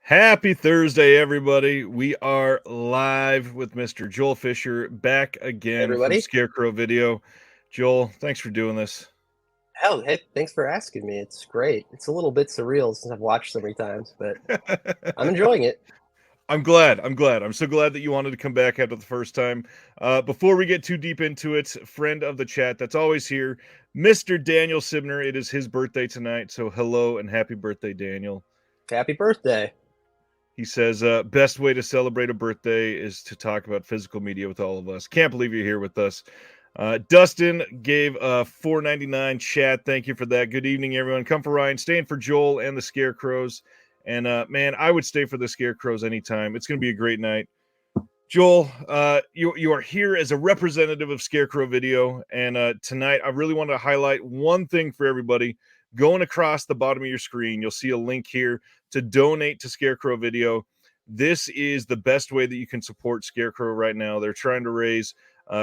Happy Thursday, everybody. We are live with Mr. Joel Fisher back Hey, again from everybody. Scarecrow Video. Joel, thanks for doing this. Hell, hey, thanks for asking me. It's great. It's a little bit surreal since I've watched so many times, but I'm enjoying it. I'm glad. I'm so glad that you wanted to come back after the first time. Before we get too deep into it, friend of the chat that's always here, Mr. Daniel Sibner. It is his birthday tonight, so hello and happy birthday, Daniel. Happy birthday. He says, best way to celebrate a birthday is to talk about physical media with all of us. Can't believe you're here with us. Dustin gave a $4.99 chat. Thank you for that. Good evening, everyone. Come for Ryan, staying for Joel and the Scarecrows. And man, I would stay for the Scarecrows anytime. It's going to be a great night. Joel, you are here as a representative of Scarecrow Video, and tonight I really wanted to highlight one thing for everybody. Going across the bottom of your screen, you'll see a link here to donate to Scarecrow Video. This is the best way that you can support Scarecrow right now. They're trying to raise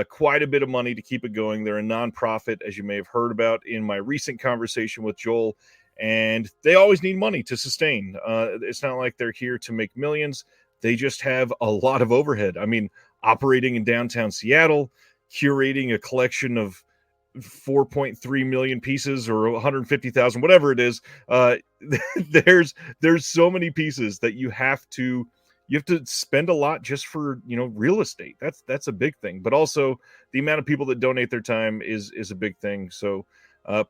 quite a bit of money to keep it going. They're a nonprofit, as you may have heard about in my recent conversation with Joel, and they always need money to sustain. It's not like they're here to make millions. They just have a lot of overhead. I mean, operating in downtown Seattle, curating a collection of 4.3 million pieces or 150,000, whatever it is. There's so many pieces that you have to spend a lot just for real estate. That's a big thing, but also the amount of people that donate their time is a big thing. So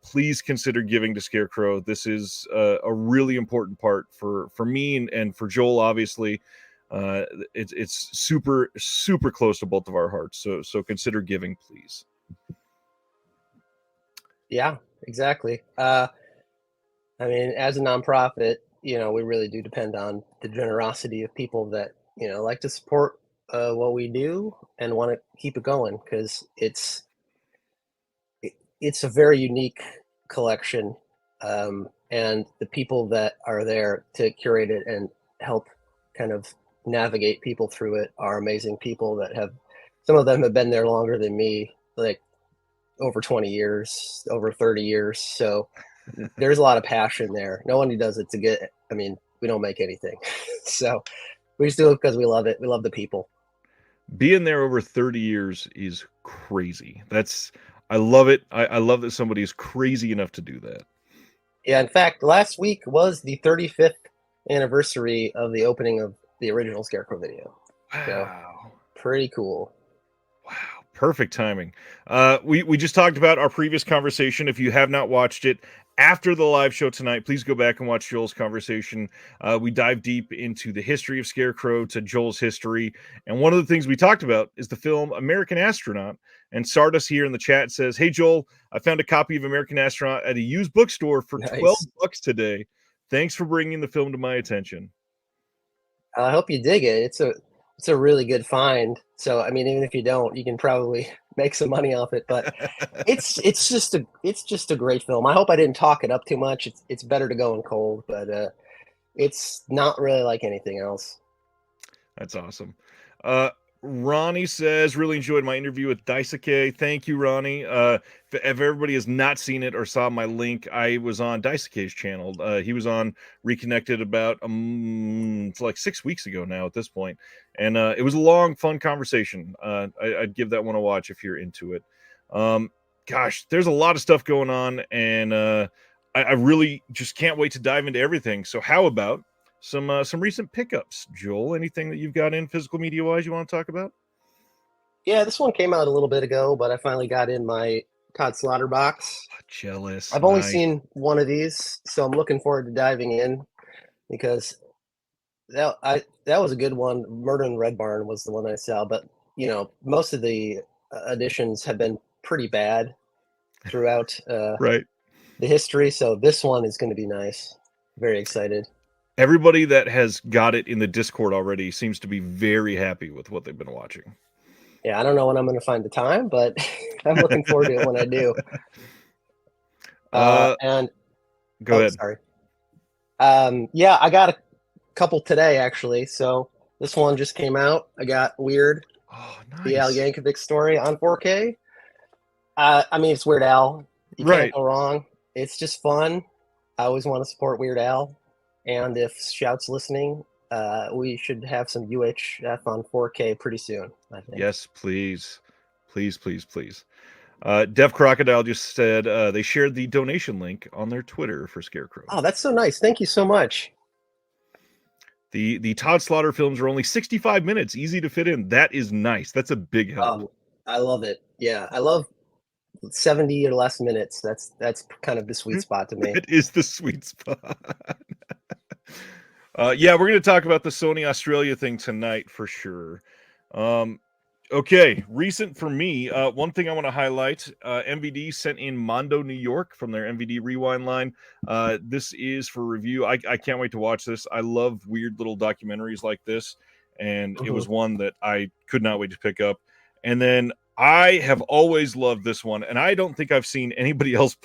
please consider giving to Scarecrow. This is a really important part for me and for Joel, obviously. It's super close to both of our hearts. So consider giving, please. Yeah, exactly. I mean, as a nonprofit, we really do depend on the generosity of people that, like to support what we do and want to keep it going because it's a very unique collection. And the people that are there to curate it and help kind of navigate people through it are amazing people that some of them have been there longer than me, like over 20 years, over 30 years. So there's a lot of passion there. No one who does it to get, I mean, we don't make anything. So we just do it because we love it. We love the people. Being there over 30 years is crazy. I love it. I love that somebody is crazy enough to do that. Yeah, in fact, last week was the 35th anniversary of the opening of the original Scarecrow video. Wow. So pretty cool. Wow, perfect timing. We just talked about our previous conversation. If you have not watched it after the live show tonight, please go back and watch Joel's conversation. We dive deep into the history of Scarecrow to Joel's history, and one of the things we talked about is the film American Astronaut. And Sardus here in the chat says, "Hey Joel, I found a copy of American Astronaut at a used bookstore for Nice. $12 today. Thanks for bringing the film to my attention." I hope you dig it. It's a really good find. So I mean, even if you don't, you can probably make some money off it. But it's just a great film. I hope I didn't talk it up too much. It's better to go in cold, but it's not really like anything else. That's awesome. Ronnie says, really enjoyed my interview with Daisuke. Thank you, Ronnie. If everybody has not seen it or saw my link, I was on Daisuke's channel. He was on Reconnected about it's like 6 weeks ago now at this point. And it was a long, fun conversation. I'd give that one a watch if you're into it. Gosh, there's a lot of stuff going on, and I really just can't wait to dive into everything. So how about some recent pickups, Joel? Anything that you've got in physical media wise you want to talk about? Yeah, this one came out a little bit ago, but I finally got in my Todd Slaughter box. Jealous. I've only Nice. seen one of these, so I'm looking forward to diving in because that was a good one. Murder in Red Barn was the one I saw, but most of the editions have been pretty bad throughout Right. the history. So this one is going to be nice. Very excited. Everybody that has got it in the Discord already seems to be very happy with what they've been watching. Yeah, I don't know when I'm going to find the time, but I'm looking forward to it when I do. And go ahead. Sorry. Yeah, I got a couple today actually. So this one just came out. I got Weird, the Al Yankovic story on 4K. I mean, it's Weird Al. You can't go wrong. It's just fun. I always want to support Weird Al. And if Shout's listening, we should have some UHF on 4K pretty soon, I think. Yes, please. Please, please, please. Deaf Crocodile just said they shared the donation link on their Twitter for Scarecrow. Oh, that's so nice. Thank you so much. The Todd Slaughter films are only 65 minutes, easy to fit in. That is nice. That's a big help. I love it. Yeah, I love 70 or less minutes. That's kind of the sweet spot to me. That is the sweet spot. Yeah, we're going to talk about the Sony Australia thing tonight for sure. Okay, recent for me. One thing I want to highlight: MVD sent in Mondo, New York, from their MVD Rewind line. This is for review. I can't wait to watch this. I love weird little documentaries like this, and it was one that I could not wait to pick up. And then I have always loved this one, and I don't think I've seen anybody else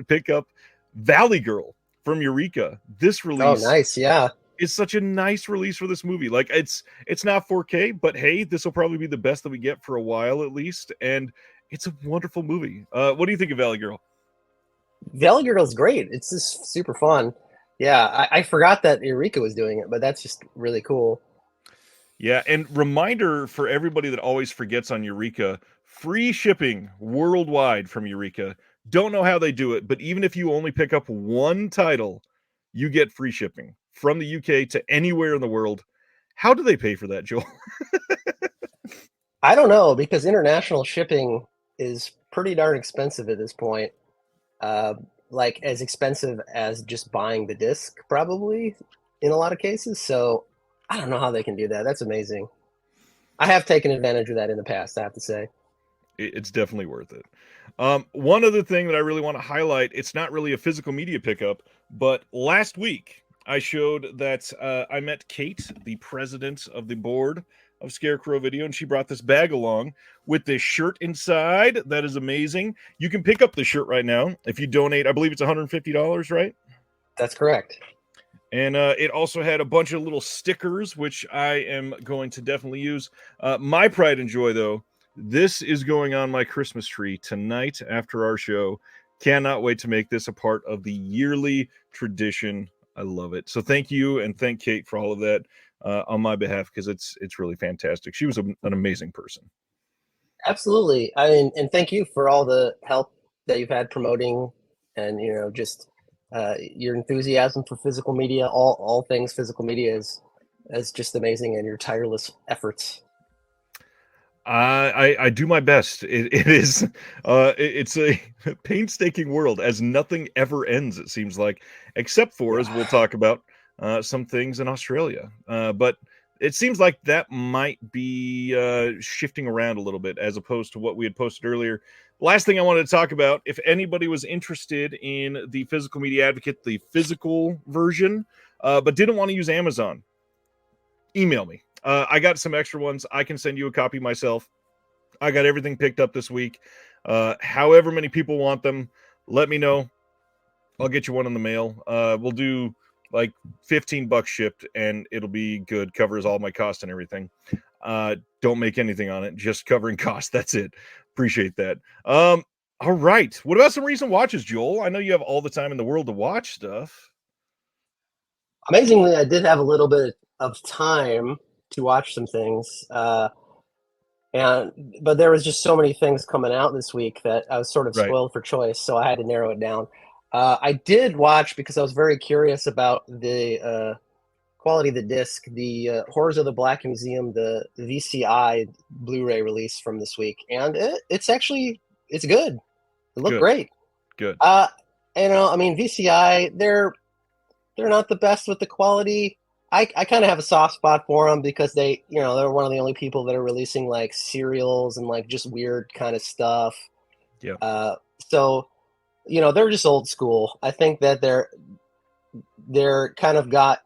pick up Valley Girl from Eureka. This release, oh, nice, yeah. It's such a nice release for this movie. Like it's not 4K, but hey, this will probably be the best that we get for a while at least. And it's a wonderful movie. What do you think of Valley Girl? Valley Girl's great. It's just super fun. Yeah, I forgot that Eureka was doing it, but that's just really cool. Yeah, and reminder for everybody that always forgets on Eureka, free shipping worldwide from Eureka. Don't know how they do it, but even if you only pick up one title, you get free shipping from the UK to anywhere in the world. How do they pay for that, Joel? I don't know, because international shipping is pretty darn expensive at this point. Like as expensive as just buying the disc, probably in a lot of cases. So I don't know how they can do that. That's amazing. I have taken advantage of that in the past, I have to say. It's definitely worth it. One other thing that I really want to highlight, it's not really a physical media pickup, but last week I showed that I met Kate, the president of the board of Scarecrow Video, and she brought this bag along with this shirt inside. That is amazing. You can pick up the shirt right now if you donate. I believe it's $150, right? That's correct. And it also had a bunch of little stickers, which I am going to definitely use. My pride and joy, though, this is going on my Christmas tree tonight after our show. Cannot wait to make this a part of the yearly tradition. I love it. So thank you, and thank Kate for all of that on my behalf, because it's really fantastic. She was an amazing person. Absolutely. I mean, and thank you for all the help that you've had promoting, and just your enthusiasm for physical media. All things physical media is just amazing, and your tireless efforts. I do my best. It is it's a painstaking world, as nothing ever ends, it seems like, except for, as we'll talk about, some things in Australia. But it seems like that might be shifting around a little bit, as opposed to what we had posted earlier. Last thing I wanted to talk about, if anybody was interested in the Physical Media Advocate, the physical version, but didn't want to use Amazon, email me. I got some extra ones. I can send you a copy myself. I got everything picked up this week. However many people want them, let me know. I'll get you one in the mail. We'll do like $15 shipped, and it'll be good. Covers all my cost and everything. Don't make anything on it. Just covering cost. That's it. Appreciate that. All right. What about some recent watches, Joel? I know you have all the time in the world to watch stuff. Amazingly, I did have a little bit of time to watch some things, but there was just so many things coming out this week that I was sort of spoiled for choice, so I had to narrow it down. I did watch, because I was very curious about the quality of the disc, the Horrors of the Black Museum, the VCI Blu-ray release from this week, and it's good. It looked great. Good. I mean, VCI, they're not the best with the quality. I kind of have a soft spot for them, because they're one of the only people that are releasing like serials and like just weird kind of stuff. Yeah. So, they're just old school. I think that they're kind of got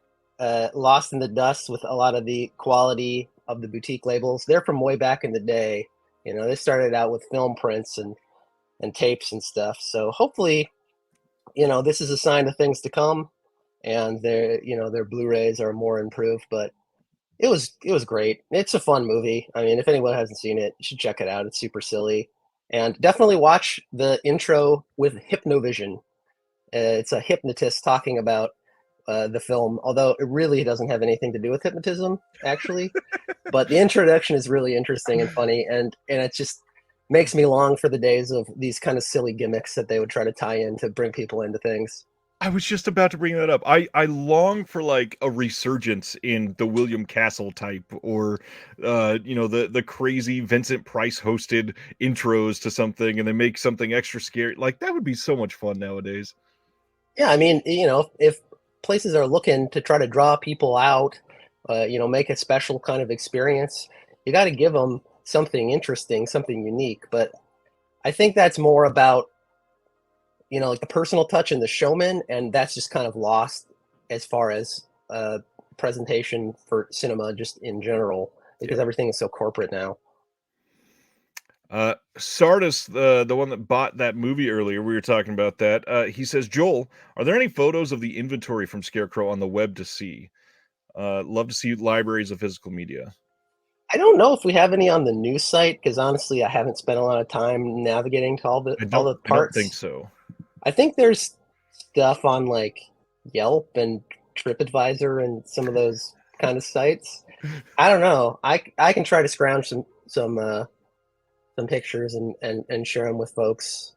lost in the dust with a lot of the quality of the boutique labels. They're from way back in the day. They started out with film prints and tapes and stuff. So hopefully, this is a sign of things to come, and their Blu-rays are more improved. But it was great. It's a fun movie. I mean, if anyone hasn't seen it, you should check it out. It's super silly, and definitely watch the intro with Hypnovision. It's a hypnotist talking about the film, although it really doesn't have anything to do with hypnotism, actually. But the introduction is really interesting and funny, and it just makes me long for the days of these kind of silly gimmicks that they would try to tie in to bring people into things. I was just about to bring that up. I long for like a resurgence in the William Castle type, or the crazy Vincent Price hosted intros to something, and they make something extra scary. Like that would be so much fun nowadays. Yeah, I mean, if places are looking to try to draw people out, make a special kind of experience, you got to give them something interesting, something unique. But I think that's more about, like the personal touch and the showman, and that's just kind of lost as far as presentation for cinema just in general, because Yeah. everything is so corporate now. Sardis, the one that bought that movie earlier, we were talking about that. He says, Joel, are there any photos of the inventory from Scarecrow on the web to see? Love to see libraries of physical media. I don't know if we have any on the news site because honestly, I haven't spent a lot of time navigating to all the I don't think parts. so. I think there's stuff on like Yelp and TripAdvisor and some of those kind of sites. I don't know. I can try to scrounge some pictures and share them with folks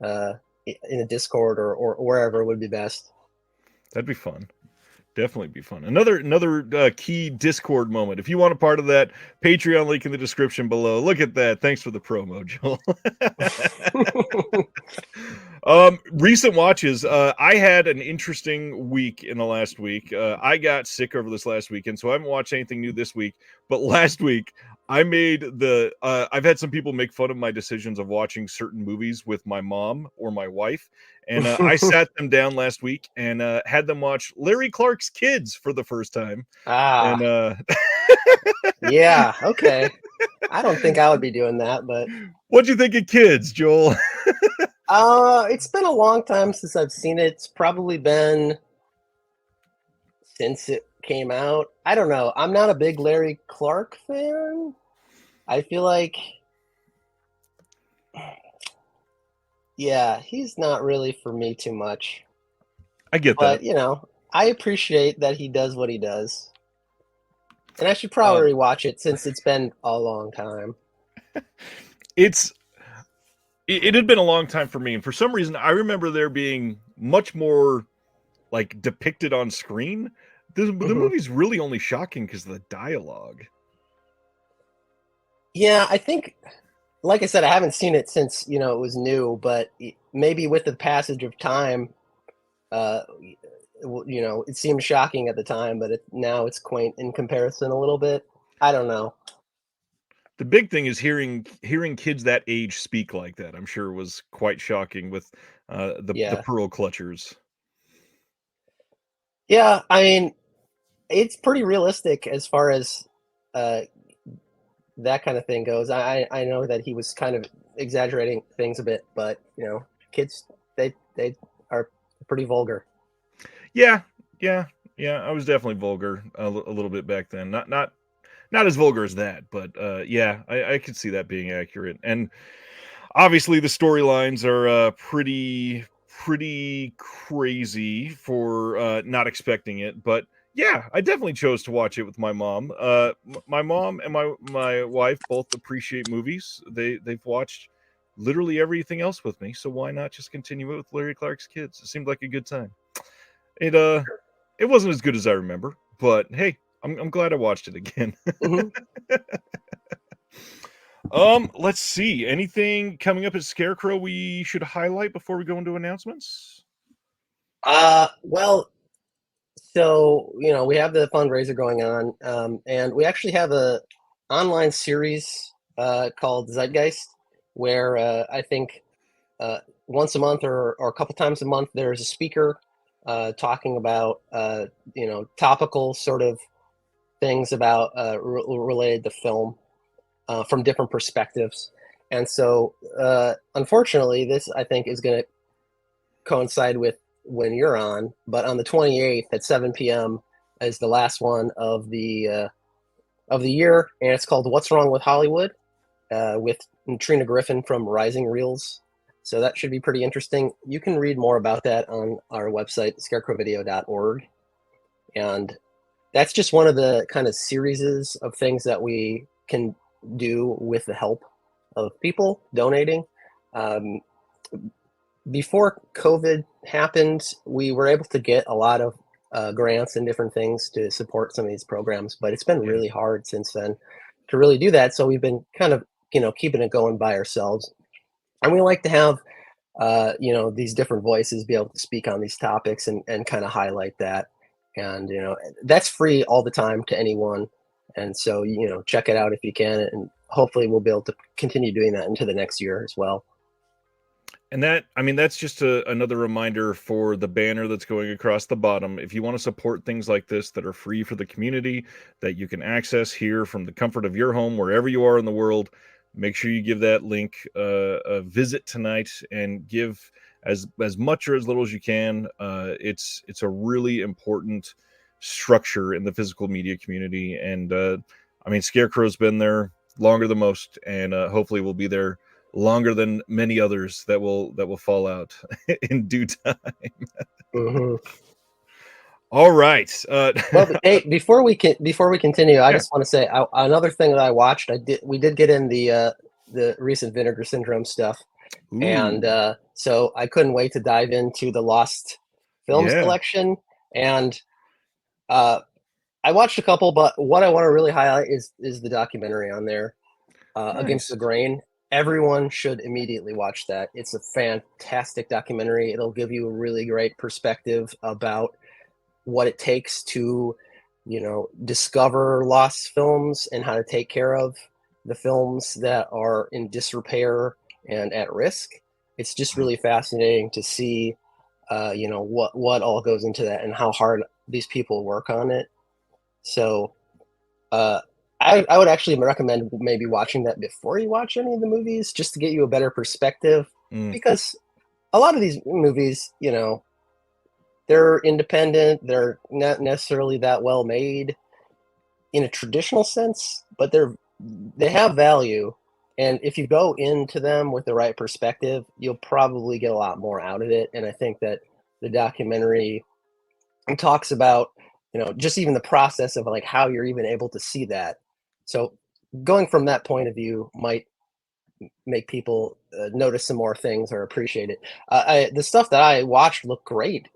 in a Discord or wherever would be best. That'd be fun. Definitely be fun. Another key Discord moment. If you want a part of that, Patreon link in the description below. Look at that. Thanks for the promo, Joel. Recent watches. I had an interesting week in the last week. I got sick over this last weekend, so I haven't watched anything new this week. But last week, I made I've had some people make fun of my decisions of watching certain movies with my mom or my wife. And I sat them down last week and had them watch Larry Clark's Kids for the first time. Ah, And yeah, okay. I don't think I would be doing that, but what'd you think of Kids, Joel? it's been a long time since I've seen it. It's probably been since it came out. I don't know. I'm not a big Larry Clark fan. I feel like, yeah, he's not really for me too much. I get that. But, I appreciate that he does what he does. And I should Um, probably rewatch it since it's been a long time. it had been a long time for me, and for some reason, I remember there being much more like depicted on screen. The Hmm. movie's really only shocking because of the dialogue. Yeah, I think, like I said, I haven't seen it since, it was new, but maybe with the passage of time, uh, it seemed shocking at the time, but now it's quaint in comparison a little bit. I don't know. The big thing is hearing kids that age speak like that. I'm sure was quite shocking with the Yeah. pearl clutchers. Yeah, I mean, it's pretty realistic as far as uh, that kind of thing goes. I know that he was kind of exaggerating things a bit, but kids they are pretty vulgar. Yeah, yeah, yeah. I was definitely vulgar a little bit back then. Not as vulgar as that, but yeah, I could see that being accurate. And obviously, the storylines are pretty crazy for not expecting it. But yeah, I definitely chose to watch it with my mom. My mom and my wife both appreciate movies. They've watched literally everything else with me, so why not just continue it with Larry Clark's Kids? It seemed like a good time. It it wasn't as good as I remember, but hey, I'm glad I watched it again. Hmm. Let's see. Anything coming up at Scarecrow we should highlight before we go into announcements? Well, so we have the fundraiser going on, and we actually have a online series called Zeitgeist, where I think once a month or a couple times a month there's a speaker talking about topical sort of things about related to film from different perspectives. And so, unfortunately, this I think is going to coincide with when you're on. But on the 28th at 7 p.m. is the last one of the year, and it's called "What's Wrong with Hollywood" with Trina Griffin from Rising Reels. So that should be pretty interesting. You can read more about that on our website, scarecrowvideo.org. And that's just one of the kind of series of things that we can do with the help of people donating. Um, Before COVID happened, we were able to get a lot of grants and different things to support some of these programs, but it's been Yeah. really hard since then to really do that. So we've been kind of, keeping it going by ourselves. And we like to have, these different voices be able to speak on these topics and kind of highlight that. And, that's free all the time to anyone. And so, check it out if you can. And hopefully we'll be able to continue doing that into the next year as well. And that's just another reminder for the banner that's going across the bottom. If you want to support things like this that are free for the community, that you can access here from the comfort of your home, wherever you are in the world, make sure you give that link a visit tonight and give as much or as little as you can. It's a really important structure in the physical media community, and Scarecrow's been there longer than most, and hopefully we'll be there longer than many others that will fall out in due time. Hmm. All right. Well, hey, before we continue, I Yeah. just want to say another thing that I watched. We did get in the recent Vinegar Syndrome stuff, and Ooh. so I couldn't wait to dive into the Lost Films Yeah. collection. And uh, I watched a couple, but what I want to really highlight is the documentary on there, Against Nice. the Grain. Everyone should immediately watch that. It's a fantastic documentary. It'll give you a really great perspective about what it takes to, discover lost films and how to take care of the films that are in disrepair and at risk. It's just Right. really fascinating to see, what all goes into that and how hard these people work on it. So, uh, I would actually recommend maybe watching that before you watch any of the movies, just to get you a better perspective, Mm. because a lot of these movies, they're independent. They're not necessarily that well made in a traditional sense, but they have value. And if you go into them with the right perspective, you'll probably get a lot more out of it. And I think that the documentary talks about, just even the process of like how you're even able to see that. So going from that point of view might make people notice some more things or appreciate it. The stuff that I watched looked great,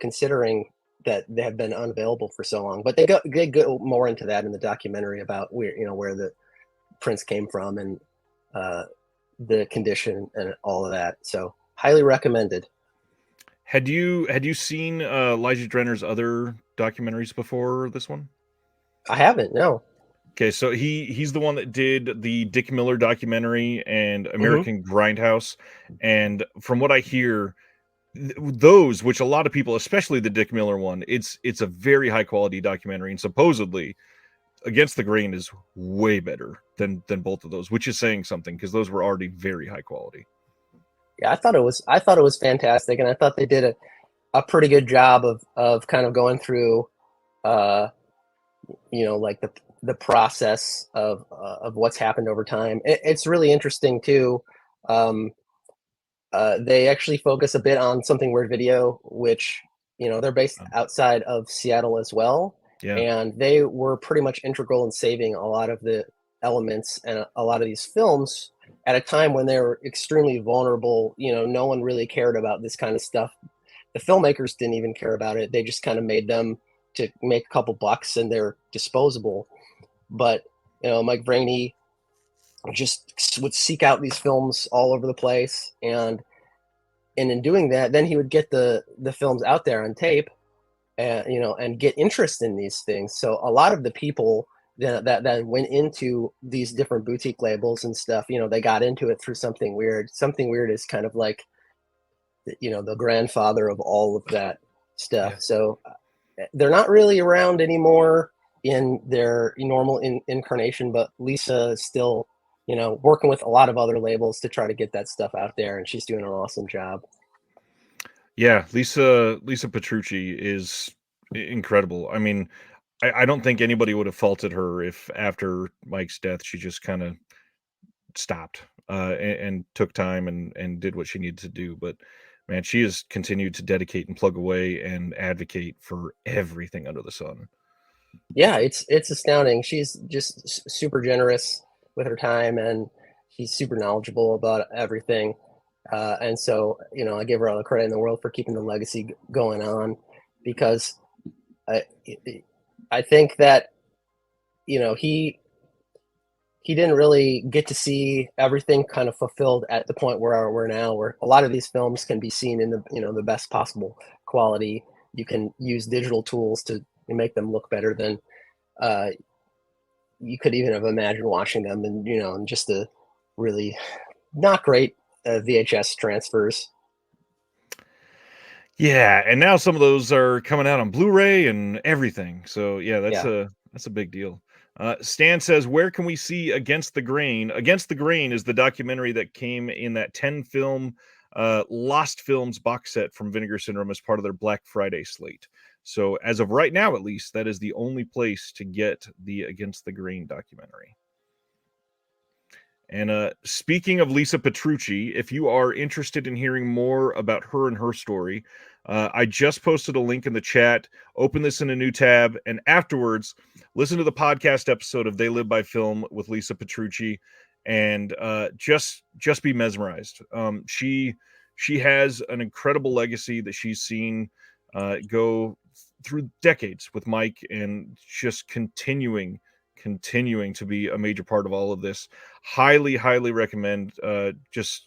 considering that they have been unavailable for so long. But they go more into that in the documentary about where the prints came from and uh, the condition and all of that. So highly recommended. Had you seen Elijah Drenner's other documentaries before this one? I haven't, no. Okay, so he's the one that did the Dick Miller documentary and Hmm. American Grindhouse, and from what I hear, those, which a lot of people, especially the Dick Miller one, it's a very high quality documentary, and supposedly Against the Grain is way better than both of those, which is saying something because those were already very high quality. Yeah, I thought it was fantastic, and I thought they did a pretty good job of kind of going through uh, like the process of what's happened over time. It's really interesting too. Um, they actually focus a bit on Something Weird Video, which they're based Um, outside of Seattle as well, yeah, and they were pretty much integral in saving a lot of the elements and a lot of these films at a time when they were extremely vulnerable. No one really cared about this kind of stuff. The filmmakers didn't even care about it. They just kind of made them to make a couple bucks and they're disposable. But Mike Brainey just would seek out these films all over the place, and in doing that, then he would get the films out there on tape, and and get interest in these things. So a lot of the people that went into these different boutique labels and stuff, they got into it through Something Weird. Something Weird is kind of like the grandfather of all of that stuff. yeah. So they're not really around anymore in their normal incarnation, but Lisa is still, working with a lot of other labels to try to get that stuff out there, and she's doing an awesome job. Yeah, Lisa Petrucci is incredible. I don't think anybody would have faulted her if after Mike's death she just kind of stopped and took time and did what she needed to do. But man, she has continued to dedicate and plug away and advocate for everything under the sun. Yeah, it's astounding. She's just super generous with her time, and she's super knowledgeable about everything. And so, I give her all the credit in the world for keeping the legacy going on, because I, I think that, he didn't really get to see everything kind of fulfilled at the point where we're now, where a lot of these films can be seen in the best possible quality. You can use digital tools to make them look better than uh, you could even have imagined watching them, and just the really not great VHS transfers. Yeah, and now some of those are coming out on Blu-ray and everything. So yeah, Yeah. that's a big deal. Stan says, "Where can we see Against the Grain?" Against the Grain is the documentary that came in that 10-film Lost Films box set from Vinegar Syndrome as part of their Black Friday slate. So as of right now, at least, that is the only place to get the Against the Grain documentary. And speaking of Lisa Petrucci, if you are interested in hearing more about her and her story, I just posted a link in the chat. Open this in a new tab, and afterwards, listen to the podcast episode of They Live by Film with Lisa Petrucci, and just be mesmerized. She has an incredible legacy that she's seen go through decades with Mike, and just continuing to be a major part of all of this. Highly recommend just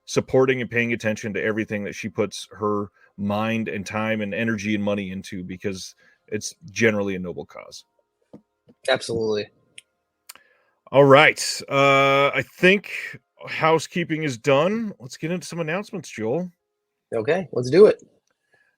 supporting and paying attention to everything that she puts her mind and time and energy and money into, because it's generally a noble cause. Absolutely. All right. I think housekeeping is done. Let's get into some announcements, Joel. Okay, let's do it.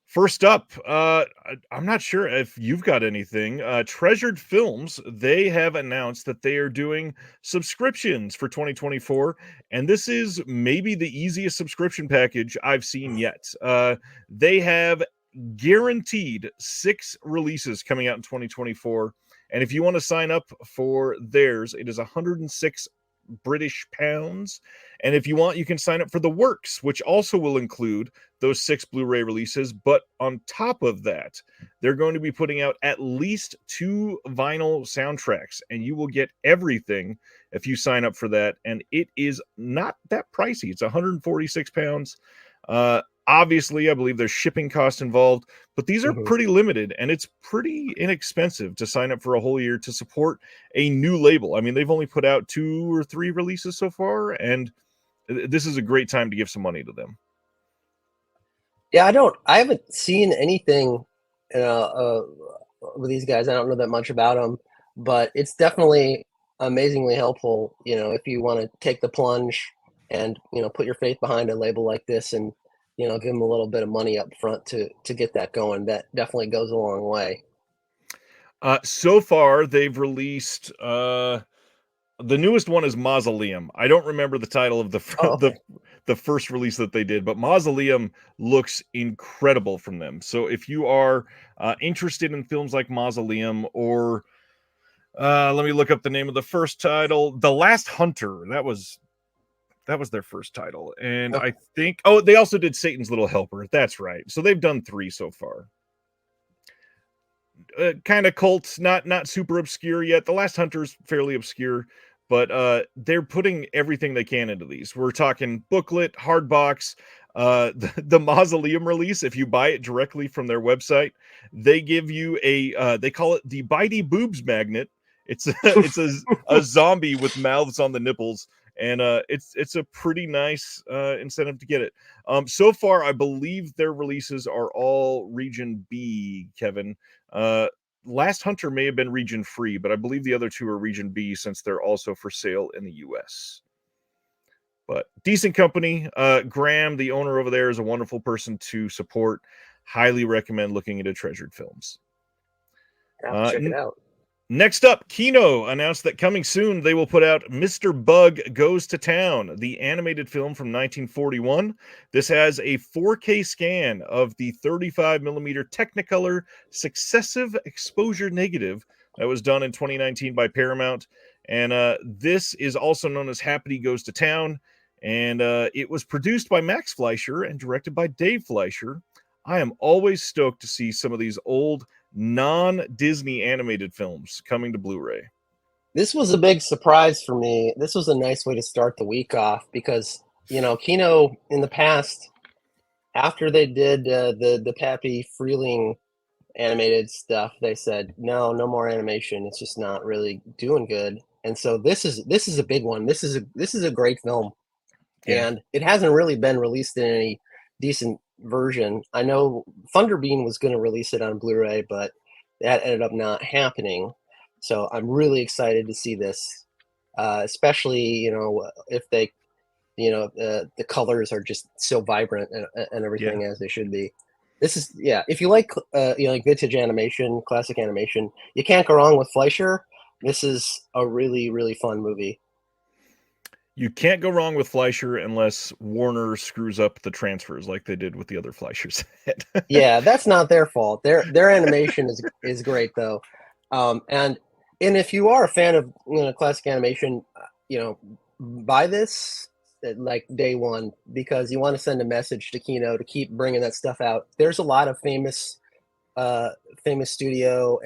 First up, I'm not sure if you've got anything. Treasured Films, they have announced that they are doing subscriptions for 2024, and this is maybe the easiest subscription package I've seen yet. They have guaranteed 6 releases coming out in 2024, and if you want to sign up for theirs, it is 106 British pounds. And if you want, you can sign up for the Works, which also will include those 6 Blu-ray releases. But on top of that, they're going to be putting out at least 2 vinyl soundtracks, and you will get everything if you sign up for that. And it is not that pricey. It's 146 pounds. Obviously, I believe there's shipping costs involved, but these are pretty limited, and it's pretty inexpensive to sign up for a whole year to support a new label. I mean, they've only put out 2 or 3 releases so far, and this is a great time to give some money to them. Yeah, I haven't seen anything with these guys. I don't know that much about them, but it's definitely amazingly helpful, if you want to take the plunge and, put your faith behind a label like this, and, give them a little bit of money up front to get that going. That definitely goes a long way. So far, they've released the newest one is Mausoleum. I don't remember the title of Okay. the first release that they did, but Mausoleum looks incredible from them. So if you are interested in films like Mausoleum, or let me look up the name of the first title, The Last Hunter. That was their first title. And Okay. I think, they also did Satan's Little Helper. That's right. So they've done 3 so far. Kind of cults, not super obscure yet. The Last Hunter's fairly obscure, but they're putting everything they can into these. We're talking booklet, hardbox, the Mausoleum release. If you buy it directly from their website, they give you a they call it the Bitey Boobs magnet. It's a zombie with mouths on the nipples, and it's a pretty nice incentive to get it. So far, I believe their releases are all region B, Kevin. Last Hunter may have been region free, but I believe the other 2 are region B, since they're also for sale in the US. But decent company. Graham, the owner over there, is a wonderful person to support. Highly recommend looking into Treasured Films. Check it out. Next up, Kino announced that coming soon they will put out Mr. Bug Goes to Town, the animated film from 1941. This has a 4K scan of the 35mm Technicolor successive exposure negative that was done in 2019 by Paramount. And this is also known as Happy Goes to Town. And it was produced by Max Fleischer and directed by Dave Fleischer. I am always stoked to see some of these old non-Disney animated films coming to Blu-ray. This was a big surprise for me. This was a nice way to start the week off because, Kino in the past, after they did the Pappy Freeling animated stuff, they said no more animation. It's just not really doing good. And so this is a big one. This is a great film, Yeah. and it hasn't really been released in any decent version. I know Thunderbeam was going to release it on Blu-ray, but that ended up not happening. So I'm really excited to see this, especially if they, the colors are just so vibrant and everything as they should be. This is if you like like vintage animation, classic animation, you can't go wrong with Fleischer. This is a really, really fun movie. You can't go wrong with Fleischer unless Warner screws up the transfers like they did with the other Fleischers. Yeah, that's not their fault. Their animation is great though, and if you are a fan of classic animation, buy this at like day one because you want to send a message to Kino to keep bringing that stuff out. There's a lot of famous studio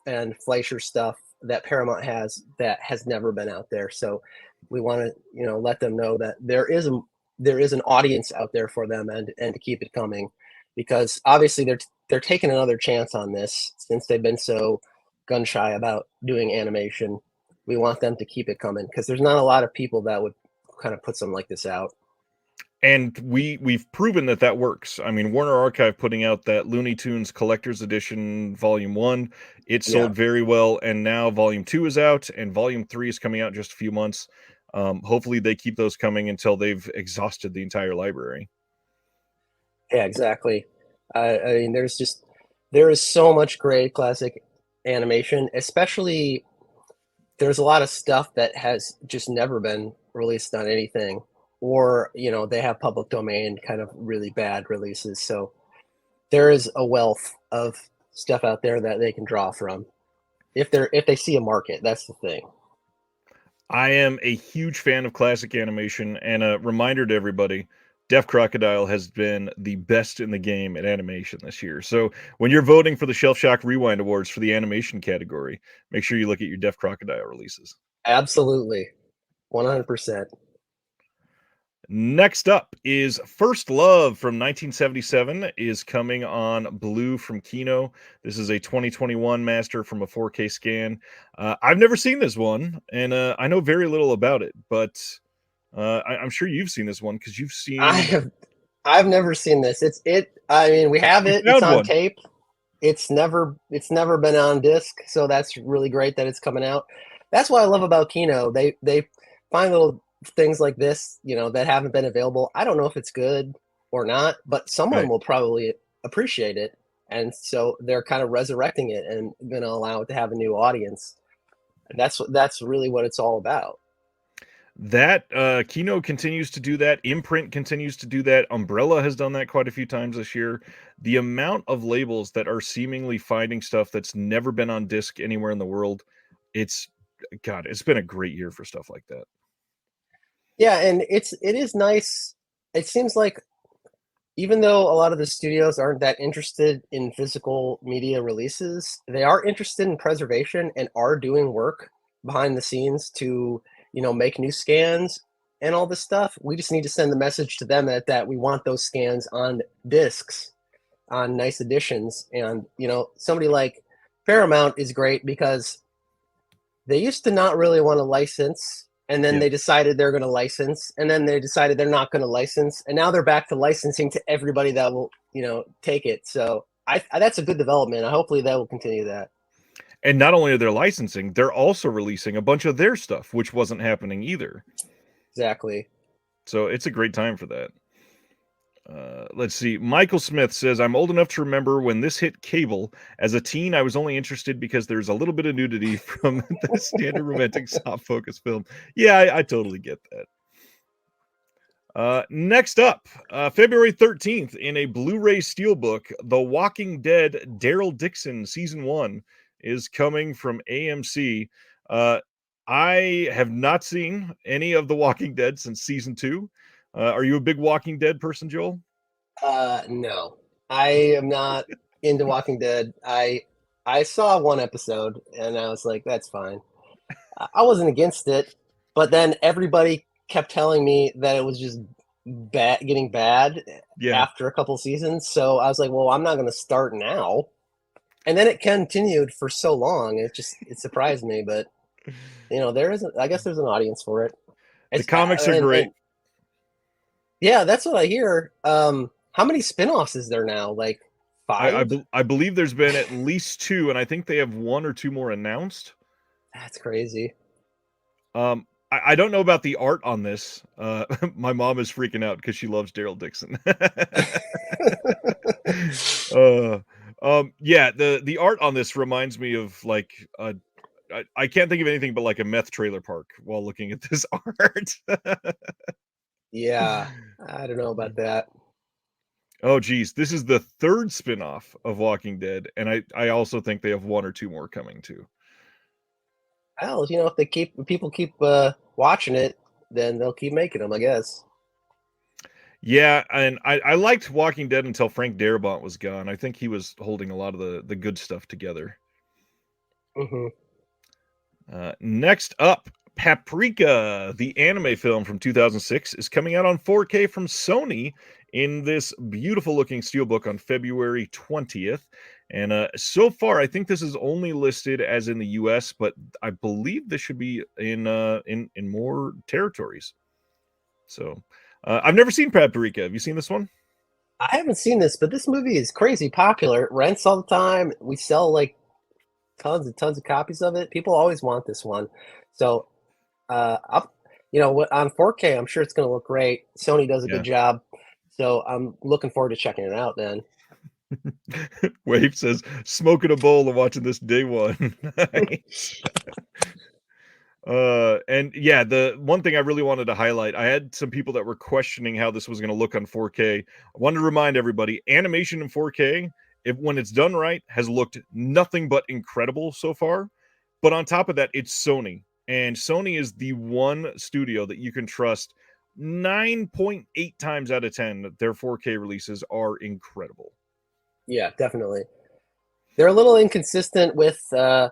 and Fleischer stuff that Paramount has that has never been out there. So we want to let them know that there is an audience out there for them and to keep it coming, because obviously they're taking another chance on this since they've been so gun shy about doing animation. We want them to keep it coming because there's not a lot of people that would kind of put something like this out. And we've proven that works. I mean, Warner Archive putting out that Looney Tunes Collector's Edition Volume 1, it sold very well, and now Volume 2 is out, and Volume 3 is coming out in just a few months. Hopefully they keep those coming until they've exhausted the entire library. Yeah, exactly. I mean, there is so much great classic animation, especially there's a lot of stuff that has just never been released on anything, or they have public domain kind of really bad releases. So there is a wealth of stuff out there that they can draw from if they see a market. That's the thing. I am a huge fan of classic animation, and a reminder to everybody, Deaf Crocodile has been the best in the game at animation this year. So when you're voting for the Shelf Shock Rewind Awards for the animation category, make sure you look at your Deaf Crocodile releases. Absolutely. 100%. Next up is First Love from 1977 is coming on Blue from Kino. This is a 2021 master from a 4K scan. I've never seen this one, and I know very little about it, but I'm sure you've seen this one because you've seen. I've never seen this. I mean, we have it. It's on tape. It's never been on disc, so that's really great that it's coming out. That's what I love about Kino. They find little things like this, that haven't been available. I don't know if it's good or not, but someone will probably appreciate it, and so they're kind of resurrecting it and going to allow it to have a new audience. And that's really what it's all about. That Kino continues to do that. Imprint continues to do that. Umbrella has done that quite a few times this year. The amount of labels that are seemingly finding stuff that's never been on disc anywhere in the world, it's been a great year for stuff like that. Yeah, and it is nice. It seems like even though a lot of the studios aren't that interested in physical media releases, they are interested in preservation and are doing work behind the scenes to, make new scans and all this stuff. We just need to send the message to them that we want those scans on discs, on nice editions. And, somebody like Paramount is great because they used to not really want to license, and then they decided they're going to license, and then they decided they're not going to license, and now they're back to licensing to everybody that will, take it. So that's a good development. Hopefully that will continue that. And not only are they licensing, they're also releasing a bunch of their stuff, which wasn't happening either. Exactly. So it's a great time for that. Let's see. Michael Smith says, I'm old enough to remember when this hit cable. As a teen, I was only interested because there's a little bit of nudity from the standard romantic soft focus film. Yeah, I totally get that. Next up, February 13th, in a Blu-ray Steelbook, The Walking Dead Daryl Dixon Season 1 is coming from AMC. I have not seen any of The Walking Dead since season 2. Are you a big Walking Dead person, Joel? No, I am not into Walking Dead. I saw one episode and I was like, that's fine. I wasn't against it, but then everybody kept telling me that it was just getting bad Yeah. after a couple seasons. So I was like, well, I'm not going to start now. And then it continued for so long. It surprised me, but I guess there's an audience for it. The It's comics are and great. yeah, that's what I hear. How many spin-offs is there now? Like I, I, 5? be- I believe there's been at least 2, and I think they have 1 or 2 more announced. That's crazy. I don't know about the art on this. My mom is freaking out because she loves Daryl Dixon. uh, yeah, the art on this reminds me of like I can't think of anything but like a meth trailer park while looking at this art. Yeah, I don't know about that. Oh geez, this is the 3rd spin-off of Walking Dead, and I also think they have 1 or 2 more coming too. Hell, if people keep watching it, then they'll keep making them, I guess. Yeah, and I liked Walking Dead until Frank Darabont was gone. I think he was holding a lot of the good stuff together. Hmm. Next up, Paprika, the anime film from 2006, is coming out on 4K from Sony in this beautiful looking steelbook on February 20th. And so far, I think this is only listed as in the US, but I believe this should be in more territories. So I've never seen Paprika. Have you seen this one? I haven't seen this, but this movie is crazy popular. It rents all the time. We sell like tons and tons of copies of it. People always want this one. So, up, on 4K, I'm sure it's going to look great. Sony does a good Yeah. job. So I'm looking forward to checking it out then. Wave says, smoking a bowl and watching this day one. Nice. And yeah, the one thing I really wanted to highlight, I had some people that were questioning how this was going to look on 4K. I wanted to remind everybody, animation in 4K, if when it's done right, has looked nothing but incredible so far. But on top of that, it's Sony, and Sony is the one studio that you can trust 9.8 times out of 10 that their 4K releases are incredible. Yeah, definitely. They're a little inconsistent with their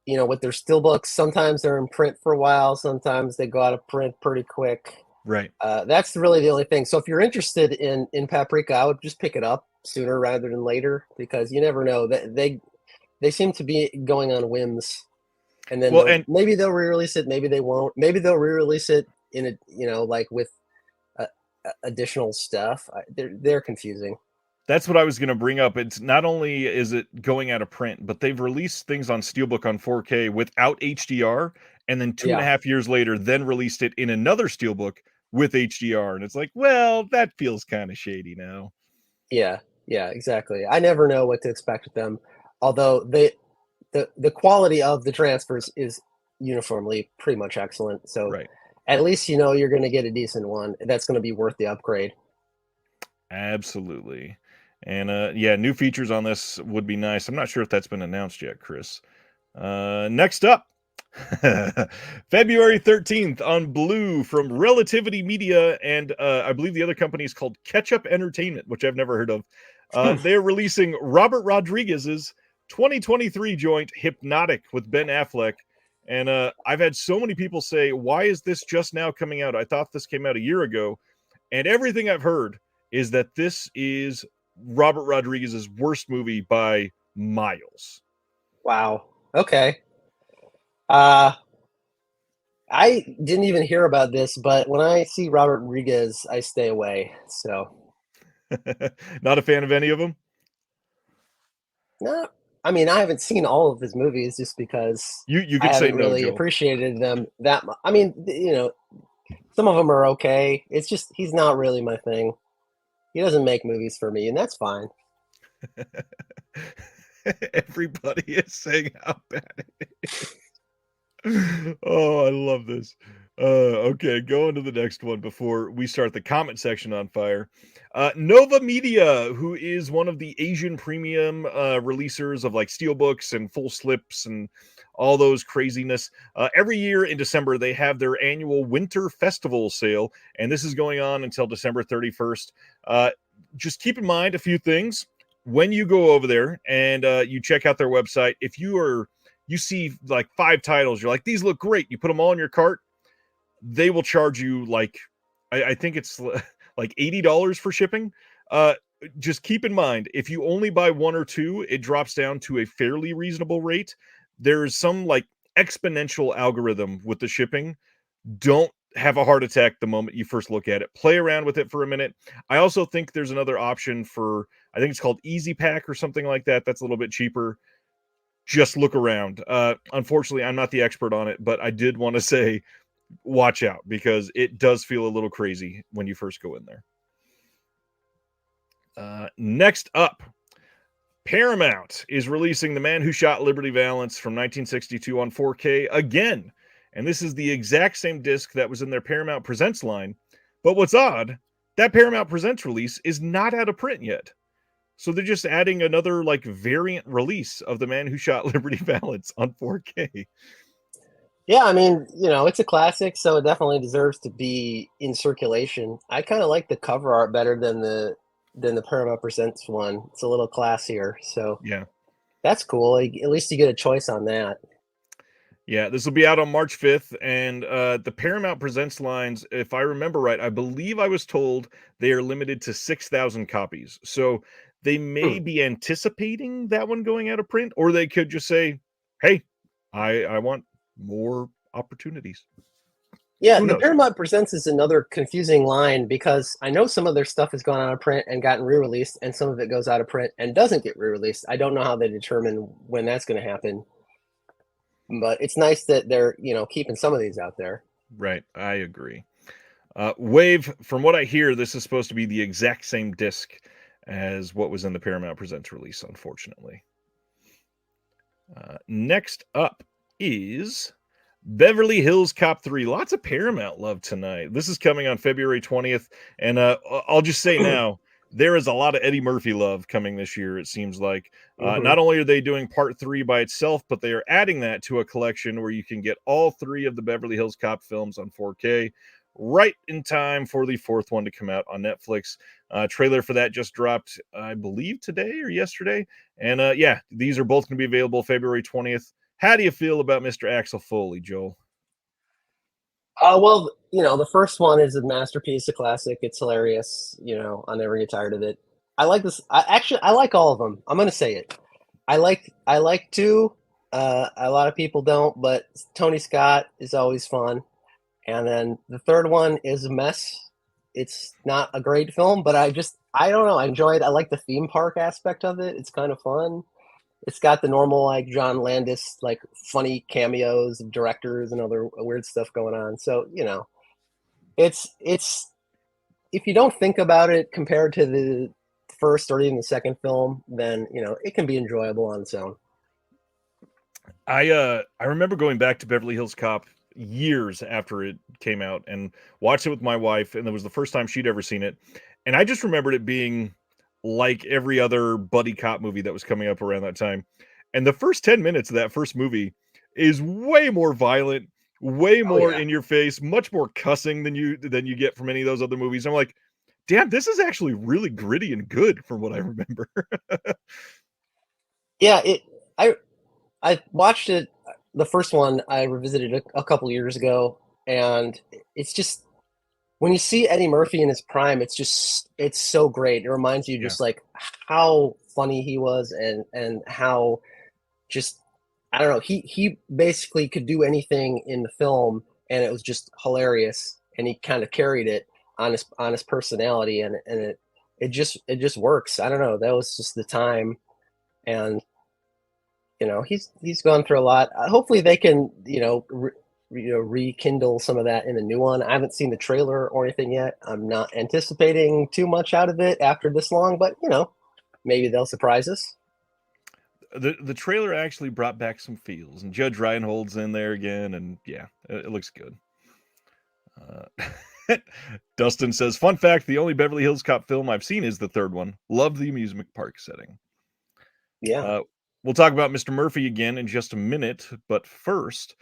steelbooks. Sometimes they're in print for a while. Sometimes they go out of print pretty quick. Right. That's really the only thing. So if you're interested in Paprika, I would just pick it up sooner rather than later because you never know. They seem to be going on whims, and then Well, and maybe they'll re-release it, maybe they won't. Maybe they'll re-release it in like with uh, additional stuff. They're confusing. that's what I was going to bring up. It's not only is it going out of print, but they've released things on Steelbook on 4K without HDR, and then two and a Yeah, half years later, then released it in another Steelbook with HDR. And it's like, well, that feels kind of shady now. yeah, yeah, exactly. I never know what to expect with them. Although the quality of the transfers is uniformly pretty much excellent. So Right. at least you're going to get a decent one that's going to be worth the upgrade. Absolutely. And yeah, new features on this would be nice. I'm not sure if that's been announced yet, Chris. Next up, February 13th on Blue from Relativity Media, and I believe the other company is called Ketchup Entertainment, which I've never heard of. They're releasing Robert Rodriguez's 2023 joint Hypnotic with Ben Affleck. And I've had so many people say, why is this just now coming out? I thought this came out a year ago. And everything I've heard is that this is Robert Rodriguez's worst movie by miles. Wow. Okay. Uh, I didn't even hear about this, but when I see Robert Rodriguez, I stay away. So, Not a fan of any of them? no, I mean, I haven't seen all of his movies just because You I could say haven't no, really Joel. appreciated them that much. I mean, some of them are okay. It's just he's not really my thing. He doesn't make movies for me, and that's fine. Everybody is saying how bad it is. Oh, I love this. Okay, going to the next one before we start the comment section on fire. Nova Media, who is one of the Asian premium releasers of like steelbooks and full slips and all those craziness. Every year in December, they have their annual Winter Festival sale, and this is going on until December 31st. Just keep in mind a few things when you go over there and you check out their website. If you see like 5 titles, you're like, these look great. You put them all in your cart, they will charge you like I think it's like $80 for shipping. Uh, just keep in mind, if you only buy 1 or 2, it drops down to a fairly reasonable rate. There's some like exponential algorithm with the shipping. Don't have a heart attack the moment you first look at it. Play around with it for a minute. I also think there's another option for, I think it's called Easy Pack or something like that. That's a little bit cheaper. Just look around. Unfortunately, I'm not the expert on it, but I did want to say watch out because it does feel a little crazy when you first go in there. Next up, Paramount is releasing The Man Who Shot Liberty Valance from 1962 on 4K again. And this is the exact same disc that was in their Paramount Presents line. But what's odd, that Paramount Presents release is not out of print yet. So they're just adding another like variant release of The Man Who Shot Liberty Valance on 4K. Yeah, I mean, it's a classic, so it definitely deserves to be in circulation. I kind of like the cover art better than the Paramount Presents one. It's a little classier, so Yeah. that's cool. At least you get a choice on that. Yeah, this will be out on March 5th, and the Paramount Presents lines, if I remember right, I believe I was told they are limited to 6,000 copies. So they may be anticipating that one going out of print, or they could just say, hey, I want more opportunities. Yeah, Who the knows? Paramount Presents is another confusing line because I know some of their stuff has gone out of print and gotten re-released, and some of it goes out of print and doesn't get re-released. I don't know how they determine when that's going to happen, but it's nice that they're keeping some of these out there. Right, I agree. Wave, from what I hear, this is supposed to be the exact same disc as what was in the Paramount Presents release, unfortunately. Next up is Beverly Hills Cop 3. Lots of Paramount love tonight. This is coming on February 20th. And I'll just say now, there is a lot of Eddie Murphy love coming this year, it seems like. Not only are they doing part 3 by itself, but they are adding that to a collection where you can get all 3 of the Beverly Hills Cop films on 4K right in time for the 4th one to come out on Netflix. Trailer for that just dropped, I believe, today or yesterday. And yeah, these are both going to be available February 20th. How do you feel about Mr. Axel Foley, Joel? Well, the first one is a masterpiece, a classic. It's hilarious. I'll never get tired of it. I like this. I like all of them. I'm gonna say it. I like two. A lot of people don't, but Tony Scott is always fun. And then the third one is a mess. It's not a great film, but I don't know. I enjoy it. I like the theme park aspect of it. It's kind of fun. It's got the normal like John Landis like funny cameos of directors and other weird stuff going on. So it's if you don't think about it compared to the first or even the second film, then it can be enjoyable on its own. I remember going back to Beverly Hills Cop years after it came out and watched it with my wife, and it was the first time she'd ever seen it. And I just remembered it being like every other buddy cop movie that was coming up around that time. And the first 10 minutes of that first movie is way more violent, way Oh more yeah. in your face, much more cussing than you get from any of those other movies. I'm like, damn, this is actually really gritty and good from what I remember. Yeah, I watched it. The first one I revisited a couple years ago, and it's just when you see Eddie Murphy in his prime, it's so great. It reminds you Yeah. just like how funny he was, and how just I don't know. He basically could do anything in the film, and it was just hilarious. And he kind of carried it on his personality, and it just works. I don't know. That was just the time, and he's gone through a lot. Hopefully, they can rekindle some of that in the new one. I haven't seen the trailer or anything yet. I'm not anticipating too much out of it after this long, but maybe they'll surprise us. The trailer actually brought back some feels, and Judge Reinhold's in there again, and yeah, it looks good. Dustin says, fun fact, the only Beverly Hills Cop film I've seen is the third one. Love the amusement park setting. Yeah. We'll talk about Mr. Murphy again in just a minute, but first,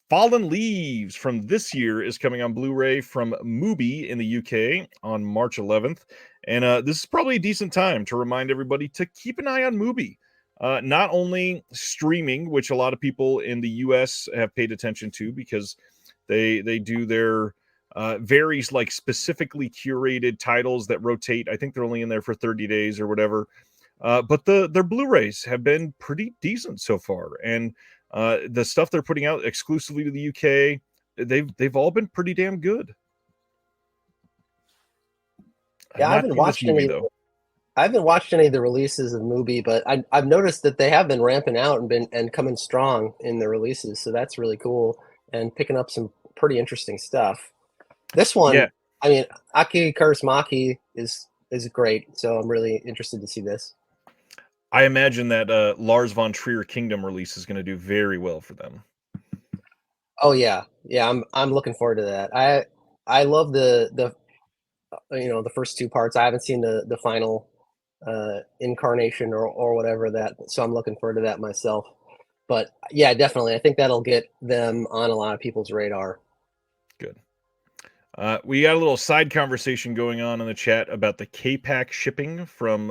Fallen Leaves from this year is coming on Blu-ray from Mubi in the UK on March 11th, and this is probably a decent time to remind everybody to keep an eye on Mubi. Not only streaming, which a lot of people in the US have paid attention to because they do their very like specifically curated titles that rotate. I think they're only in there for 30 days or whatever. But their Blu-rays have been pretty decent so far, and the stuff they're putting out exclusively to the UK, they've all been pretty damn good. I've Yeah, I not haven't seen this watched movie any. though. I haven't watched any of the releases of Mubi, but I've noticed that they have been ramping out and coming strong in the releases, so that's really cool and picking up some pretty interesting stuff. This Yeah, one, I mean, Aki Kaurismäki is great, so I'm really interested to see this. I imagine that Lars von Trier Kingdom release is going to do very well for them. Oh yeah, yeah, I'm looking forward to that. I love the the first two parts. I haven't seen the final incarnation or whatever that, so I'm looking forward to that myself. But yeah, definitely, I think that'll get them on a lot of people's radar. Good. We got a little side conversation going on in the chat about the K-Pack shipping from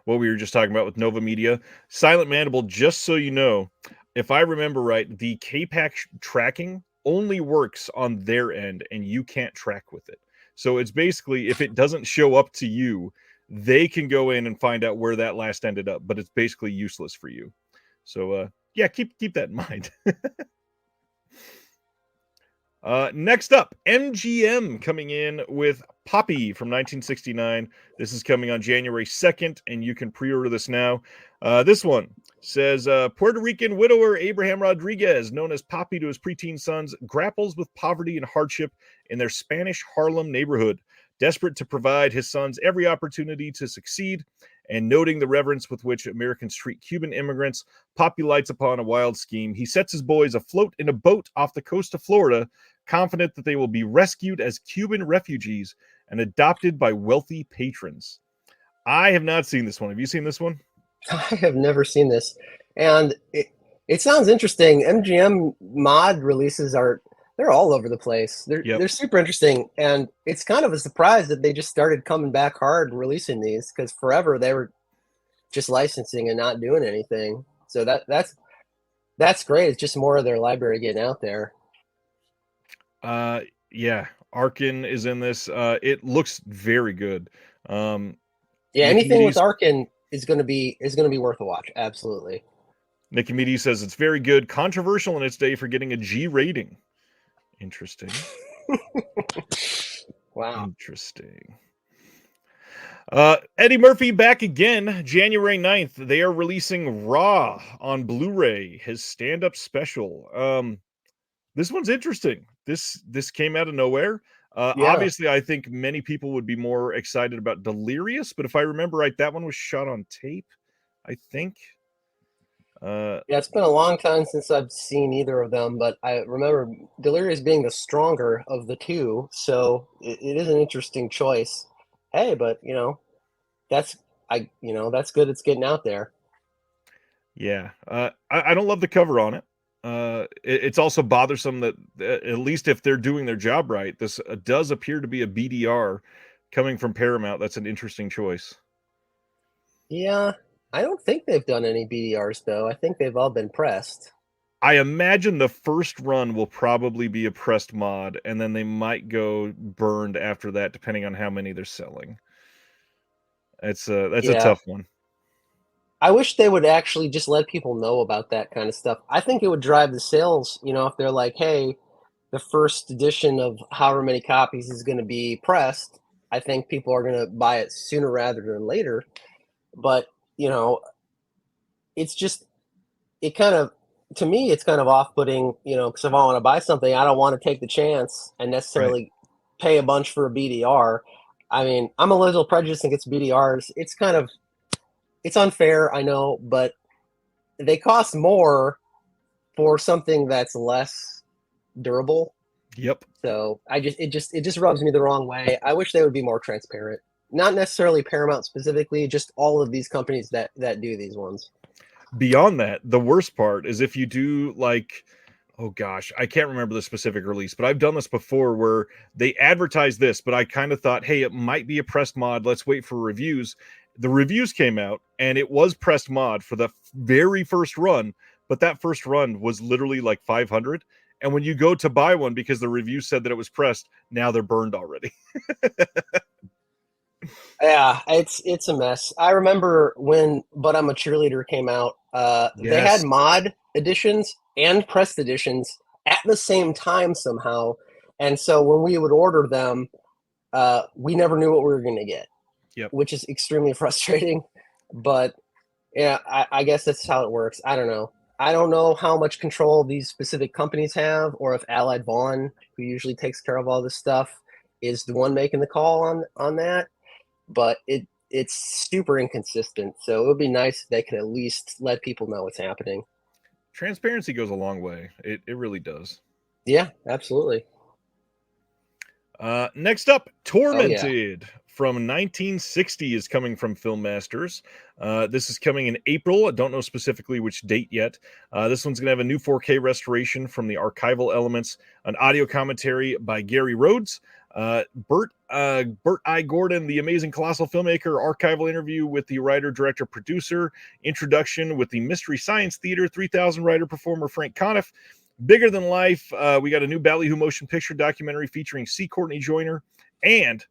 what we were just talking about with Nova Media. Silent Mandible, just so you know, if I remember right, the K-Pack tracking only works on their end and you can't track with it. So it's basically, if it doesn't show up to you, they can go in and find out where that last ended up, but it's basically useless for you. So yeah, keep that in mind. Next up, MGM coming in with Poppy from 1969. This is coming on January 2nd, and you can pre-order this now. This one says Puerto Rican widower Abraham Rodriguez, known as Poppy to his preteen sons, grapples with poverty and hardship in their Spanish Harlem neighborhood. Desperate to provide his sons every opportunity to succeed, and noting the reverence with which Americans treat Cuban immigrants, Poppy lights upon a wild scheme. He sets his boys afloat in a boat off the coast of Florida, confident that they will be rescued as Cuban refugees and adopted by wealthy patrons. I have not seen this one. Have you seen this one? I have never seen this, and it sounds interesting. MGM mod releases they're all over the place. Yep. They're super interesting, and it's kind of a surprise that they just started coming back hard and releasing these, because forever they were just licensing and not doing anything. So that's great. It's just more of their library getting out there. Yeah. Arkin is in this. It looks very good. Yeah, anything with Nicomedes, Arkin is going to be worth a watch. Absolutely. Nicomedes says it's very good, controversial in its day for getting a G rating. Interesting. Wow. Interesting. Eddie Murphy back again, January 9th. They are releasing Raw on Blu-ray, his stand-up special. This one's interesting. This came out of nowhere. Yeah. Obviously, I think many people would be more excited about Delirious, but if I remember right, that one was shot on tape, I think. Yeah, it's been a long time since I've seen either of them, but I remember Delirious being the stronger of the two, so it is an interesting choice. Hey, but that's that's good. It's getting out there. Yeah. I don't love the cover on it. It's also bothersome that at least if they're doing their job right, this does appear to be a BDR coming from Paramount. That's an interesting choice. Yeah, I don't think they've done any BDRs though. I think they've all been pressed. I imagine the first run will probably be a pressed mod, and then they might go burned after that, depending on how many they're selling. That's a Yeah, tough one. I wish they would actually just let people know about that kind of stuff. I think it would drive the sales, if they're like, hey, the first edition of however many copies is going to be pressed. I think people are going to buy it sooner rather than later. But, it's just, it kind of, to me, it's kind of off putting, because if I want to buy something, I don't want to take the chance and necessarily pay a bunch for a BDR. I mean, I'm a little prejudiced against BDRs. It's unfair, I know, but they cost more for something that's less durable. Yep. So it just rubs me the wrong way. I wish they would be more transparent. Not necessarily Paramount specifically, just all of these companies that do these ones. Beyond that, the worst part is if you do like, oh gosh, I can't remember the specific release, but I've done this before where they advertise this, but I kind of thought, hey, it might be a pressed mod. Let's wait for reviews. The reviews came out and it was pressed mod for the very first run, but that first run was literally like 500. And when you go to buy one because the review said that it was pressed, now they're burned already. Yeah, it's a mess. I remember when But I'm a Cheerleader came out, they had Yes. mod editions and pressed editions at the same time somehow. And so when we would order them, we never knew what we were going to get, Yep. which is extremely frustrating. But yeah, I guess that's how it works. I don't know. I don't know how much control these specific companies have, or if Allied Vaughn, who usually takes care of all this stuff, is the one making the call on that. But it's super inconsistent. So it would be nice if they could at least let people know what's happening. Transparency goes a long way. It really does. Yeah, absolutely. Next up, Oh yeah. Tormented from 1960 is coming from Film Masters. This is coming in April. I don't know specifically which date yet. This one's going to have a new 4K restoration from the archival elements, an audio commentary by Gary Rhodes, Bert I. Gordon, the amazing colossal filmmaker, archival interview with the writer, director, producer, introduction with the Mystery Science Theater 3000 writer performer Frank Conniff. Bigger than life. We got a new Ballyhoo motion picture documentary featuring C. Courtney Joyner, and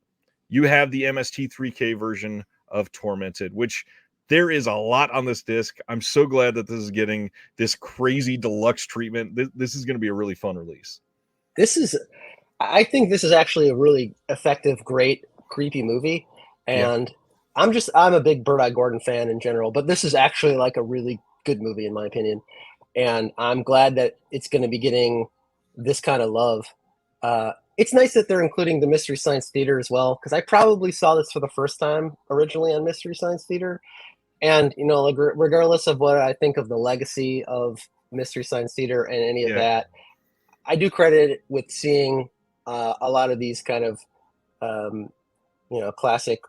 you have the MST3K version of Tormented, which there is a lot on this disc. I'm so glad that this is getting this crazy deluxe treatment. This is going to be a really fun release. I think this is actually a really effective, great, creepy movie. Yeah. And I'm a big Bird Eye Gordon fan in general, but this is actually like a really good movie in my opinion. And I'm glad that it's going to be getting this kind of love. It's nice that they're including the Mystery Science Theater as well, because I probably saw this for the first time originally on Mystery Science Theater. And, you know, like, regardless of what I think of the legacy of Mystery Science Theater and any of Yeah. that, I do credit it with seeing a lot of these kind of, um, classic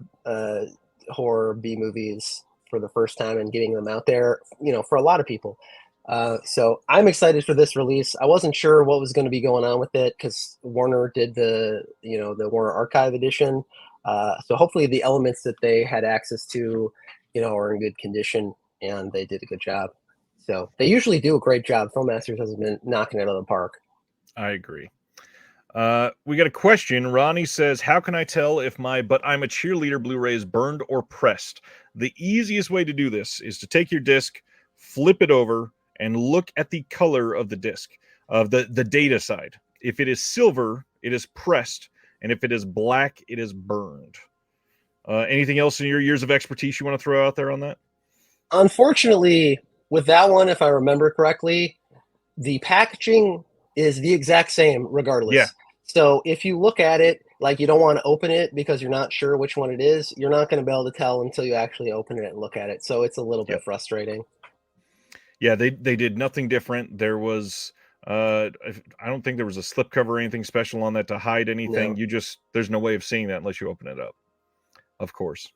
horror B movies for the first time and getting them out there, for a lot of people. So I'm excited for this release. I wasn't sure what was going to be going on with it because Warner did the Warner Archive edition. So hopefully the elements that they had access to, are in good condition and they did a good job. So they usually do a great job. Filmmasters has been knocking it out of the park. I agree. We got a question. Ronnie says, how can I tell if my But I'm a Cheerleader Blu-ray is burned or pressed? The easiest way to do this is to take your disc, flip it over, and look at the color of the disc, of the data side. If it is silver, it is pressed, and if it is black, it is burned. Anything else in your years of expertise you want to throw out there on that? Unfortunately, with that one, if I remember correctly, the packaging is the exact same regardless. Yeah. So if you look at it like you don't want to open it because you're not sure which one it is, you're not going to be able to tell until you actually open it and look at it. So it's a little bit frustrating. Yeah, they did nothing different. There was I don't think there was a slipcover or anything special on that to hide anything. No. There's no way of seeing that unless you open it up. Of course.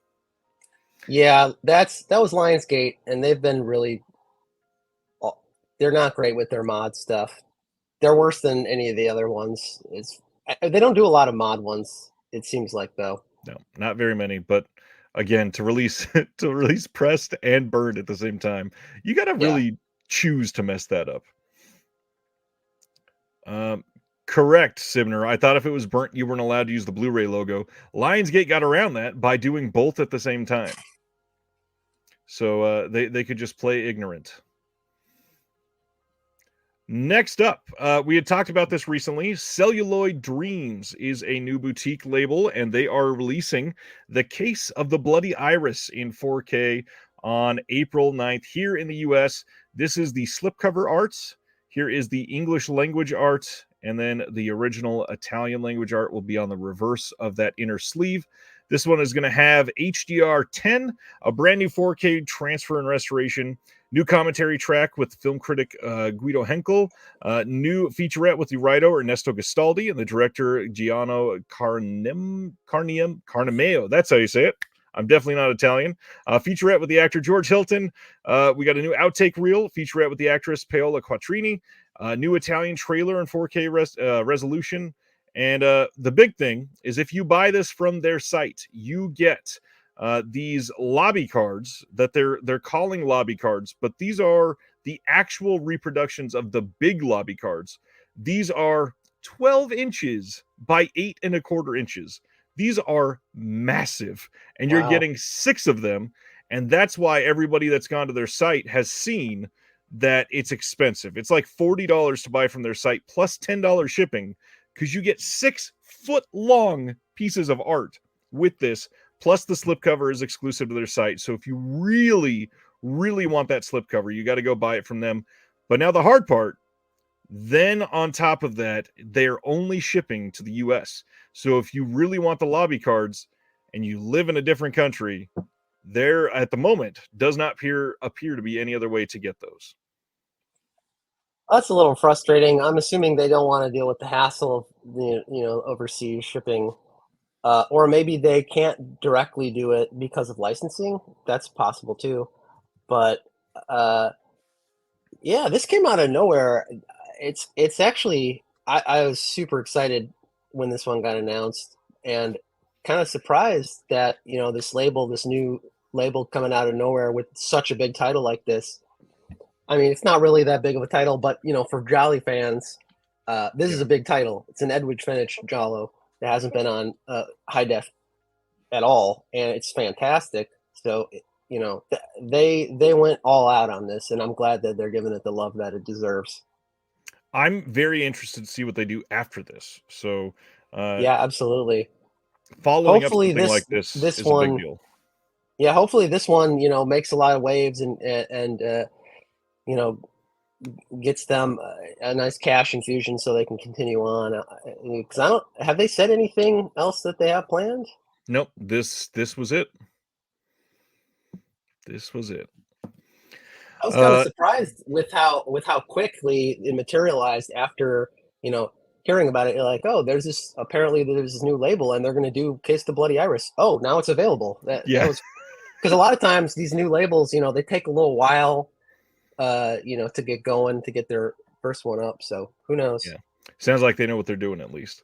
Yeah, that was Lionsgate, and they've been really they're not great with their mod stuff. They're worse than any of the other ones. They don't do a lot of mod ones, it seems like, though. No, not very many, but again, to release pressed and burned at the same time, you got to really choose to mess that up. Correct, Sibner. I thought if it was burnt, you weren't allowed to use the Blu-ray logo. Lionsgate got around that by doing both at the same time. So they could just play ignorant. Next up, we had talked about this recently. Celluloid Dreams is a new boutique label, and they are releasing The Case of the Bloody Iris in 4K on April 9th here in the US. This is the slipcover art. Here is the English language art, and then the original Italian language art will be on the reverse of that inner sleeve. This one is going to have HDR10, a brand new 4K transfer and restoration, new commentary track with film critic Guido Henkel, new featurette with the writer Ernesto Gastaldi and the director Gianno Carnemeo. That's how you say it. I'm definitely not Italian. Featurette with the actor George Hilton. We got a new outtake reel, featurette with the actress Paola Quattrini. New Italian trailer in 4K resolution. And the big thing is if you buy this from their site, you get these lobby cards that they're calling lobby cards, but these are the actual reproductions of the big lobby cards. These are 12 inches by 8.25 inches. These are massive, and you're getting 6 of them, and that's why everybody that's gone to their site has seen that it's expensive. It's like $40 to buy from their site plus $10 shipping, because you get 6-foot-long pieces of art with this, plus the slipcover is exclusive to their site. So if you really, really want that slipcover, you got to go buy it from them. But now the hard part, then on top of that, they're only shipping to the US. So if you really want the lobby cards and you live in a different country, there at the moment does not appear to be any other way to get those. That's a little frustrating. I'm assuming they don't want to deal with the hassle of overseas shipping, or maybe they can't directly do it because of licensing. That's possible too. But yeah, this came out of nowhere. It's actually I was super excited when this one got announced, and kind of surprised that this new label coming out of nowhere with such a big title like this. I mean, it's not really that big of a title, but for Jolly fans, this is a big title. It's an Edwidge Finish Giallo that hasn't been on high def at all, and it's fantastic. So they went all out on this, and I'm glad that they're giving it the love that it deserves. I'm very interested to see what they do after this. So yeah, absolutely. Following hopefully up something like this is one, a big deal. Yeah, hopefully this one makes a lot of waves and gets them a nice cash infusion so they can continue on. Because have they said anything else that they have planned? Nope. This was it. This was it. I was kind of surprised with how quickly it materialized after hearing about it. You're like, oh, there's this new label and they're going to do Case the Bloody Iris. Oh, now it's available. That was because a lot of times these new labels, they take a little while, to get going, to get their first one up. So who knows? Yeah, sounds like they know what they're doing at least.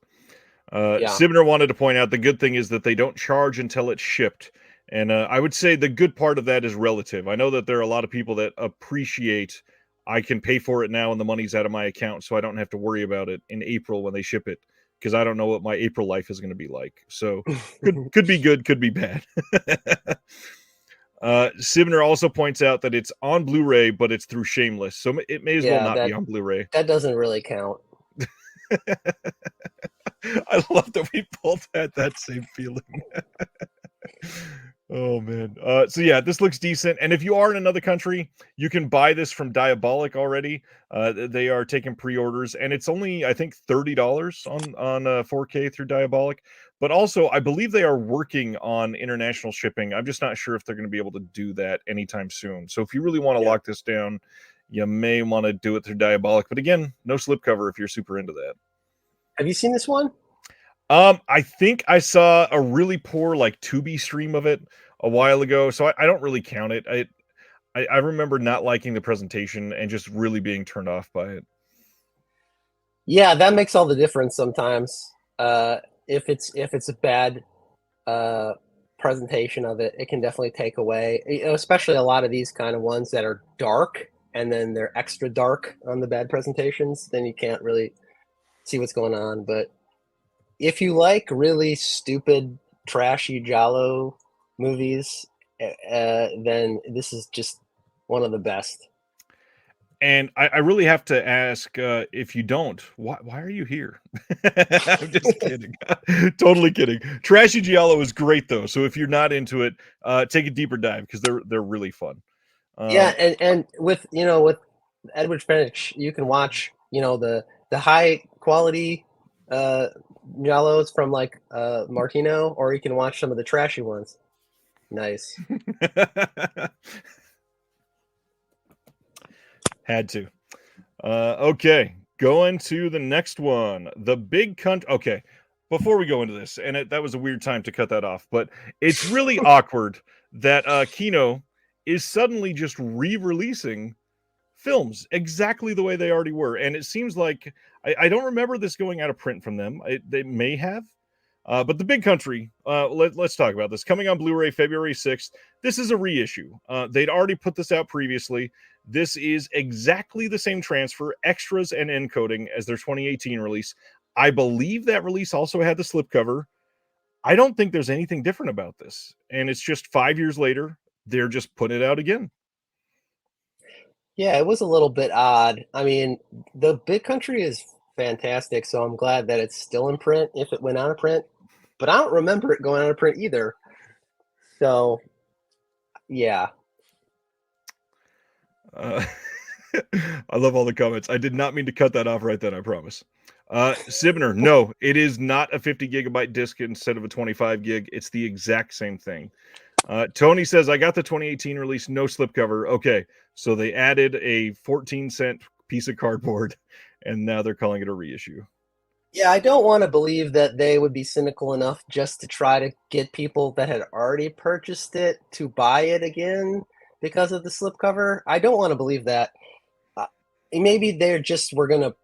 Sibner wanted to point out the good thing is that they don't charge until it's shipped. And I would say the good part of that is relative. I know that there are a lot of people that appreciate I can pay for it now and the money's out of my account, so I don't have to worry about it in April when they ship it, because I don't know what my April life is going to be like. So could be good, could be bad. Sibner also points out that it's on Blu-ray, but it's through Shameless, so it may as well not be on Blu-ray. That doesn't really count. I love that we both had that same feeling. Oh man. So yeah, this looks decent. And if you are in another country, you can buy this from Diabolic already. They are taking pre-orders, and it's only I think $30 on 4K through Diabolic. But also, I believe they are working on international shipping. I'm just not sure if they're going to be able to do that anytime soon. So if you really want to lock this down, you may want to do it through Diabolic. But again, no slipcover if you're super into that. Have you seen this one? I think I saw a really poor Tubi stream of it a while ago, so I don't really count it. I remember not liking the presentation and just really being turned off by it. Yeah, that makes all the difference sometimes. If it's a bad presentation of it, it can definitely take away, especially a lot of these kind of ones that are dark and then they're extra dark on the bad presentations, then you can't really see what's going on. But if you like really stupid, trashy Giallo movies, then this is just one of the best. And I really have to ask, if you don't, why are you here? I'm just kidding. Totally kidding. Trashy Giallo is great though, so if you're not into it, take a deeper dive because they're really fun. Yeah, and with Edwidge Finish, you can watch the high quality Giallos from like Martino, or you can watch some of the trashy ones. Nice. Had to. Okay, going to the next one. The Big Country. Okay, before we go into this, and that was a weird time to cut that off, but it's really awkward that Kino is suddenly just re-releasing films exactly the way they already were, and it seems like I don't remember this going out of print from them. They may have, but The Big Country. Let's talk about this. Coming on Blu-ray February 6th. This is a reissue. They'd already put this out previously. This is exactly the same transfer, extras, and encoding as their 2018 release. I believe that release also had the slipcover. I don't think there's anything different about this, and it's just 5 years later. They're just putting it out again. Yeah, it was a little bit odd. I mean, the Big Country is fantastic, so I'm glad that it's still in print if it went out of print. But I don't remember it going out of print either. So, yeah. I love all the comments. I did not mean to cut that off right then, I promise. Sibner, no, it is not a 50 gigabyte disc instead of a 25 gig. It's the exact same thing. Tony says, I got the 2018 release, no slipcover. Okay, so they added a 14-cent piece of cardboard, and now they're calling it a reissue. Yeah, I don't want to believe that they would be cynical enough just to try to get people that had already purchased it to buy it again because of the slipcover. I don't want to believe that. Maybe they just ran out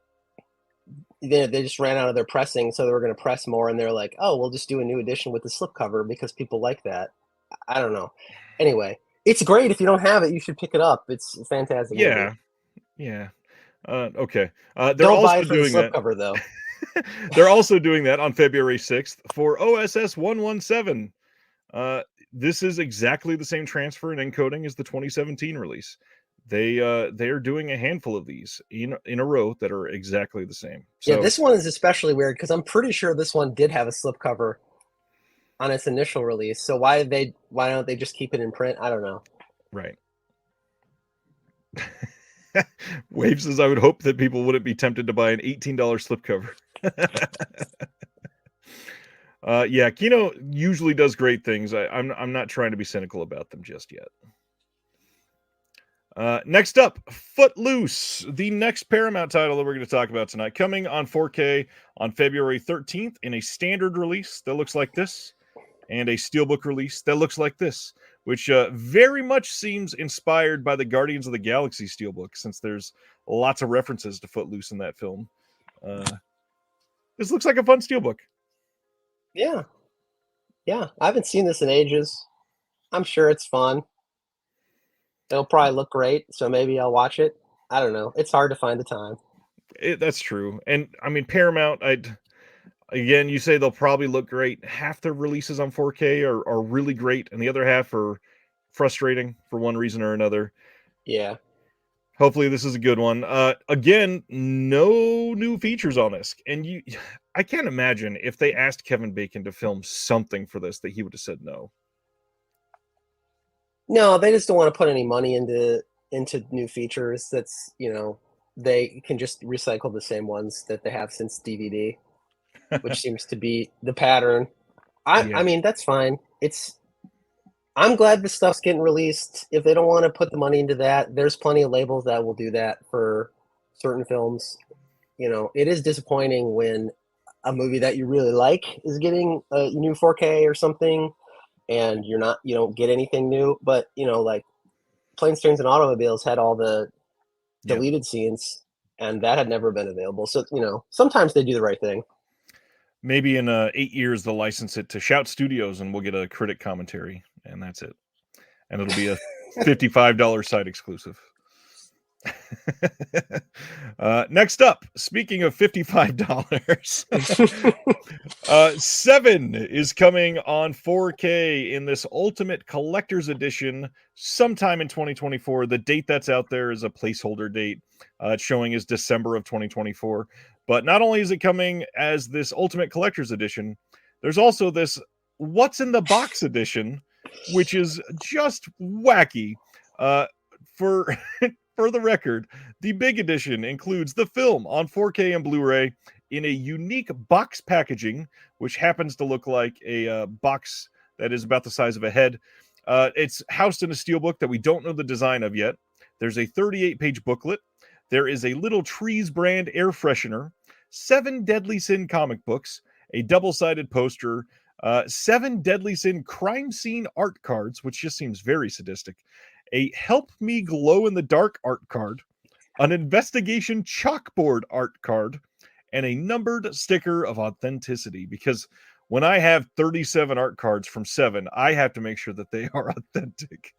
of their pressing, so they were going to press more, and they're like, oh, we'll just do a new edition with the slipcover because people like that. I don't know. Anyway, it's great. If you don't have it, you should pick it up. It's a fantastic movie. Yeah. Okay. They're Don't buy also it for the doing that. slipcover, though. They're also doing that on February 6th for OSS 117. This is exactly the same transfer and encoding as the 2017 release. They are doing a handful of these in a row that are exactly the same. So, Yeah, this one is especially weird because I'm pretty sure this one did have a slipcover on its initial release. So why don't they just keep it in print? I don't know. Right. Wave says, I would hope that people wouldn't be tempted to buy an $18 slipcover. Yeah, Kino usually does great things. I'm not trying to be cynical about them just yet. Next up, Footloose, the next Paramount title that we're going to talk about tonight, coming on 4K on February 13th in a standard release that looks like this, and a steelbook release that looks like this, which very much seems inspired by the Guardians of the Galaxy steelbook, since there's lots of references to Footloose in that film. This looks like a fun steelbook. Yeah. I haven't seen this in ages. I'm sure it's fun. It'll probably look great, so maybe I'll watch it. I don't know. It's hard to find the time. That's true. And I mean, Paramount, again, you say they'll probably look great. Half their releases on 4K are really great, and the other half are frustrating for one reason or another. Yeah. Hopefully this is a good one. Again, no new features on this. And I can't imagine if they asked Kevin Bacon to film something for this that he would have said no. No, they just don't want to put any money into new features. That's, they can just recycle the same ones that they have since DVD, which seems to be the pattern. I mean, that's fine. I'm glad this stuff's getting released. If they don't want to put the money into that, there's plenty of labels that will do that for certain films. It is disappointing when a movie that you really like is getting a new 4K or something, and you don't get anything new. But like Planes, Trains, and Automobiles had all the deleted scenes, and that had never been available. So sometimes they do the right thing. Maybe in 8 years they'll license it to Shout Studios, and we'll get a critic commentary, and that's it. And it'll be a $55 site exclusive. Next up, speaking of $55, Seven is coming on 4K in this Ultimate Collector's Edition sometime in 2024. The date that's out there is a placeholder date. It's showing as December of 2024. But not only is it coming as this Ultimate Collector's Edition, there's also this What's in the Box Edition, which is just wacky. For For the record, the big edition includes the film on 4K and Blu-ray in a unique box packaging, which happens to look like a box that is about the size of a head. It's housed in a steelbook that we don't know the design of yet. There's a 38-page booklet. There is a Little Trees brand air freshener, 7 Deadly Sin comic books, a double-sided poster, 7 Deadly Sin crime scene art cards, which just seems very sadistic, a Help Me Glow in the Dark art card, an investigation chalkboard art card, and a numbered sticker of authenticity. Because when I have 37 art cards from 7, I have to make sure that they are authentic.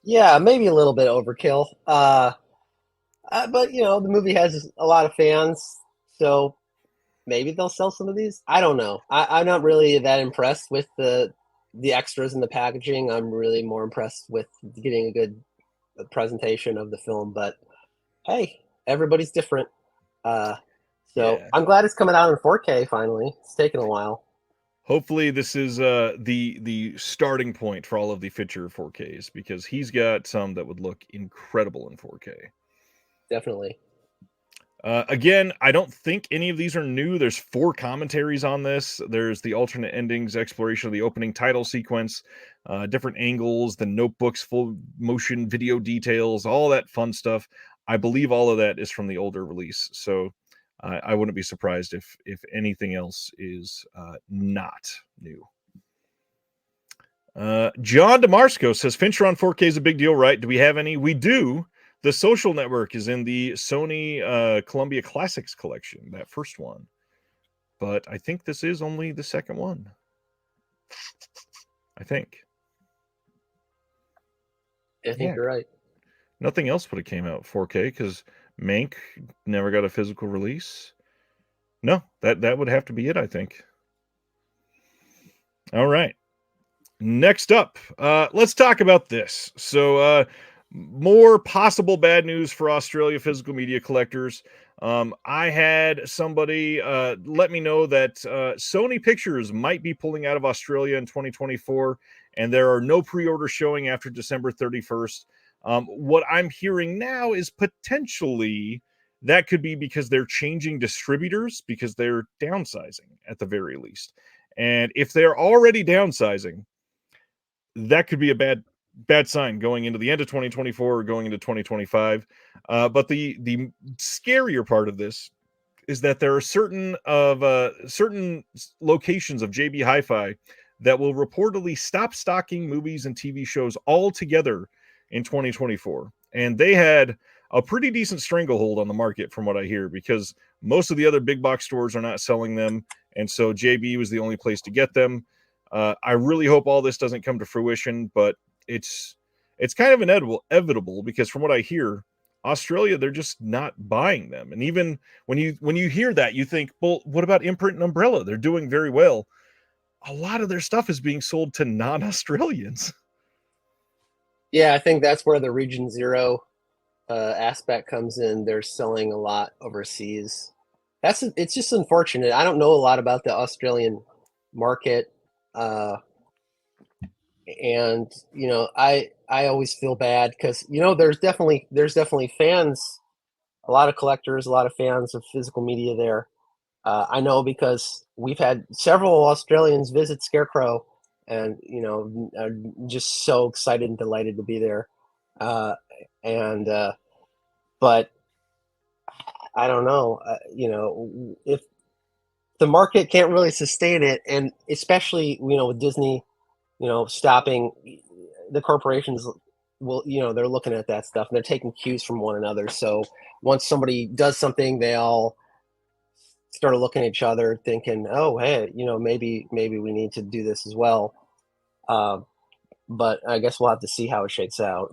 Yeah, maybe a little bit overkill. But the movie has a lot of fans, so maybe they'll sell some of these. I don't know. I'm not really that impressed with the extras in the packaging. I'm really more impressed with getting a good presentation of the film. But hey, everybody's different. So Yeah. I'm glad it's coming out in 4K finally. It's taken a while. Hopefully this is the starting point for all of the Fincher 4Ks, because he's got some that would look incredible in 4K. Definitely. Again, I don't think any of these are new. There's 4 commentaries on this. There's the alternate endings, exploration of the opening title sequence, different angles, the notebooks, full motion video details, all that fun stuff. I believe all of that is from the older release, so I wouldn't be surprised if anything else is not new. John DeMarsco says Fincher on 4K is a big deal, right? Do we have any? We do. The Social Network is in the Sony Columbia Classics collection, that first one. But I think this is only the second one. I think. I think you're right. Nothing else would have came out 4K because Mank never got a physical release. No, that would have to be it, I think. All right. Next up, let's talk about this. So, more possible bad news for Australia physical media collectors. I had somebody let me know that Sony Pictures might be pulling out of Australia in 2024, and there are no pre-orders showing after December 31st. What I'm hearing now is potentially that could be because they're changing distributors, because they're downsizing at the very least. And if they're already downsizing, that could be a bad sign going into the end of 2024 or going into 2025. But the scarier part of this is that there are certain locations of JB Hi-Fi that will reportedly stop stocking movies and TV shows altogether in 2024, and they had a pretty decent stranglehold on the market, from what I hear, because most of the other big box stores are not selling them, and so JB was the only place to get them. I really hope all this doesn't come to fruition, but it's kind of inevitable because from what I hear, Australia, they're just not buying them. And even when you hear that, you think, well, what about Imprint and Umbrella? They're doing very well. A lot of their stuff is being sold to non-Australians. Yeah, I think that's where the Region Zero aspect comes in. They're selling a lot overseas. It's just unfortunate. I don't know a lot about the Australian market. And I always feel bad because there's definitely fans, a lot of collectors, a lot of fans of physical media there. I know because we've had several Australians visit Scarecrow, and are just so excited and delighted to be there. And But I don't know, if the market can't really sustain it, and especially with Disney stopping, the corporations will, they're looking at that stuff and they're taking cues from one another. So once somebody does something, they all start looking at each other thinking, oh, hey, maybe we need to do this as well. But I guess we'll have to see how it shakes out.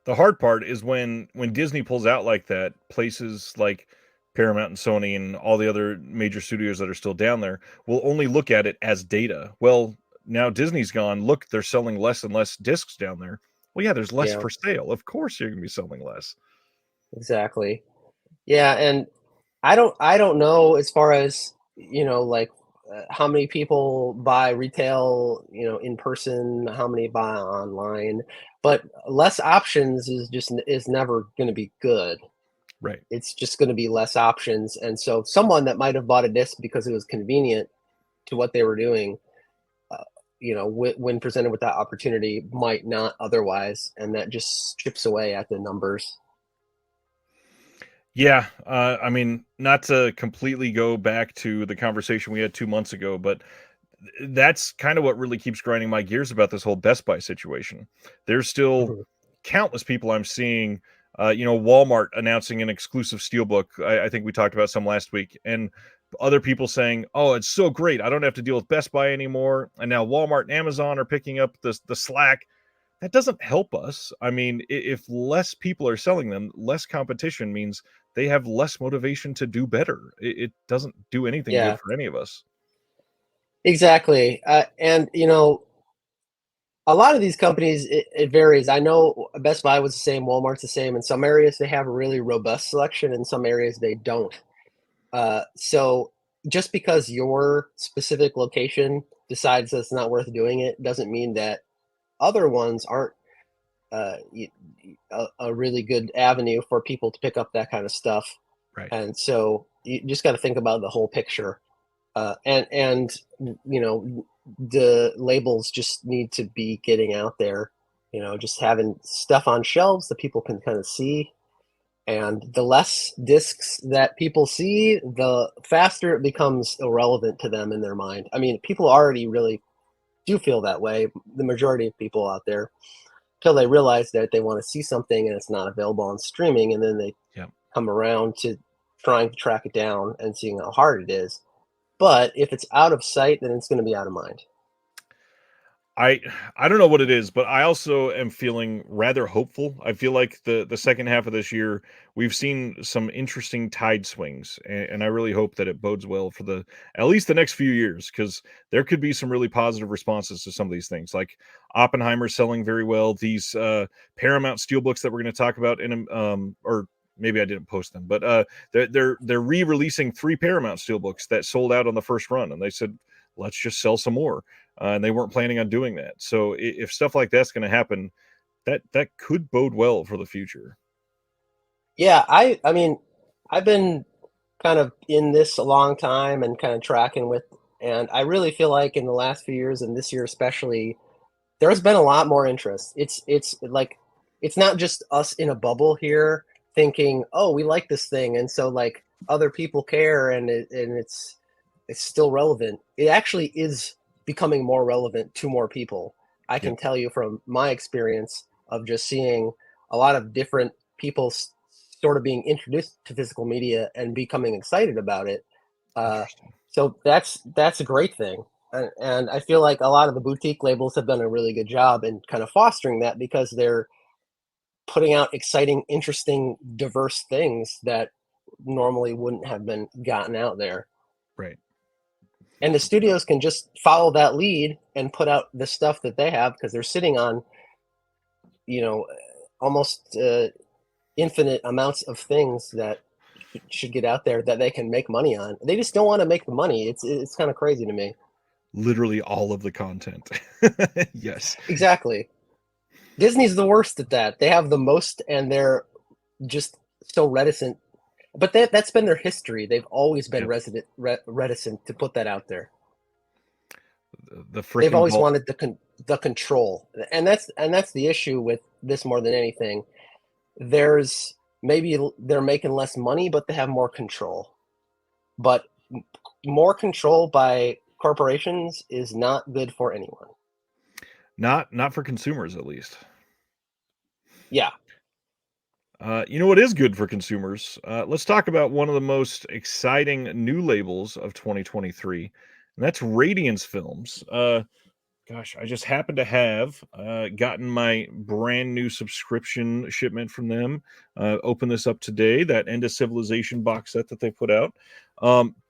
The hard part is when Disney pulls out like that, places like Paramount and Sony and all the other major studios that are still down there will only look at it as data. Well, now Disney's gone. Look, they're selling less and less discs down there. Well, yeah, there's less Yeah, for sale. Of course, you're going to be selling less. exactly. Yeah, and I don't know as far as like how many people buy retail in person, how many buy online. but less options is never going to be good. Right. It's just going to be less options, and so someone that might have bought a disc because it was convenient to what they were doing, uh, when presented with that opportunity, might not otherwise, and that just chips away at the numbers. Yeah, I mean, not to completely go back to the conversation we had 2 months ago, but that's kind of what really keeps grinding my gears about this whole Best Buy situation. There's still Mhm. countless people I'm seeing, Walmart announcing an exclusive steelbook. I think we talked about some last week, and other people saying, "Oh, it's so great! I don't have to deal with Best Buy anymore." And now Walmart and Amazon are picking up the slack. That doesn't help us. I mean, if less people are selling them, less competition means they have less motivation to do better. It doesn't do anything good Yeah, for any of us. exactly. And a lot of these companies, it varies. I know Best Buy was the same, Walmart's the same. In some areas, they have a really robust selection. In some areas, they don't. So just because your specific location decides that it's not worth doing it, doesn't mean that other ones aren't a really good avenue for people to pick up that kind of stuff. Right. And so you just got to think about the whole picture. And the labels just need to be getting out there. Just having stuff on shelves that people can kind of see. And the less discs that people see, the faster it becomes irrelevant to them in their mind. I mean, people already really do feel that way, the majority of people out there, till they realize that they want to see something and it's not available on streaming, and then they Yeah. come around to trying to track it down and seeing how hard it is. But if it's out of sight, then it's going to be out of mind. I I don't know what it is, but I also am feeling rather hopeful. I feel like the second half of this year we've seen some interesting tide swings, and I really hope that it bodes well for the at least the next few years, because there could be some really positive responses to some of these things, like Oppenheimer selling very well. These Paramount steelbooks that we're going to talk about in or maybe I didn't post them, but they're re-releasing 3 Paramount steelbooks that sold out on the first run, and they said let's just sell some more, and they weren't planning on doing that. So if stuff like that's going to happen, that could bode well for the future. Yeah, I mean, I've been kind of in this a long time and kind of tracking with, and I really feel like in the last few years and this year especially, there's been a lot more interest. It's like it's not just us in a bubble here thinking, "Oh, we like this thing," and so like other people care, and it's still relevant. It actually is becoming more relevant to more people. I Yep. can tell you from my experience of just seeing a lot of different people sort of being introduced to physical media and becoming excited about it. Uh, Interesting. so that's a great thing. And I feel like a lot of the boutique labels have done a really good job in kind of fostering that because they're putting out exciting, interesting, diverse things that normally wouldn't have been gotten out there. Right. And the studios can just follow that lead and put out the stuff that they have because they're sitting on, you know, almost infinite amounts of things that should get out there that they can make money on. They just don't want to make the money. It's kind of crazy to me. Literally all of the content. Yes. Exactly. Disney's the worst at that. They have the most, and they're just so reticent. But that's been their history. They've always been Yep. reticent to put that out there. The They've freaking always vault. wanted the control, and that's the issue with this more than anything. There's maybe they're making less money, but they have more control. But more control by corporations is not good for anyone. Not for consumers, at least. Yeah. You know what is good for consumers? Let's talk about one of the most exciting new labels of 2023, and that's Radiance Films. Gosh, I just happen to have gotten my brand new subscription shipment from them. Open this up today, that End of Civilization box set that they put out.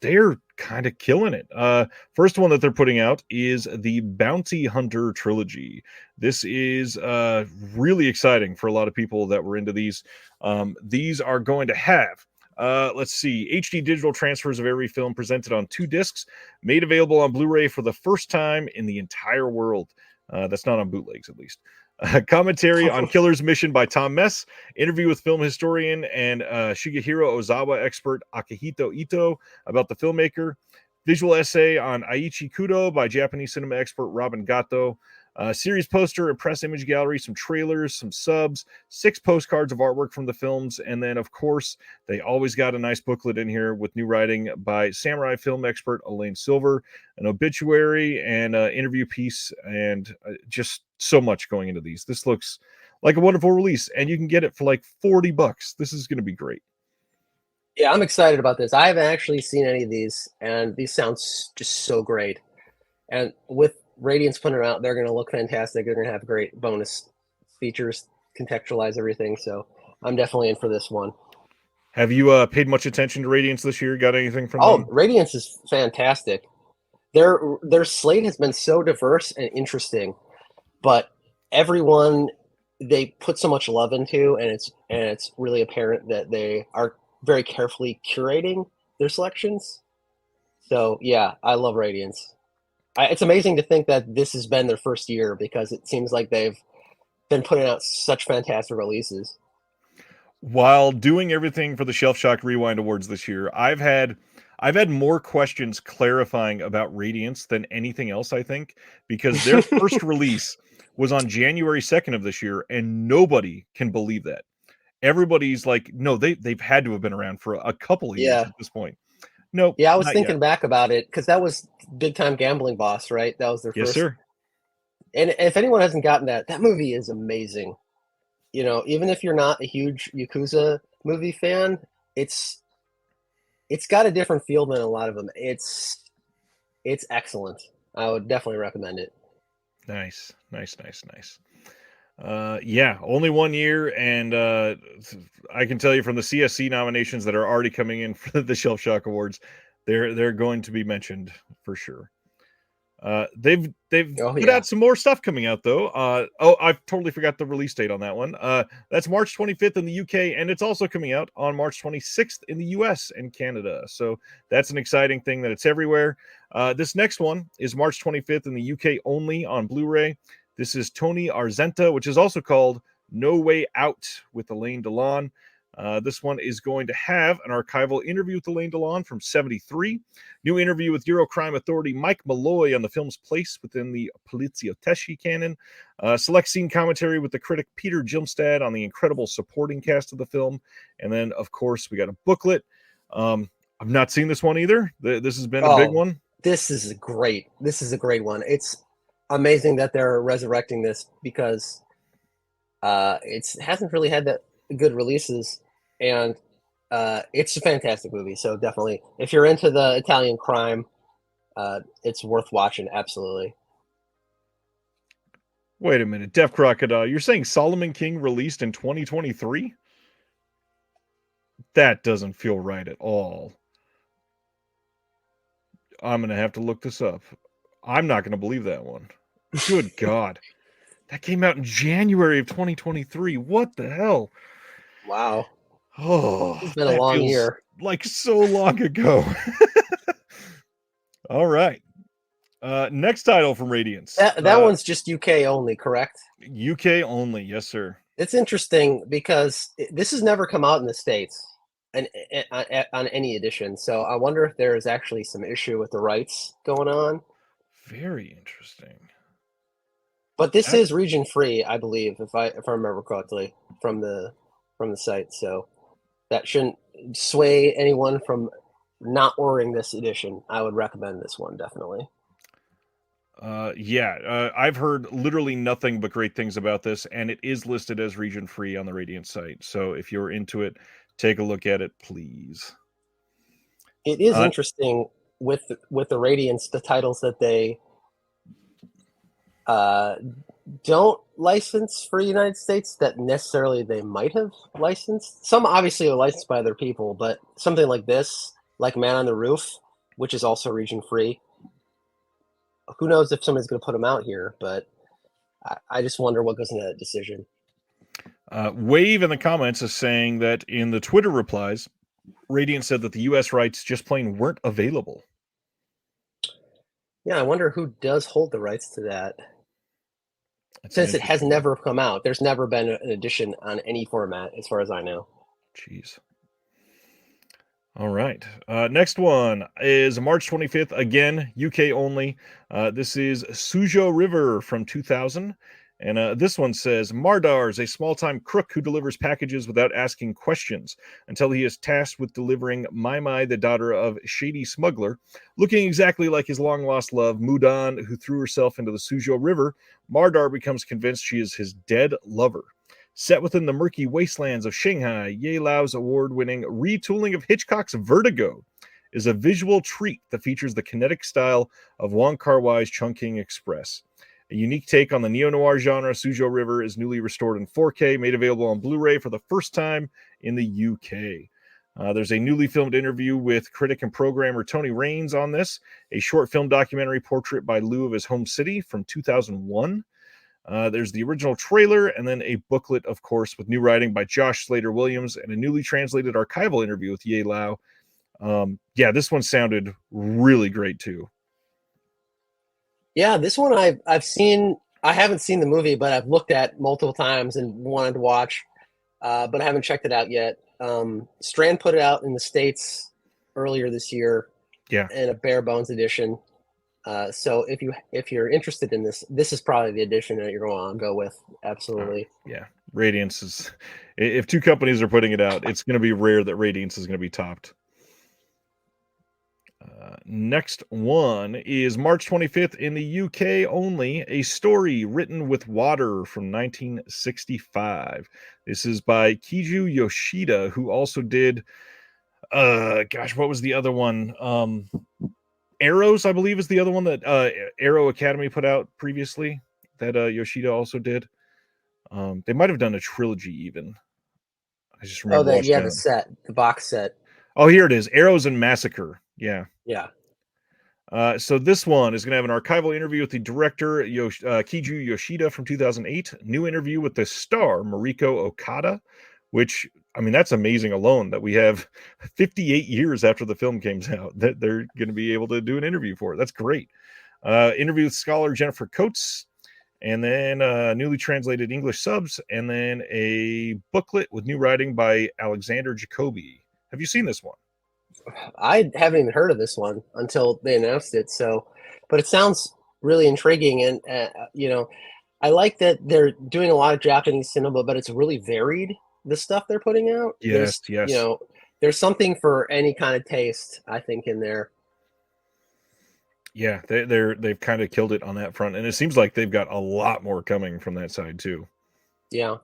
They're kind of killing it. First one that they're putting out is the Bounty Hunter trilogy. This is really exciting for a lot of people that were into these. These are going to have let's see, HD digital transfers of every film presented on 2 discs, made available on Blu ray for the first time in the entire world. That's not on bootlegs, at least. Commentary on Killer's Mission by Tom Mess. Interview with film historian and Shigehiro Ozawa expert Akihito Ito about the filmmaker. Visual essay on Aichi Kudo by Japanese cinema expert Robin Gatto. Series poster and press image gallery, some trailers, some subs, 6 postcards of artwork from the films, and then, of course, they always got a nice booklet in here with new writing by samurai film expert Elaine Silver, an obituary and interview piece, and just so much going into these. This looks like a wonderful release, and you can get it for like $40. This is going to be great. Yeah, I'm excited about this. I haven't actually seen any of these, and these sound just so great. And with Radiance putting it out, they're going to look fantastic. They're going to have great bonus features, contextualize everything. So I'm definitely in for this one. Have you paid much attention to Radiance this year? Got anything from them? Radiance is fantastic. Their slate has been so diverse and interesting, but everyone they put so much love into, and it's really apparent that they are very carefully curating their selections. So yeah, I love Radiance. It's amazing to think that this has been their first year, because it seems like they've been putting out such fantastic releases. While doing everything for the Shelf Shock Rewind Awards this year, I've had more questions clarifying about Radiance than anything else, I think, because their first release was on January 2nd of this year, and nobody can believe that. Everybody's like, no, they've had to have been around for a couple of years at this point. Nope. Yeah, I was thinking back about it, because that was Big Time Gambling Boss, right? That was their Yes, first. sir. And if anyone hasn't gotten that movie is amazing. You know, even if you're not a huge Yakuza movie fan, it's got a different feel than a lot of them. It's excellent. I would definitely recommend it. Nice. Yeah, only 1 year, and I can tell you from the CSC nominations that are already coming in for the Shelf Shock Awards, they're going to be mentioned for sure. They've put out some more stuff coming out though. I totally forgot the release date on that one. That's March 25th in the UK, and it's also coming out on March 26th in the US and Canada. So that's an exciting thing that it's everywhere. This next one is March 25th in the UK only on Blu-ray. This is Tony Arzenta, which is also called No Way Out with Elaine Delon. This one is going to have an archival interview with Elaine Delon from 1973, new interview with Eurocrime authority Mike Malloy on the film's place within the Poliziotteschi canon, select scene commentary with the critic Peter Jilmstad on the incredible supporting cast of the film, and then, of course, we got a booklet. I've not seen this one either. This has been a big one. This is a great one. It's amazing that they're resurrecting this, because it hasn't really had that good releases, and it's a fantastic movie. So definitely, if you're into the Italian crime, it's worth watching. Absolutely. Wait a minute, Deaf Crocodile, you're saying Solomon King released in 2023? That doesn't feel right at all. I'm gonna have to look this up. I'm not gonna believe that one. Good God. That came out in January of 2023. What the hell? Wow. Oh, it's been a long year. Like so long ago. All right. Next title from Radiance. That one's just UK only, correct? UK only, yes, sir. It's interesting because this has never come out in the States on any edition. So I wonder if there is actually some issue with the rights going on. Very interesting. But this is region free, I believe, if I remember correctly from the site. So that shouldn't sway anyone from not ordering this edition. I would recommend this one, definitely. I've heard literally nothing but great things about this, and it is listed as region free on the Radiant site. So if you're into it, take a look at it, please. It is interesting with the Radiance, the titles that they don't license for the United States that necessarily they might have licensed. Some obviously are licensed by other people, but something like this, like Man on the Roof, which is also region free, who knows if somebody's going to put them out here, but I just wonder what goes into that decision. Wave in the comments is saying that in the Twitter replies, Radiant said that the U.S. rights just plain weren't available. Yeah, I wonder who does hold the rights to that. That's an Since it has interesting one. never come out, there's never been an edition on any format, as far as I know. Jeez. All right. Next one is March 25th. Again, UK only. This is Sujo River from 2000. And this one says Mardar is a small time crook who delivers packages without asking questions until he is tasked with delivering Mai Mai, the daughter of shady smuggler. Looking exactly like his long lost love, Mudan, who threw herself into the Sujo River, Mardar becomes convinced she is his dead lover. Set within the murky wastelands of Shanghai, Ye Lao's award-winning retooling of Hitchcock's Vertigo is a visual treat that features the kinetic style of Wong Kar-wai's Chungking Express. A unique take on the neo-noir genre, Sujo River is newly restored in 4K, made available on Blu-ray for the first time in the UK. There's a newly filmed interview with critic and programmer Tony Raines on this, a short film documentary portrait by Lou of his home city from 2001. There's the original trailer, and then a booklet, of course, with new writing by Josh Slater Williams and a newly translated archival interview with Ye Lao. Yeah, this one sounded really great too. Yeah, this one I've seen. I haven't seen the movie, but I've looked at multiple times and wanted to watch, but I haven't checked it out yet. Strand put it out in the States earlier this year, Yeah, in a bare bones edition. So if you're interested in this, this is probably the edition that you're going to go with. Absolutely. yeah. Radiance is. If two companies are putting it out, it's going to be rare that Radiance is going to be topped. Next one is March 25th in the UK only, a story written with water from 1965. This is by Kiju Yoshida, who also did, what was the other one? Arrows, I believe, is the other one that Arrow Academy put out previously that Yoshida also did. They might have done a trilogy even. I just remember watching that. The box set. Oh, here it is, Arrows and Massacre. Yeah. Yeah. So this one is going to have an archival interview with the director Kiju Yoshida from 2008. New interview with the star Mariko Okada, which, I mean, that's amazing alone that we have 58 years after the film came out that they're going to be able to do an interview for it. That's great. Interview with scholar Jennifer Coates, and then newly translated English subs, and then a booklet with new writing by Alexander Jacoby. Have you seen this one? I haven't even heard of this one until they announced it. So, but it sounds really intriguing, and I like that they're doing a lot of Japanese cinema, but it's really varied. The stuff they're putting out. Yes. There's something for any kind of taste, I think, in there. Yeah, they've kind of killed it on that front, and it seems like they've got a lot more coming from that side too. Yeah.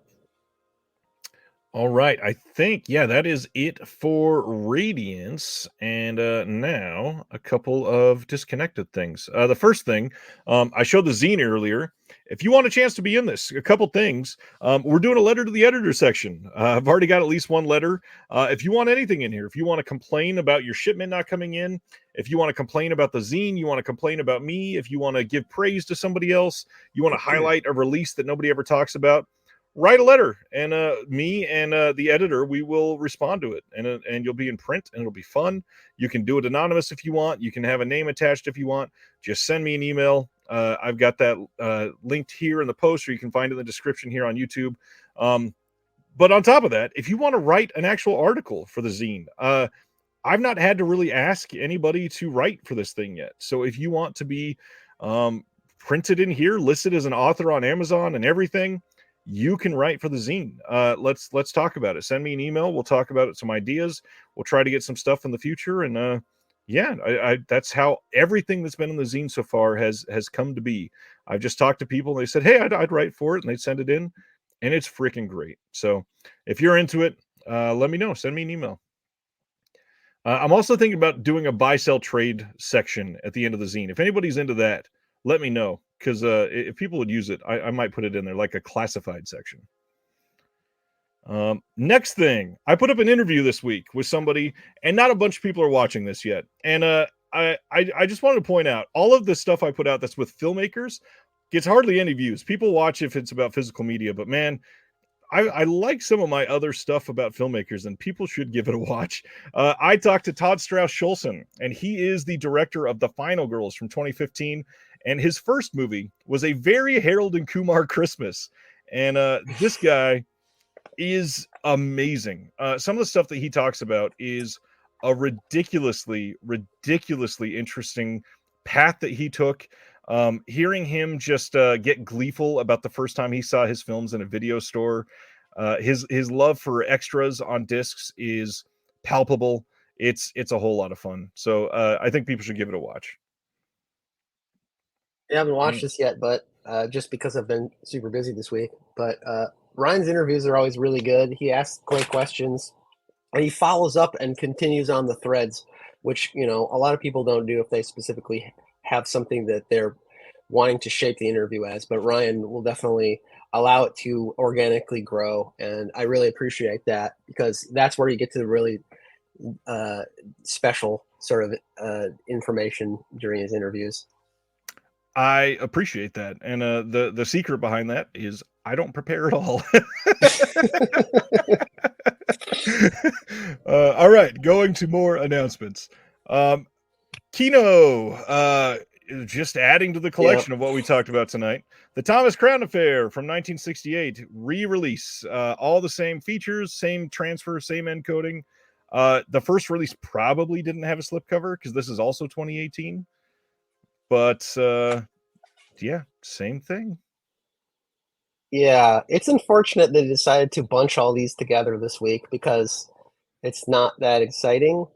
All right, I think that is it for Radiance, and now a couple of disconnected things. The first thing, I showed the zine earlier. If you want a chance to be in this, a couple things. We're doing a letter to the editor section. I've already got at least one letter. If you want anything in here, if you want to complain about your shipment not coming in, if you want to complain about the zine, you want to complain about me, if you want to give praise to somebody else, you want to highlight a release that nobody ever talks about, write a letter, and me and the editor, we will respond to it, and you'll be in print, and it'll be fun. You can do it anonymous if you want. You can have a name attached if you want. Just send me an email. I've got that linked here in the post, or you can find it in the description here on YouTube. But on top of that, if you want to write an actual article for the zine, I've not had to really ask anybody to write for this thing yet. So if you want to be printed in here, listed as an author on Amazon and everything, you can write for the zine. Let's talk about it. Send me an email. We'll talk about it, some ideas. We'll try to get some stuff in the future. And that's how everything that's been in the zine so far has come to be. I've just talked to people and they said, hey, I'd write for it, and they'd send it in, and it's freaking great. So if you're into it, let me know. Send me an email. I'm also thinking about doing a buy, sell, trade section at the end of the zine. If anybody's into that, let me know, because if people would use it, I might put it in there like a classified section. Next thing, I put up an interview this week with somebody, and not a bunch of people are watching this yet. And I just wanted to point out, all of the stuff I put out that's with filmmakers gets hardly any views. People watch if it's about physical media, but man, I like some of my other stuff about filmmakers, and people should give it a watch. I talked to Todd Strauss Schulson, and he is the director of The Final Girls from 2015. And his first movie was a very Harold and Kumar Christmas. And this guy is amazing. Some of the stuff that he talks about is a ridiculously interesting path that he took. Hearing him just get gleeful about the first time he saw his films in a video store, his love for extras on discs is palpable. It's a whole lot of fun. So I think people should give it a watch. I haven't watched this yet, but just because I've been super busy this week. But Ryan's interviews are always really good. He asks great questions, and he follows up and continues on the threads, which a lot of people don't do if they specifically have something that they're wanting to shape the interview as. But Ryan will definitely allow it to organically grow, and I really appreciate that, because that's where you get to the really special sort of information during his interviews. I appreciate that. And the secret behind that is I don't prepare at all. All right, going to more announcements. Kino, just adding to the collection of what we talked about tonight. The Thomas Crown Affair from 1968 re-release. All the same features, same transfer, same encoding. The first release probably didn't have a slipcover because this is also 2018. But yeah, same thing. Yeah, it's unfortunate they decided to bunch all these together this week because it's not that exciting.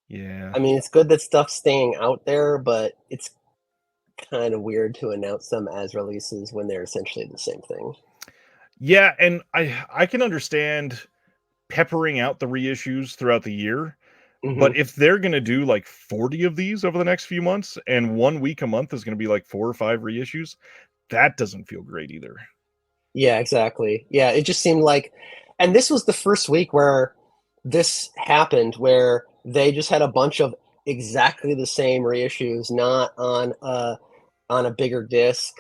Yeah. I mean, it's good that stuff's staying out there, but it's kind of weird to announce them as releases when they're essentially the same thing. Yeah, and I can understand peppering out the reissues throughout the year. But if they're going to do like 40 of these over the next few months, and 1 week a month is going to be like 4 or 5 reissues, that doesn't feel great either. Yeah, exactly. Yeah, it just seemed like, and this was the first week where this happened, where they just had a bunch of exactly the same reissues, not on a bigger disc,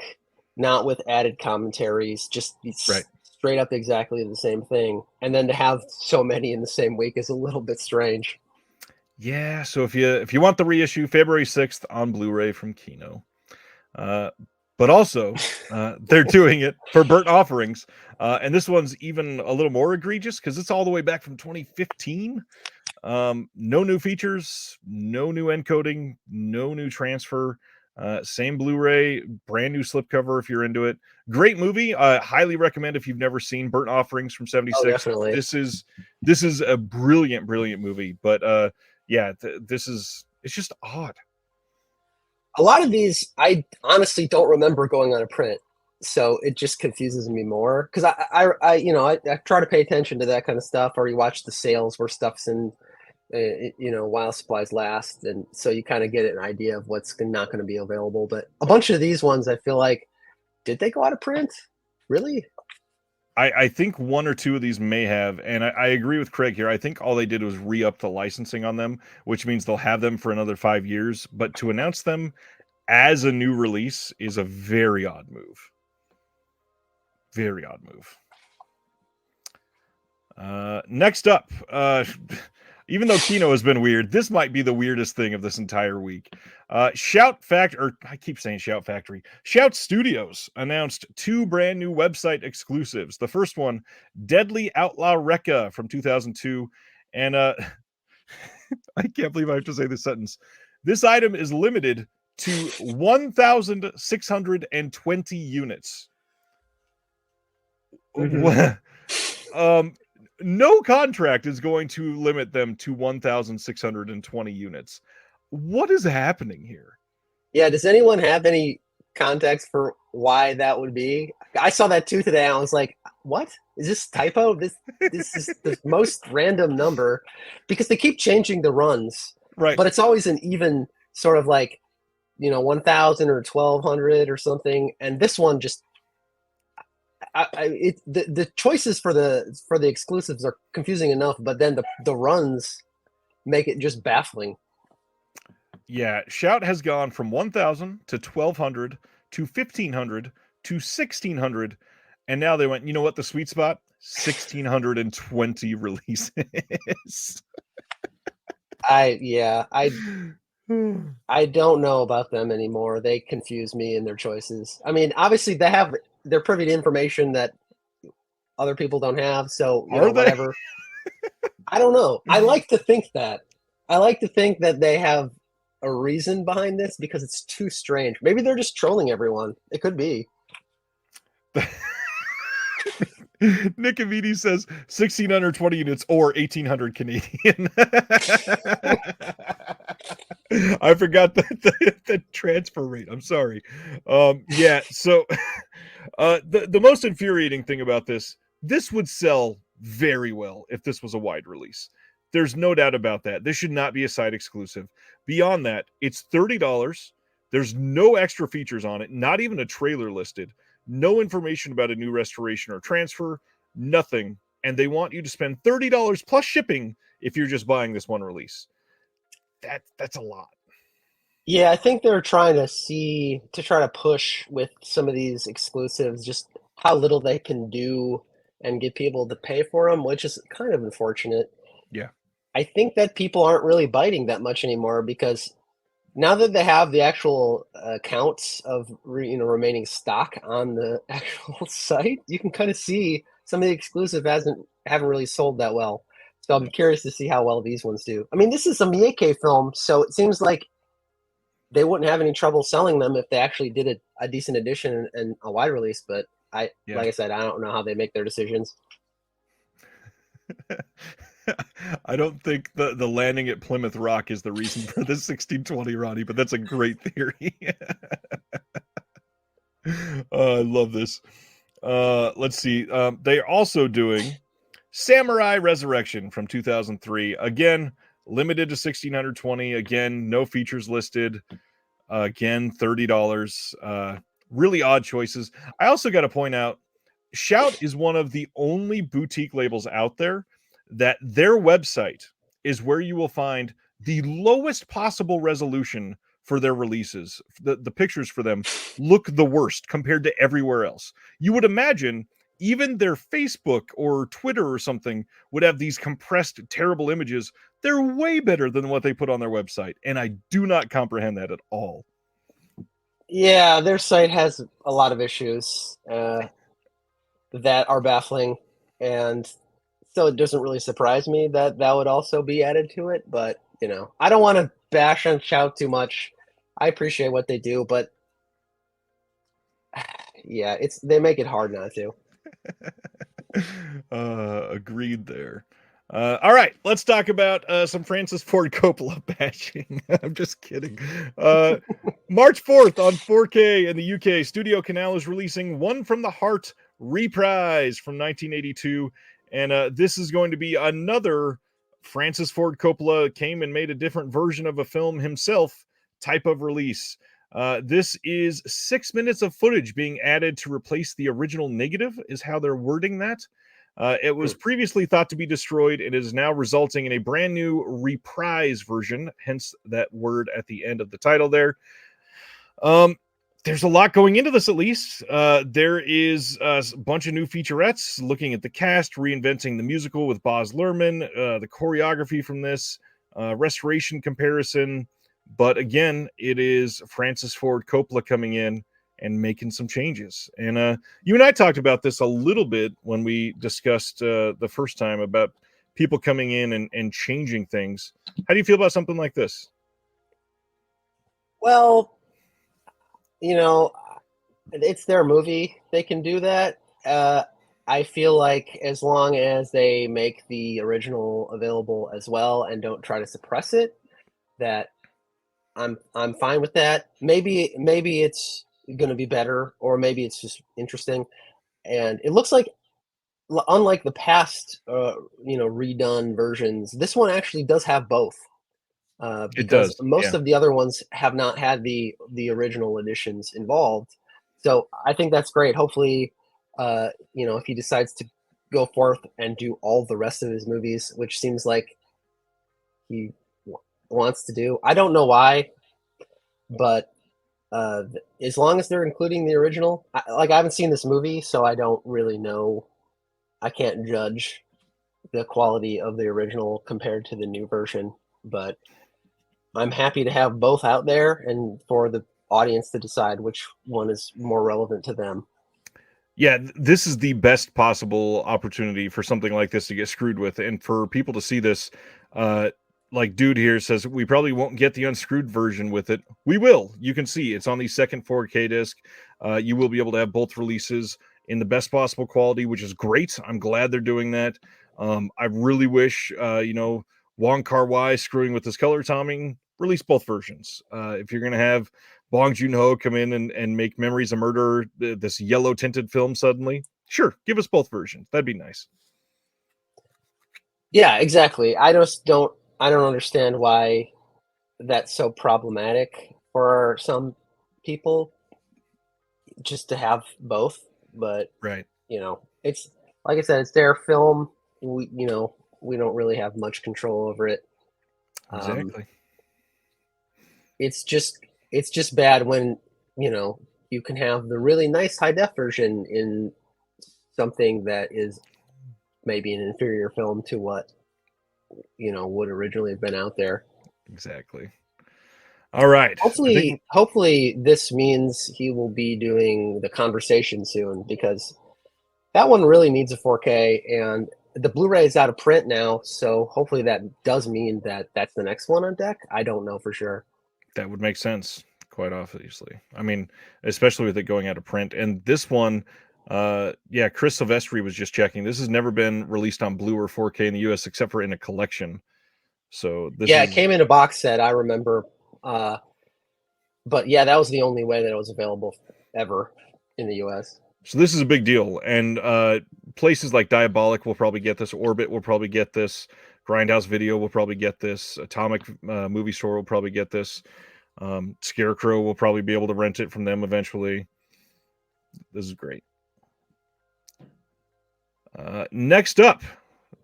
not with added commentaries, just straight up exactly the same thing. And then to have so many in the same week is a little bit strange. Yeah, so if you want the reissue, February 6th on Blu-ray from Kino. But also, they're doing it for burnt offerings. And this one's even a little more egregious because it's all the way back from 2015. No new features, no new encoding, no new transfer. Same Blu-ray, brand new slipcover if you're into it. Great movie. Highly recommend if you've never seen Burnt Offerings from '76. Oh, definitely. This is a brilliant movie. But yeah, it's just odd. A lot of these, I honestly don't remember going on a print, so it just confuses me more. Because I try to pay attention to that kind of stuff, or you watch the sales where stuff's in, while supplies last, and so you kind of get an idea of what's not going to be available. But a bunch of these ones, I feel like, did they go out of print? Really? I think 1 or 2 of these may have, and I agree with Craig here. I think all they did was re-up the licensing on them, which means they'll have them for another 5 years. But to announce them as a new release is a very odd move. Very odd move. Next up, even though Kino has been weird, this might be the weirdest thing of this entire week. Shout Studios announced 2 brand new website exclusives. The first one, Deadly Outlaw Rekka from 2002. And I can't believe I have to say this sentence. This item is limited to 1,620 units. No contract is going to limit them to 1,620 units. What is happening here? Yeah, does anyone have any context for why that would be? I saw that too today. I was like, what? Is this typo? This is the most random number, because they keep changing the runs. Right. But it's always an even sort of like, 1,000 or 1,200 or something. And this one just, the choices for the exclusives are confusing enough, but then the runs make it just baffling. Yeah, Shout has gone from 1,000 to 1,200 to 1,500 to 1,600, and now they went, you know what, the sweet spot? 1,620 releases. I don't know about them anymore. They confuse me in their choices. I mean, obviously they're privy to information that other people don't have, so Are they? whatever. I don't know. I like to think that. I like to think that they have a reason behind this because it's too strange. Maybe they're just trolling everyone. It could be. Nick Avidi says 1,620 units or 1,800 Canadian. I forgot the transfer rate. I'm sorry. Yeah. So, the most infuriating thing about this would sell very well if this was a wide release. There's no doubt about that. This should not be a site exclusive. Beyond that, it's $30. There's no extra features on it, not even a trailer listed, no information about a new restoration or transfer, nothing. And they want you to spend $30 plus shipping if you're just buying this one release. That's a lot. Yeah, I think they're trying to try to push with some of these exclusives just how little they can do and get people to pay for them, which is kind of unfortunate. Yeah. I think that people aren't really biting that much anymore because now that they have the actual counts of remaining stock on the actual site, you can kind of see some of the exclusive haven't really sold that well. So I'm curious to see how well these ones do. I mean, this is a Miike film, so it seems like they wouldn't have any trouble selling them if they actually did a decent edition and a wide release. But Yeah. like I said, I don't know how they make their decisions. I don't think the landing at Plymouth Rock is the reason for the 1620, Ronnie, but that's a great theory. I love this. Let's see. They're also doing Samurai Resurrection from 2003. Again, limited to 1620. Again, no features listed. Again, $30. Really odd choices. I also got to point out, Shout is one of the only boutique labels out there that their website is where you will find the lowest possible resolution for their releases. The pictures for them look the worst compared to everywhere else. You would imagine even their Facebook or Twitter or something would have these compressed, terrible images. They're way better than what they put on their website, and I do not comprehend that at all. Yeah, their site has a lot of issues that are baffling, and so it doesn't really surprise me that that would also be added to it. But I don't want to bash on Shout too much. I appreciate what they do, but yeah, they make it hard not to. Agreed there. All right, let's talk about some Francis Ford Coppola bashing. I'm just kidding. March 4th on 4K in the UK, Studio Canal is releasing One from the Heart Reprise from 1982. And this is going to be another Francis Ford Coppola came and made a different version of a film himself type of release. This is 6 minutes of footage being added to replace the original negative, is how they're wording that. It was previously thought to be destroyed. It is now resulting in a brand new reprise version, hence that word at the end of the title there. There's a lot going into this, at least. There is a bunch of new featurettes looking at the cast, reinventing the musical with Baz Luhrmann, the choreography from this, restoration comparison. But again, it is Francis Ford Coppola coming in and making some changes. And you and I talked about this a little bit when we discussed the first time about people coming in and changing things. How do you feel about something like this? Well, it's their movie. They can do that. I feel like as long as they make the original available as well and don't try to suppress it, that I'm fine with that. Maybe it's going to be better, or maybe it's just interesting. And it looks like, unlike the past, redone versions, this one actually does have both. It Because does. most Yeah. of the other ones have not had the original editions involved. So I think that's great. Hopefully, if he decides to go forth and do all the rest of his movies, which seems like he wants to do. I don't know why, but as long as they're including the original, I haven't seen this movie, so I don't really know. I can't judge the quality of the original compared to the new version, but I'm happy to have both out there and for the audience to decide which one is more relevant to them. Yeah, this is the best possible opportunity for something like this to get screwed with, and for people to see this. Uh, like dude here says, we probably won't get the unscrewed version with it. We will. You can see it's on the second 4K disc. You will be able to have both releases in the best possible quality, which is great. I'm glad they're doing that. I really wish, Wong Kar-wai screwing with his color timing, release both versions. If you're gonna have Bong Joon-ho come in and make Memories of Murder this yellow tinted film suddenly, sure, give us both versions. That'd be nice. Yeah, exactly. I don't understand why that's so problematic for some people just to have both, but Right. it's like I said, it's their film. We don't really have much control over it. Um, Exactly. it's just bad when you can have the really nice high def version in something that is maybe an inferior film to what would originally have been out there. Exactly. All right. I think Hopefully this means he will be doing The Conversation soon, because that one really needs a 4K, and the Blu-ray is out of print now, so hopefully that does mean that that's the next one on deck. I don't know for sure. that would make sense, quite obviously. I mean, especially with it going out of print. And this one, yeah, Chris Silvestri was just checking. This has never been released on Blue or 4K in the US except for in a collection. So this Yeah, it is came in a box set, I remember. But yeah, that was the only way that it was available ever in the US. So this is a big deal, and places like Diabolic will probably get this. Orbit will probably get this. Grindhouse Video will probably get this. Atomic Movie Store will probably get this. Scarecrow will probably be able to rent it from them eventually. This is great. Next up,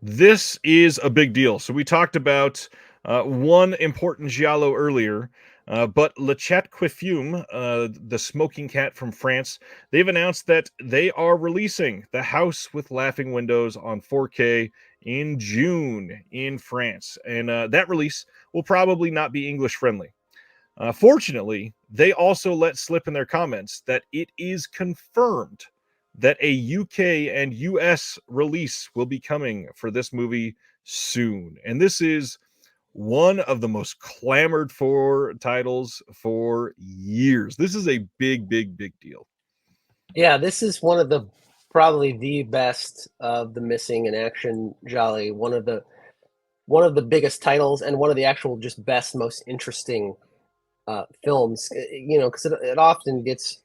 this is a big deal. So we talked about one important giallo earlier, but Le Chat Quifume, the smoking cat from France, they've announced that they are releasing The House with Laughing Windows on 4K in June in France. And that release will probably not be English friendly. Fortunately, they also let slip in their comments that it is confirmed that a UK and US release will be coming for this movie soon. And this is one of the most clamored for titles for years. This is a big, big, big deal. Yeah, this is one of the probably the best of the missing in action Jolly. One of the biggest titles, and one of the actual just best, most interesting films. Because it often gets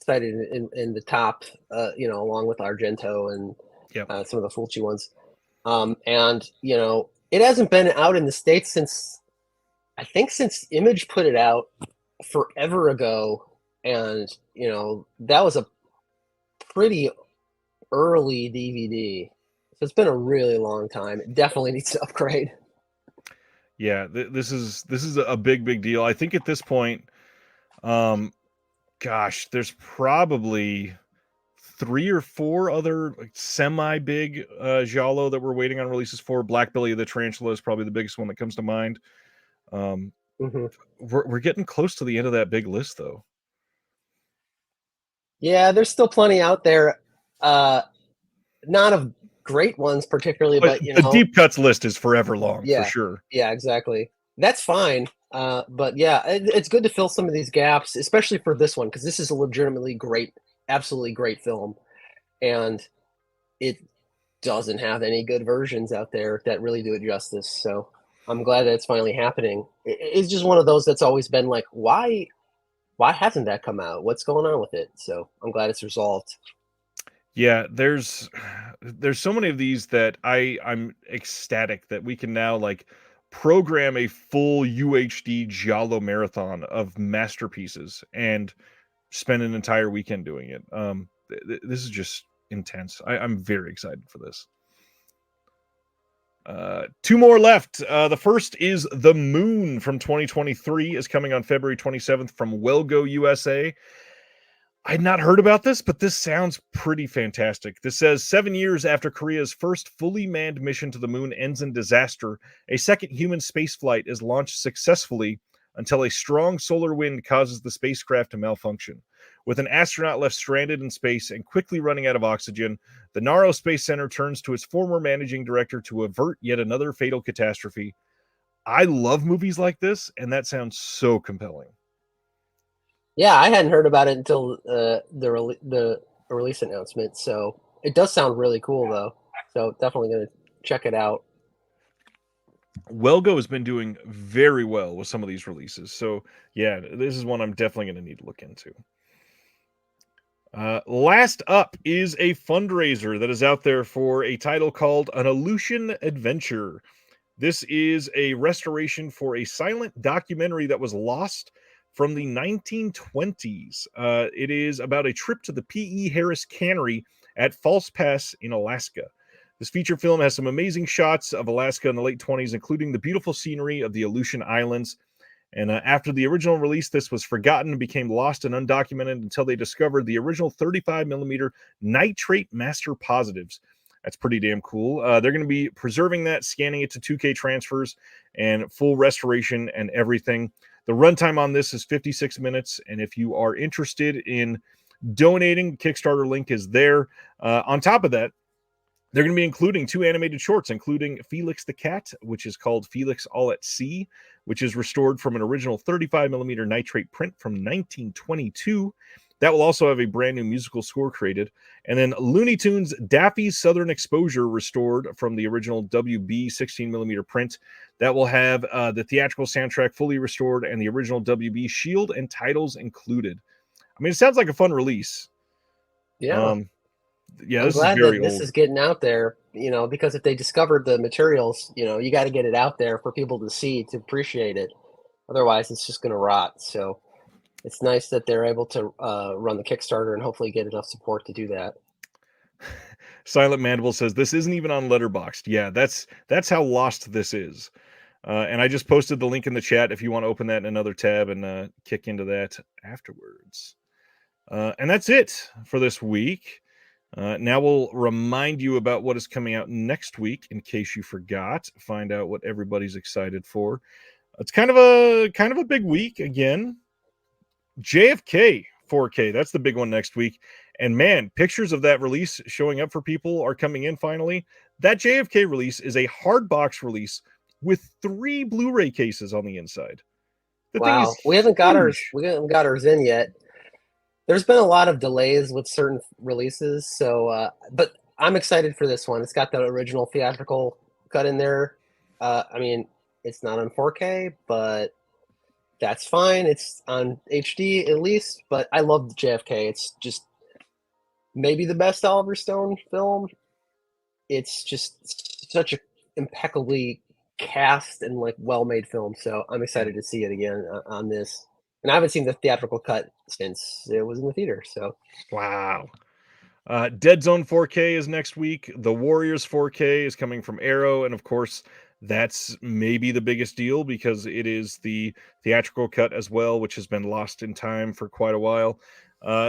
cited in the top, along with Argento and Yep. some of the Fulci ones. And it hasn't been out in the States since, I think, since Image put it out forever ago, and that was a pretty early DVD. So it's been a really long time. It definitely needs to upgrade. Yeah, this is a big, big deal. I think at this point, gosh, there's probably 3 or 4 other like semi-big giallo that we're waiting on releases for. Black Belly of the Tarantula is probably the biggest one that comes to mind. Mm-hmm. We're getting close to the end of that big list, though. Yeah, there's still plenty out there. Not of great ones particularly, But but the deep cuts list is forever long for yeah, sure. yeah, exactly. That's fine. But yeah, it's good to fill some of these gaps, especially for this one, because this is a legitimately great, absolutely great film, and it doesn't have any good versions out there that really do it justice. So I'm glad that it's finally happening. It's just one of those that's always been like, why hasn't that come out? What's going on with it? So I'm glad it's resolved. Yeah, there's so many of these that I'm ecstatic that we can now like program a full UHD giallo marathon of masterpieces and spend an entire weekend doing it. This is just intense. I'm very excited for this. 2 more left. The first is The Moon from 2023 is coming on February 27th from Welgo USA. I'd not heard about this, but this sounds pretty fantastic. This says 7 years after Korea's first fully manned mission to the moon ends in disaster, a second human spaceflight is launched successfully until a strong solar wind causes the spacecraft to malfunction. With an astronaut left stranded in space and quickly running out of oxygen, the Naro Space Center turns to its former managing director to avert yet another fatal catastrophe. I love movies like this, and that sounds so compelling. Yeah, I hadn't heard about it until the release announcement. So it does sound really cool, though. So definitely going to check it out. Welgo has been doing very well with some of these releases. So, yeah, this is one I'm definitely going to need to look into. Last up is a fundraiser that is out there for a title called An Aleutian Adventure. This is a restoration for a silent documentary that was lost from the 1920s. It is about a trip to the P.E. Harris Cannery at False Pass in Alaska. This feature film has some amazing shots of Alaska in the late 20s, including the beautiful scenery of the Aleutian Islands. And after the original release, this was forgotten and became lost and undocumented until they discovered the original 35 millimeter nitrate master positives. That's pretty damn cool. They're going to be preserving that, scanning it to 2K transfers, and full restoration and everything. The runtime on this is 56 minutes, and if you are interested in donating, Kickstarter link is there. On top of that, they're going to be including 2 animated shorts, including Felix the Cat, which is called Felix All at Sea, which is restored from an original 35 millimeter nitrate print from 1922. That will also have a brand new musical score created. And then Looney Tunes Daffy's Southern Exposure, restored from the original WB 16 millimeter print. That will have the theatrical soundtrack fully restored and the original WB shield and titles included. I mean, it sounds like a fun release. Yeah. Yeah, I'm this is glad very that this old. is getting out there, because if they discovered the materials, you got to get it out there for people to see, to appreciate it. Otherwise, it's just going to rot. So it's nice that they're able to run the Kickstarter and hopefully get enough support to do that. Silent Mandible says this isn't even on Letterboxd. Yeah, that's how lost this is. And I just posted the link in the chat if you want to open that in another tab and kick into that afterwards. And that's it for this week. Now we'll remind you about what is coming out next week in case you forgot. Find out what everybody's excited for. It's kind of a big week again. JFK 4K, that's the big one next week. And man, pictures of that release showing up for people are coming in finally. That JFK release is a hard box release with 3 Blu-ray cases on the inside. The thing is we haven't got ours. huge. We haven't got ours in yet. There's been a lot of delays with certain releases, so but I'm excited for this one. It's got the original theatrical cut in there. I mean, it's not on 4K, but that's fine. It's on HD at least. But I love JFK. It's just maybe the best Oliver Stone film. It's just such a impeccably cast and well-made film. So I'm excited to see it again on this. And I haven't seen the theatrical cut since it was in the theater. So Wow. Dead Zone 4K is next week. The Warriors 4K is coming from Arrow, and of course, that's maybe the biggest deal because it is the theatrical cut as well, which has been lost in time for quite a while.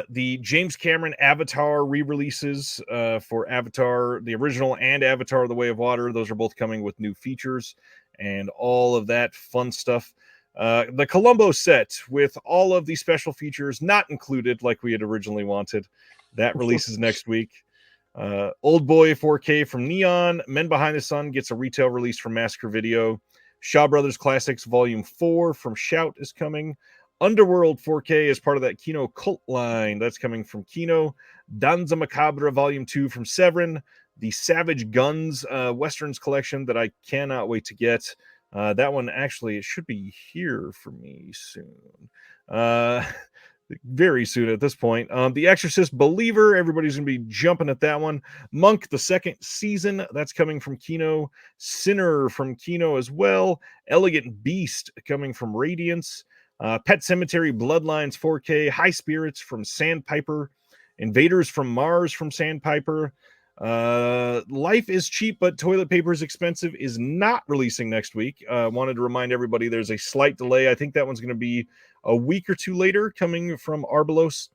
The James Cameron Avatar re-releases for Avatar, the original, and Avatar: The Way of Water. Those are both coming with new features and all of that fun stuff. The Columbo set with all of the special features not included like we had originally wanted. That releases next week. Old Boy 4K from Neon. Men Behind the Sun gets a retail release from Massacre Video. Shaw Brothers Classics Volume 4 from Shout is coming. Underworld 4K is part of that Kino cult line. That's coming from Kino. Danza Macabre Volume 2 from Severin. The Savage Guns Westerns collection that I cannot wait to get. That one, actually, it should be here for me soon. Very soon at this point. The Exorcist Believer, everybody's going to be jumping at that one. Monk, the second season, that's coming from Kino. Sinner from Kino as well. Elegant Beast coming from Radiance. Pet Cemetery Bloodlines 4K. High Spirits from Sandpiper. Invaders from Mars from Sandpiper. Life is Cheap but Toilet Paper is Expensive is not releasing next week. Wanted to remind everybody there's a slight delay. I think that one's going to be a week or two later, coming from Arbalos.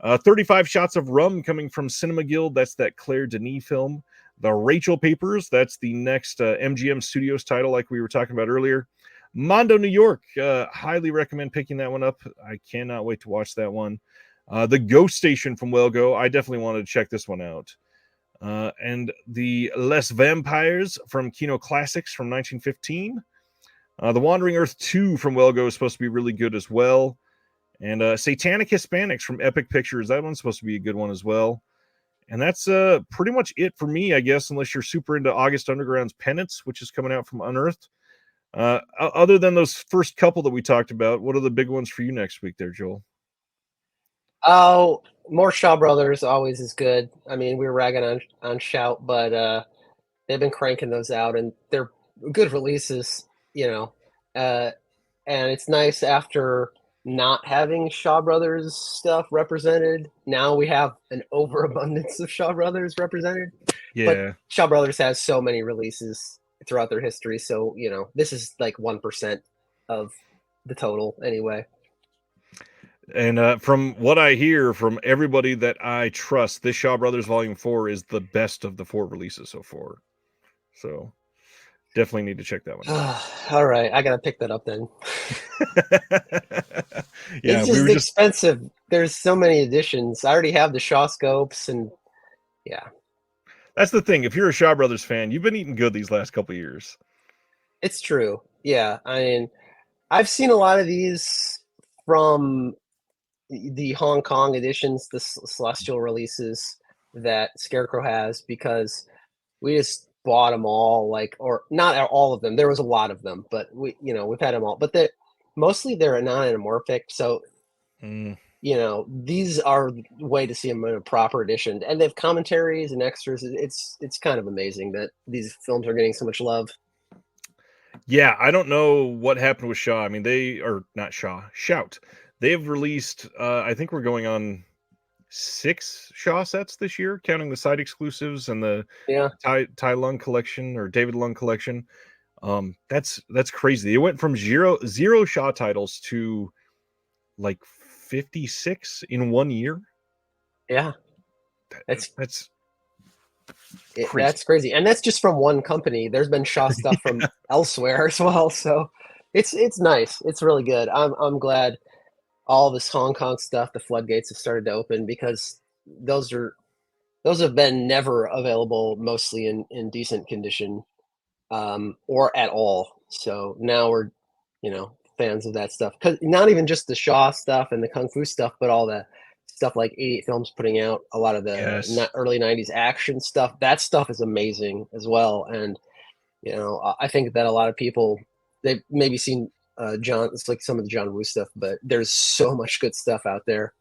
35 Shots of Rum coming from Cinema Guild. That's that Claire Denis film. The Rachel Papers. That's the next MGM Studios title, like we were talking about earlier. Mondo, New York. Highly recommend picking that one up. I cannot wait to watch that one. The Ghost Station from Wellgo. I definitely wanted to check this one out. And the Les Vampires from Kino Classics from 1915. The Wandering Earth 2 from Wellgo is supposed to be really good as well. And Satanic Hispanics from Epic Pictures. That one's supposed to be a good one as well. And that's pretty much it for me, I guess, unless you're super into August Underground's Penance, which is coming out from Unearthed. Other than those first couple that we talked about, what are the big ones for you next week there, Joel? Oh, more Shaw Brothers always is good. I mean, we were ragging on Shout, but they've been cranking those out, and they're good releases, and it's nice after not having Shaw Brothers stuff represented. Now we have an overabundance of Shaw Brothers represented. Yeah. But Shaw Brothers has so many releases throughout their history, so this is like 1% of the total anyway. And from what I hear from everybody that I trust, this Shaw Brothers Volume 4 is the best of the 4 releases so far. So definitely need to check that one out. All right, I gotta pick that up then. Yeah, it's just expensive. There's so many editions. I already have the Shaw scopes, and yeah. That's the thing. If you're a Shaw Brothers fan, you've been eating good these last couple of years. It's true. Yeah, I mean, I've seen a lot of these from the Hong Kong editions, the Celestial releases that Scarecrow has, because we just bought them all, or not all of them. There was a lot of them, but we've had them all. But mostly they're non-anamorphic, so these are way to see them in a proper edition, and they have commentaries and extras. It's kind of amazing that these films are getting so much love. Yeah, I don't know what happened with Shaw. I mean, Shout. They've released, I think we're going on 6 Shaw sets this year, counting the side exclusives and the Tai Lung collection or David Lung collection. That's crazy. It went from zero Shaw titles to like 56 in 1 year. Yeah, that's crazy. That's crazy, and that's just from one company. There's been Shaw stuff from elsewhere as well, so it's nice. It's really good. I'm glad all this Hong Kong stuff, the floodgates have started to open, because those have been never available, mostly in decent condition, or at all. So now we're fans of that stuff, because not even just the Shaw stuff and the Kung Fu stuff, but all the stuff like 88 Films putting out, a lot of the early 90s action stuff. That stuff is amazing as well. And I think that a lot of people, they've maybe seen it's like some of the John Woo stuff, but there's so much good stuff out there.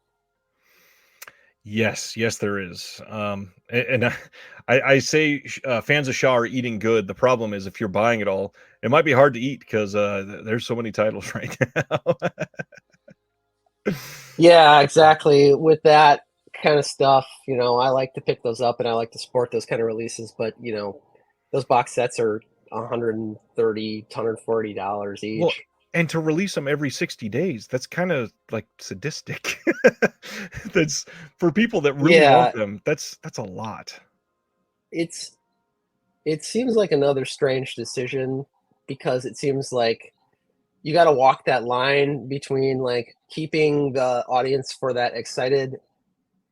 Yes, there is. And I say fans of Shaw are eating good. The problem is, if you're buying it all, it might be hard to eat, because there's so many titles right now. Yeah, exactly. With that kind of stuff, I like to pick those up, and I like to support those kind of releases. But those box sets are $130, $140 each. Well, and to release them every 60 days, that's kind of like sadistic. That's for people that really want them. That's a lot. It seems like another strange decision, because it seems like you got to walk that line between like keeping the audience for that excited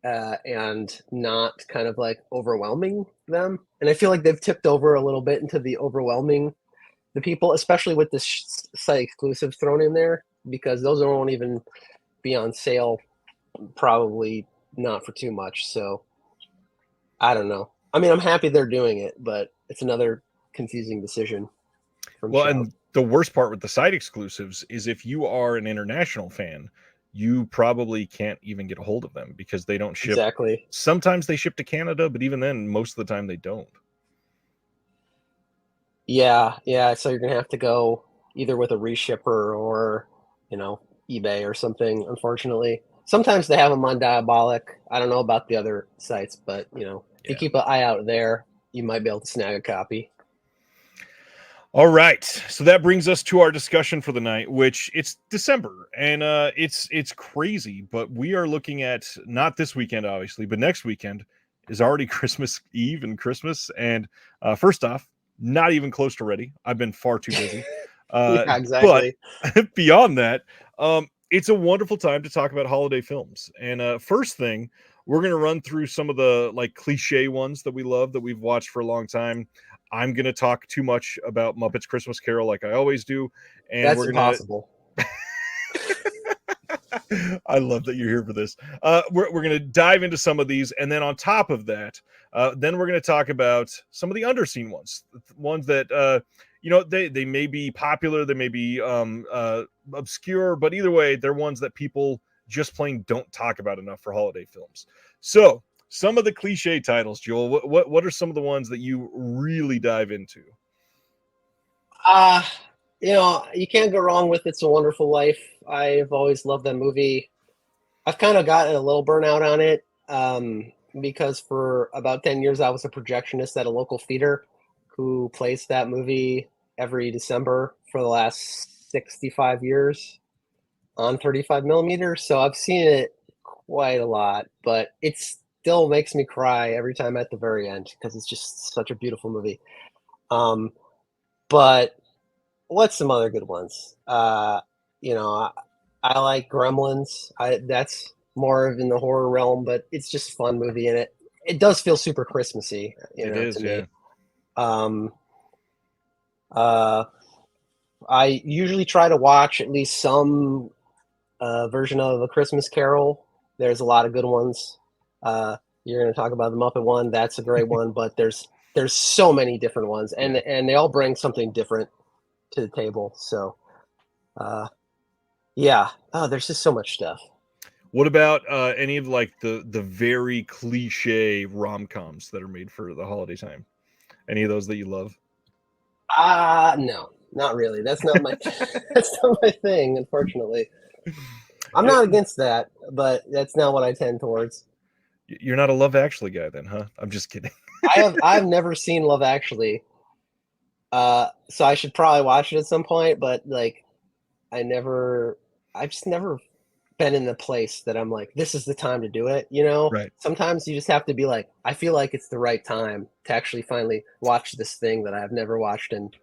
and not kind of like overwhelming them. And I feel like they've tipped over a little bit into the overwhelming the people, especially with the site exclusives thrown in there, because those won't even be on sale, probably not for too much. So I don't know. I mean, I'm happy they're doing it, but it's another confusing decision. Well, and the worst part with the site exclusives is, if you are an international fan, you probably can't even get a hold of them, because they don't ship. Exactly. Sometimes they ship to Canada, but even then, most of the time they don't. Yeah. So you're gonna have to go either with a reshipper or, eBay or something. Unfortunately, sometimes they have them on Diabolic. I don't know about the other sites, but if you keep an eye out there, you might be able to snag a copy. All right, so that brings us to our discussion for the night, which it's December, and it's crazy, but we are looking at not this weekend, obviously, but next weekend is already Christmas Eve and Christmas, and first off, not even close to ready. I've been far too busy, Yeah, but exactly. beyond that, it's a wonderful time to talk about holiday films. And first thing, we're going to run through some of the like cliche ones that we love that we've watched for a long time. I'm going to talk too much about Muppets Christmas Carol like I always do. And That's we're going impossible. to, I love that you're here for this. We're going to dive into some of these. And then on top of that, then we're going to talk about some of the underseen ones, ones that, they may be popular, they may be obscure, but either way, they're ones that people just plain don't talk about enough for holiday films. So, some of the cliche titles, Joel. What are some of the ones that you really dive into? Uh, you can't go wrong with It's a Wonderful Life. I've always loved that movie. I've kind of gotten a little burnout on it because for about 10 years I was a projectionist at a local theater who plays that movie every December for the last 65 years on 35 millimeters. So I've seen it quite a lot, but it still makes me cry every time at the very end because it's just such a beautiful movie. Um, but what's some other good ones? You know, I like Gremlins. That's more of in the horror realm, but it's just a fun movie, and it does feel super Christmassy, It to is, yeah. me. Um, uh, I usually try to watch at least some version of A Christmas Carol. There's a lot of good ones. You're going to talk about the Muppet one. That's a great one, but there's so many different ones, and Yeah. and they all bring something different to the table. So, uh, yeah. Oh, there's just so much stuff. What about any of like the very cliche rom coms that are made for the holiday time? Any of those that you love? No, not really. That's not my that's not my thing, unfortunately. I'm Eh, not against that, but that's not what I tend towards. you're not a Love Actually guy, then, huh? I'm just kidding. I've never seen Love Actually, so I should probably watch it at some point. But like, I never, I've just never been in the place that I'm like, this is the time to do it. Right. Sometimes you just have to be like, I feel like it's the right time to actually finally watch this thing that I've never watched and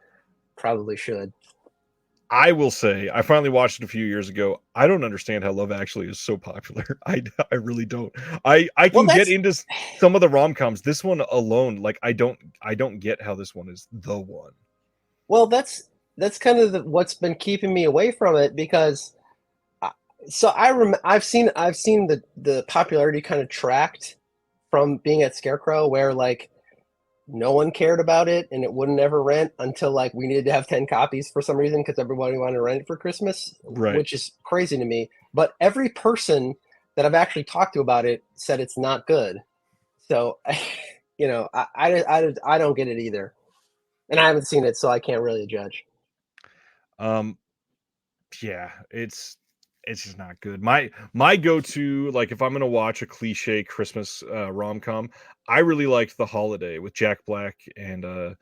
probably should. I will say, I finally watched it a few years ago. I don't understand how Love Actually is so popular. I really don't. I Well, can get that's into some of the rom coms. This one alone, like I don't get how this one is the one. Well, that's kind of what's been keeping me away from it because I, I've seen the popularity kind of tracked from being at Scarecrow where like no one cared about it and it wouldn't ever rent until like we needed to have 10 copies for some reason because everybody wanted to rent it for Christmas, Right. which is crazy to me. But every person that I've actually talked to about it said it's not good. So, I don't get it either. And I haven't seen it, so I can't really judge. Um, yeah, it's just not good. My go-to, like if I'm gonna watch a cliche Christmas rom-com, I really liked The Holiday with Jack Black and I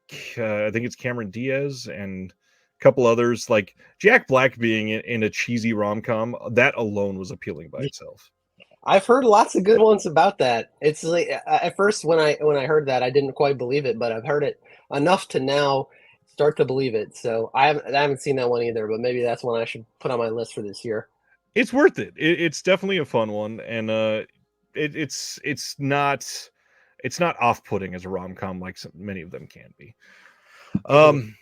think it's Cameron Diaz and a couple others. Like Jack Black being in a cheesy rom-com, that alone was appealing by itself. I've heard lots of good ones about that. It's like at first when I heard that I didn't quite believe it, but I've heard it enough to now start to believe it. So I haven't seen that one either, but maybe that's one I should put on my list for this year. It's worth it. It's definitely a fun one, and it's not off-putting as a rom-com like many of them can be. Hmm. Um,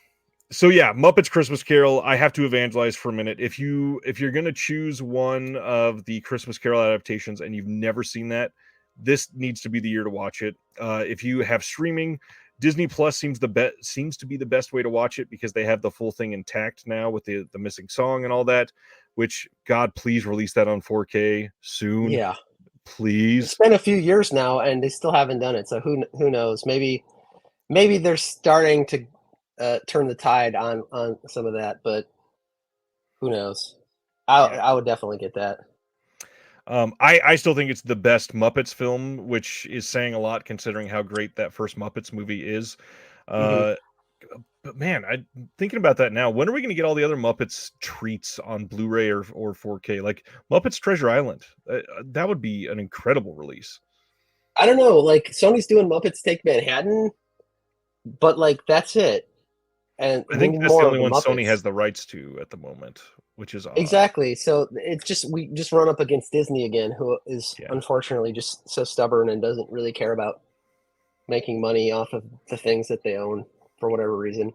so yeah, Muppets Christmas Carol. I have to evangelize for a minute. If you're gonna choose one of the Christmas Carol adaptations and you've never seen that, this needs to be the year to watch it. If you have streaming, Disney Plus seems to be the best way to watch it because they have the full thing intact now with the missing song and all that. Which God, please release that on 4K soon, Yeah, it's please. been a few years now, and they still haven't done it. So who knows? Maybe they're starting to turn the tide on some of that, but who knows? I Yeah. I would definitely get that. I still think it's the best Muppets film, which is saying a lot considering how great that first Muppets movie is. Hmm. Uh, But man, I thinking about that now. When are we going to get all the other Muppets treats on Blu-ray or 4K? Like Muppets Treasure Island. That would be an incredible release. I don't know, like Sony's doing Muppets Take Manhattan, but like that's it. And I we think need that's the more of only the one Sony Muppets. has the rights to at the moment, which is odd. Exactly. So it's just we just run up against Disney again, who is Yeah. unfortunately just so stubborn and doesn't really care about making money off of the things that they own for whatever reason.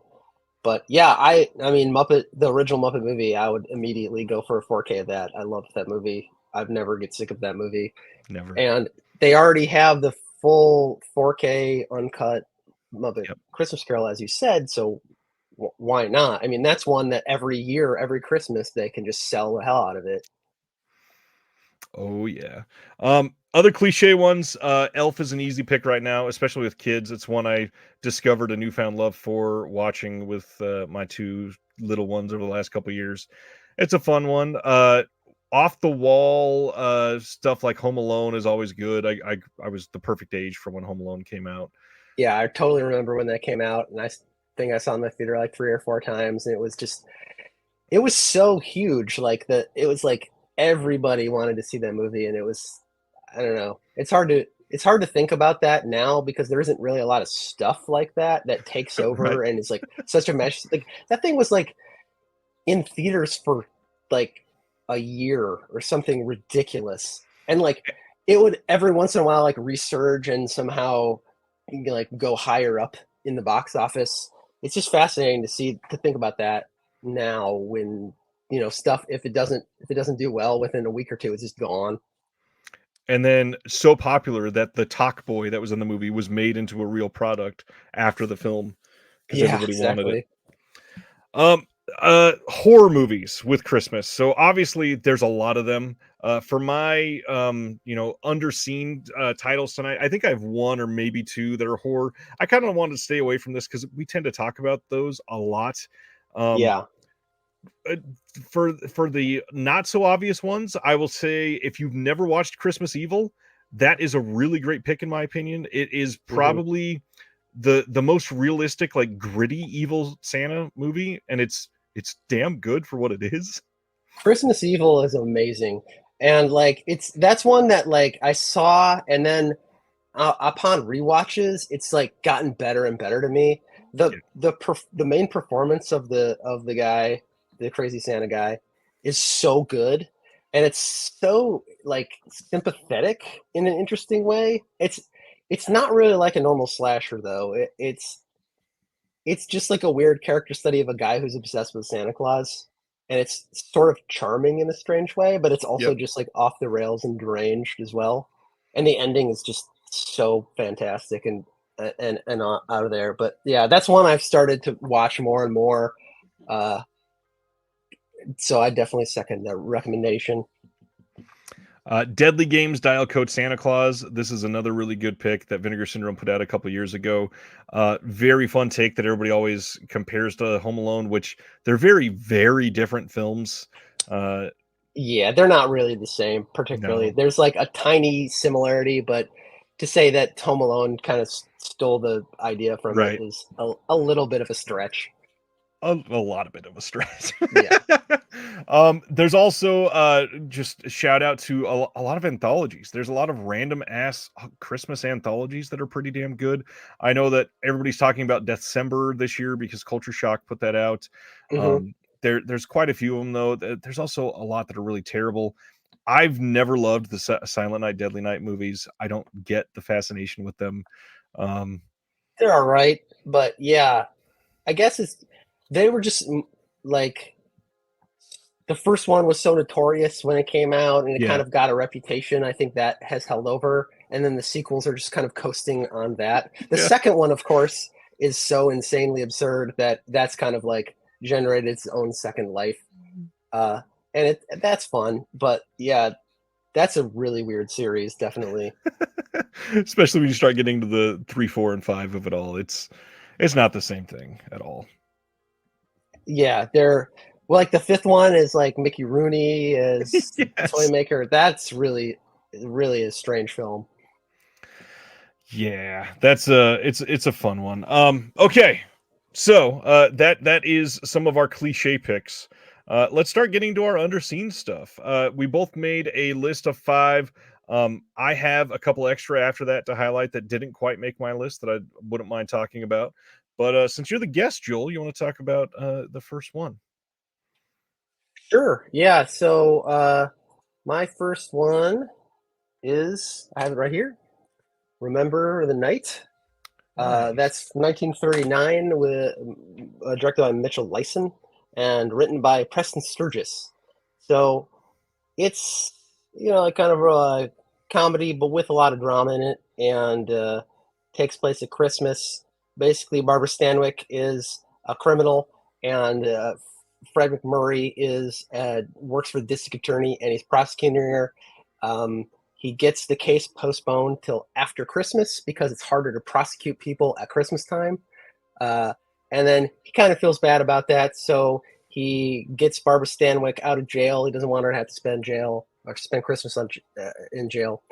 But yeah, I mean Muppet, the original Muppet movie, I would immediately go for a 4K of that. I loved that movie. I've never get sick of that movie. Never. And they already have the full 4K uncut Muppet Yep. Christmas Carol, as you said. So why not? I mean, that's one that every year, every Christmas, they can just sell the hell out of it. Oh yeah. Other cliche ones. Elf is an easy pick right now, especially with kids. It's one I discovered a newfound love for watching with my two little ones over the last couple of years. It's a fun one. Off the wall stuff like Home Alone is always good. I was the perfect age for when Home Alone came out. Yeah, I totally remember when that came out, and I think I saw it in the theater like 3 or 4 times, and it was just it was so huge. Like it was like everybody wanted to see that movie, and it was I don't know. It's hard to think about that now because there isn't really a lot of stuff like that that takes Right. over and is like such a mesh. Like that thing was like in theaters for like a year or something ridiculous, and like it would every once in a while like resurge and somehow like go higher up in the box office. It's just fascinating to think about that now when stuff if it doesn't do well within a week or two it's just gone. And then so popular that the Talk Boy that was in the movie was made into a real product after the film because Yeah, everybody wanted it. exactly. Um, Horror movies with Christmas. So obviously there's a lot of them. For my underseen titles tonight, I think I have one or maybe two that are horror. I kind of wanted to stay away from this because we tend to talk about those a lot. Um, Yeah. uh, for the not so obvious ones, I will say if you've never watched Christmas Evil, that is a really great pick in my opinion. It is Hmm. probably the most realistic, like gritty evil Santa movie, and it's damn good for what it is. Christmas Evil is amazing, and like it's that's one that like I saw and then upon rewatches, it's like gotten better and better to me. Yeah. The main performance of the guy, the crazy Santa guy, is so good, and it's so like sympathetic in an interesting way. It's not really like a normal slasher though. It's just like a weird character study of a guy who's obsessed with Santa Claus, and it's sort of charming in a strange way, but it's also Yep. just like off the rails and deranged as well. And the ending is just so fantastic and out of there. But yeah, that's one I've started to watch more and more. Uh, so I definitely second that recommendation. Deadly Games Dial Code Santa Claus. This is another really good pick that Vinegar Syndrome put out a couple years ago. Very fun take that everybody always compares to Home Alone, which they're very, very different films. Yeah, they're not really the same, particularly. No, There's like a tiny similarity, but to say that Home Alone kind of stole the idea from it right. is a little bit of a stretch. A lot of bit of a stretch. Yeah. There's also just a shout out to a lot of anthologies. There's a lot of random ass Christmas anthologies that are pretty damn good. I know that everybody's talking about December this year because Culture Shock put that out. Hmm. There's quite a few of them though. There's also a lot that are really terrible. I've never loved the Silent Night, Deadly Night movies. I don't get the fascination with them. Um, They're all right, but yeah, I guess they were just like the first one was so notorious when it came out and it kind yeah, of got a reputation. I think that has held over. And then the sequels are just kind of coasting on that. The yeah. second one, of course, is so insanely absurd that that's kind of like generated its own second life. Uh, and that's fun. But yeah, that's a really weird series, definitely. Especially when you start getting to the 3, 4, and 5 of it all. It's not the same thing at all. Yeah, they're well, like the fifth one is like Mickey Rooney as the toy Yes. maker. That's really a strange film. Yeah, that's it's a fun one. Okay. So that is some of our cliche picks. Let's start getting to our underseen stuff. We both made a list of 5. I have a couple extra after that to highlight that didn't quite make my list that I wouldn't mind talking about. But since you're the guest, Joel, you want to talk about the first one? Sure. Yeah. So my first one is I have it right here. Remember the Night. Nice. That's 1939, with directed by Mitchell Leisen and written by Preston Sturges. So it's like kind of a comedy, but with a lot of drama in it, and takes place at Christmas. Basically, Barbara Stanwyck is a criminal, and Fred McMurray is works for the district attorney, and he's prosecuting her. He gets the case postponed till after Christmas because it's harder to prosecute people at Christmas time. Uh, and then he kind of feels bad about that, so he gets Barbara Stanwyck out of jail. He doesn't want her to have to spend Christmas in jail.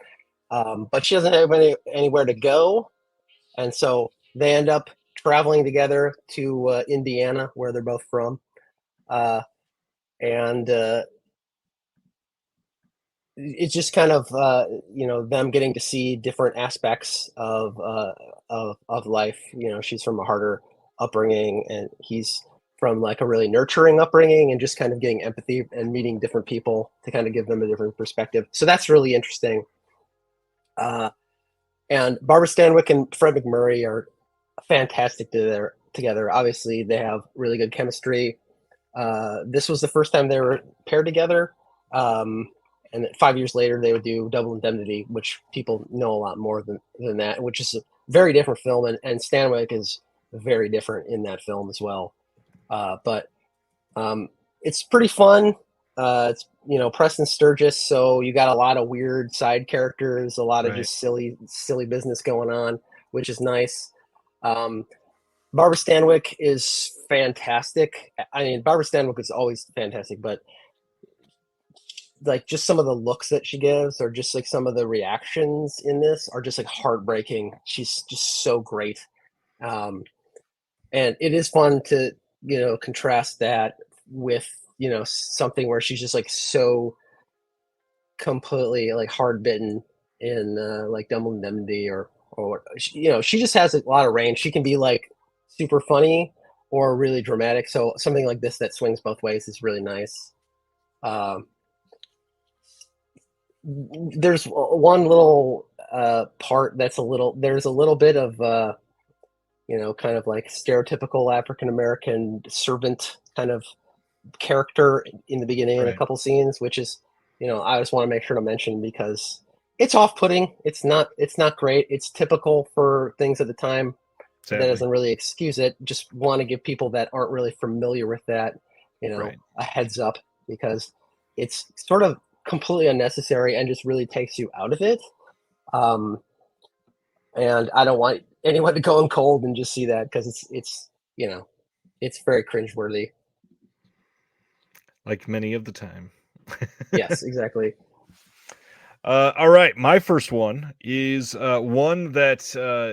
But she doesn't have anywhere to go, and so they end up traveling together to Indiana, where they're both from, and it's just kind of them getting to see different aspects of life. She's from a harder upbringing, and he's from like a really nurturing upbringing, and just kind of getting empathy and meeting different people to kind of give them a different perspective. So that's really interesting. Uh, and Barbara Stanwyck and Fred McMurray are fantastic together. Obviously, they have really good chemistry. This was the first time they were paired together. And 5 years later, they would do Double Indemnity, which people know a lot more than that, which is a very different film. And Stanwyck is very different in that film as well. But it's pretty fun. It's Preston Sturges, so you got a lot of weird side characters, a lot of Right. just silly business going on, which is nice. Um, Barbara Stanwyck is fantastic. I mean, Barbara Stanwyck is always fantastic, but like just some of the looks that she gives, or just like some of the reactions in this, are just like heartbreaking. She's just so great. Um, and it is fun to contrast that with something where she's just like so completely like hard bitten in like Dumble Indemnity, or she just has a lot of range. She can be like super funny or really dramatic. So something like this that swings both ways is really nice. Um, there's one little part that's there's a little bit of kind of like stereotypical African American servant kind of character in the beginning in a Right. couple scenes, which is I just want to make sure to mention because it's off-putting. It's not great. It's typical for things at the time, but that Sadly. doesn't really excuse it. Just want to give people that aren't really familiar with that, Right. a heads up, because it's sort of completely unnecessary and just really takes you out of it. Um, and I don't want anyone to go in cold and just see that, because it's very cringeworthy. Like many of the time. Yes, exactly. All right, my first one is one that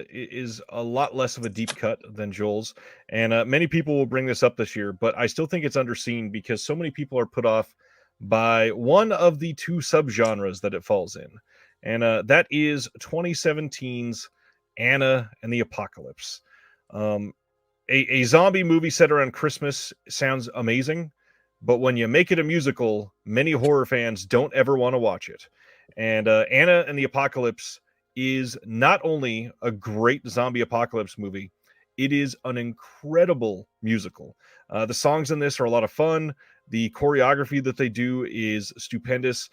is a lot less of a deep cut than Joel's, and many people will bring this up this year, but I still think it's underseen because so many people are put off by one of the 2 subgenres that it falls in, and that is 2017's Anna and the Apocalypse. Um, a zombie movie set around Christmas sounds amazing, but when you make it a musical, many horror fans don't ever want to watch it. And Anna and the Apocalypse is not only a great zombie apocalypse movie, it is an incredible musical. The songs in this are a lot of fun. The choreography that they do is stupendous.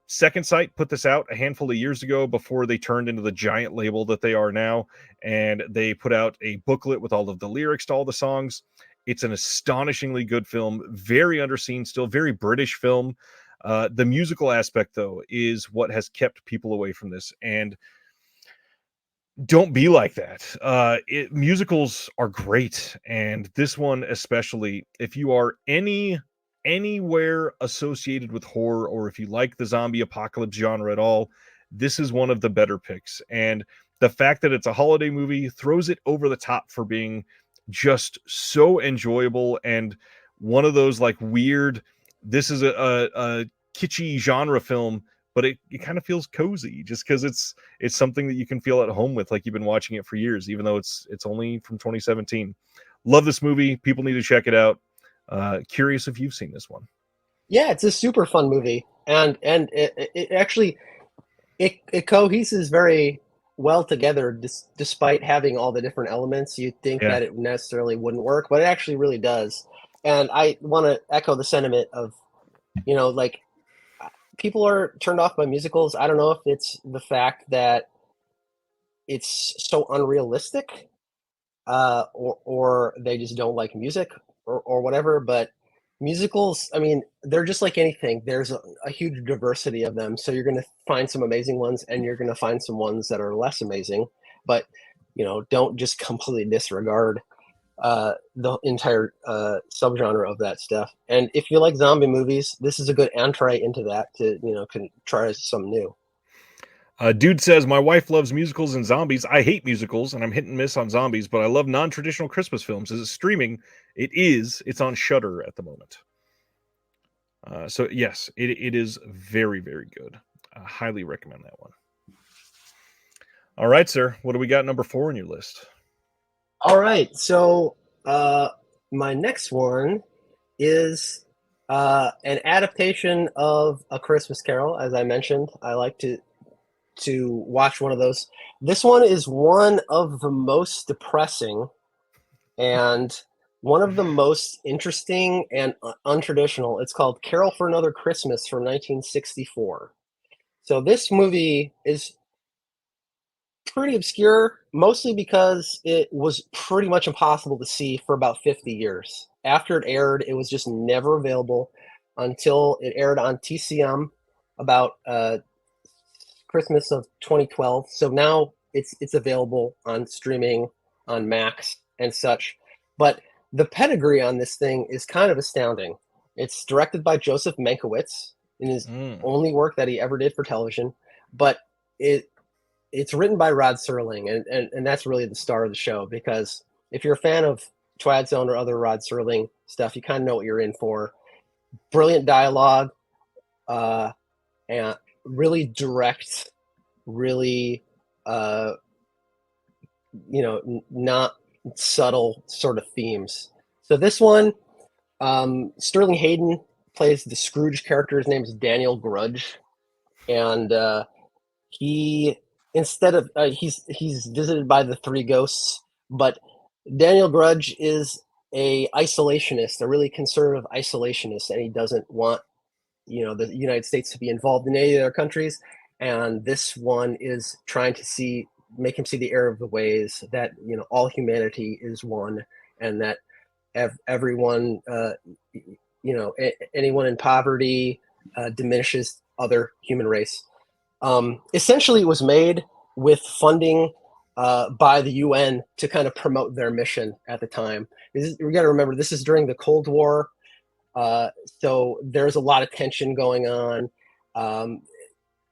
Second Sight put this out a handful of years ago before they turned into the giant label that they are now. And they put out a booklet with all of the lyrics to all the songs. It's an astonishingly good film, very underseen, still very British film. The musical aspect, though, is what has kept people away from this. And don't be like that. Musicals are great, and this one especially. If you are anywhere associated with horror, or if you like the zombie apocalypse genre at all, this is one of the better picks. And the fact that it's a holiday movie throws it over the top for being just so enjoyable, and one of those like weird, this is a kitschy genre film, but it kind of feels cozy just because it's something that you can feel at home with, like you've been watching it for years, even though it's only from 2017. Love this movie. People need to check it out. Curious if you've seen this one. Yeah, it's a super fun movie, and it actually it coheses very well together, despite having all the different elements. You'd think Yeah. that it necessarily wouldn't work, but it actually really does. And I want to echo the sentiment of, like, people are turned off by musicals. I don't know if it's the fact that it's so unrealistic, or they just don't like music, or whatever. But musicals, I mean, they're just like anything. There's a huge diversity of them. So you're going to find some amazing ones, and you're going to find some ones that are less amazing. But, don't just completely disregard the entire subgenre of that stuff. And if you like zombie movies, this is a good entree into that to, can try some new. Dude says, my wife loves musicals and zombies. I hate musicals, and I'm hit and miss on zombies, but I love non-traditional Christmas films. Is it streaming? It is. It's on Shudder at the moment. So yes, it is very, very good. I highly recommend that one. All right, sir. What do we got number 4 on your list? All right. So my next one is an adaptation of A Christmas Carol. As I mentioned, I like to watch one of those. This one is one of the most depressing and one of the most interesting and untraditional. It's called Carol for Another Christmas from 1964. So this movie is pretty obscure, mostly because it was pretty much impossible to see for about 50 years. After it aired, it was just never available until it aired on TCM about Christmas of 2012. So now it's available on streaming, on Max and such. But the pedigree on this thing is kind of astounding. It's directed by Joseph Mankiewicz in his only work that he ever did for television, but it's written by Rod Serling, and that's really the star of the show, because if you're a fan of Twilight Zone or other Rod Serling stuff, you kind of know what you're in for. Brilliant dialogue, and really direct, really, not subtle sort of themes. So this one, Sterling Hayden plays the Scrooge character. His name is Daniel Grudge, and he instead of he's visited by the three ghosts, but Daniel Grudge is a isolationist, a really conservative isolationist, and he doesn't want the United States to be involved in any of their countries. And this one is trying to make him see the error of the ways, that all humanity is one, and that everyone, anyone in poverty diminishes other human race. Essentially, it was made with funding by the UN to kind of promote their mission at the time. We got to remember, this is during the Cold War, so there's a lot of tension going on,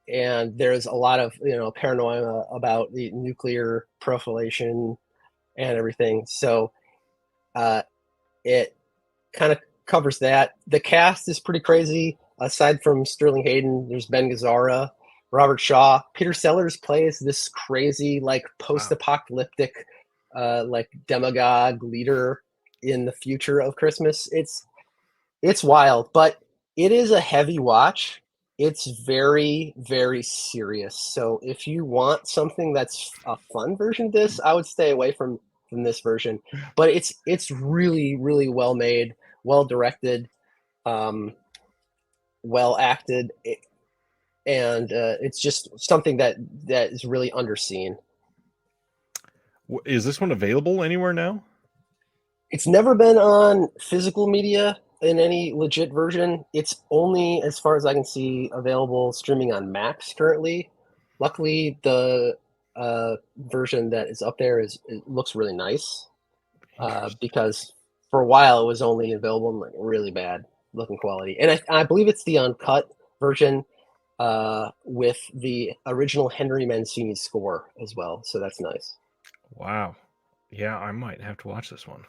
and there's a lot of paranoia about the nuclear proliferation and everything. So it kind of covers that. The cast is pretty crazy. Aside from Sterling Hayden, there's Ben Gazzara, Robert Shaw. Peter Sellers plays this crazy, like, post-apocalyptic, like, demagogue leader in the future of Christmas. It's wild, but it is a heavy watch. It's very, very serious. So if you want something that's a fun version of this, I would stay away from this version. But it's really, really well made, well directed, well acted, and it's just something that is really underseen. Is this one available anywhere now? It's never been on physical media in any legit version. It's only, as far as I can see, available streaming on Max currently. Luckily, the version that is up there it looks really nice, because for a while it was only available in, like, really bad looking quality. And I believe it's the uncut version with the original Henry Mancini score as well. So that's nice. Wow. Yeah, I might have to watch this one.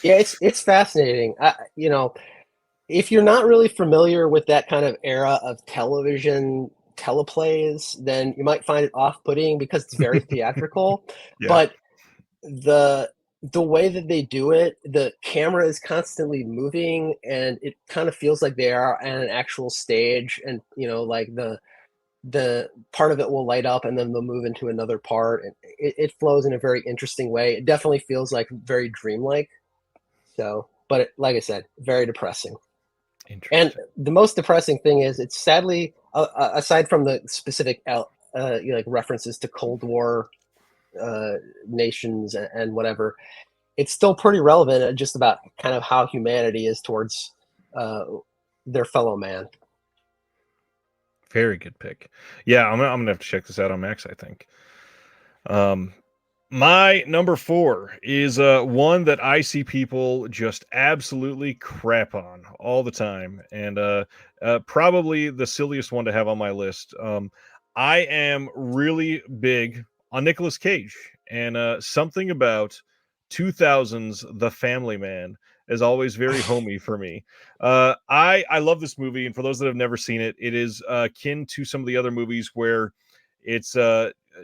Yeah, it's fascinating. You know, if you're not really familiar with that kind of era of television teleplays, then you might find it off-putting because it's very theatrical. Yeah. But the the way that they do it, the camera is constantly moving, and it kind of feels like they are on an actual stage. And you know, like the part of it will light up, and then they'll move into another part, and it flows in a very interesting way. It definitely feels like very dreamlike. So, but like I said, very depressing. And Interesting. the most depressing thing is, it's sadly, aside from the specific you know, like references to Cold War uh, nations and whatever, it's still pretty relevant at just about kind of how humanity is towards uh, their fellow man. Very good pick. Yeah, I'm gonna have to check this out on Max, I think. Um, my number 4 is one that I see people just absolutely crap on all the time, and probably the silliest one to have on my list. I am really big on Nicolas Cage, and something about 2000s The Family Man is always very homey for me. I love this movie, and for those that have never seen it, it is akin to some of the other movies where it's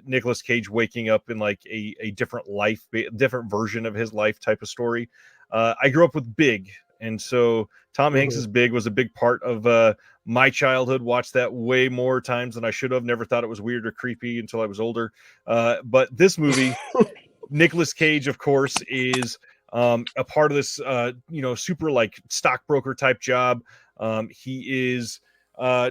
Nicolas Cage waking up in like a different life, different version of his life type of story. I grew up with Big, and so Tom Hmm. Hanks's Big was a big part of my childhood. Watched that way more times than I should have. Never thought it was weird or creepy until I was older. But this movie, Nicolas Cage, of course, is a part of this, super like stockbroker type job. He is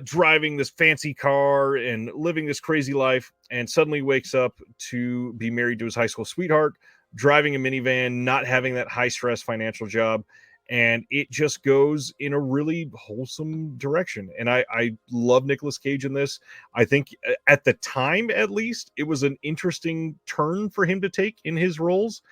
driving this fancy car and living this crazy life, and suddenly wakes up to be married to his high school sweetheart, driving a minivan, not having that high stress financial job. And it just goes in a really wholesome direction. And I love Nicolas Cage in this. I think at the time, at least, it was an interesting turn for him to take in his roles.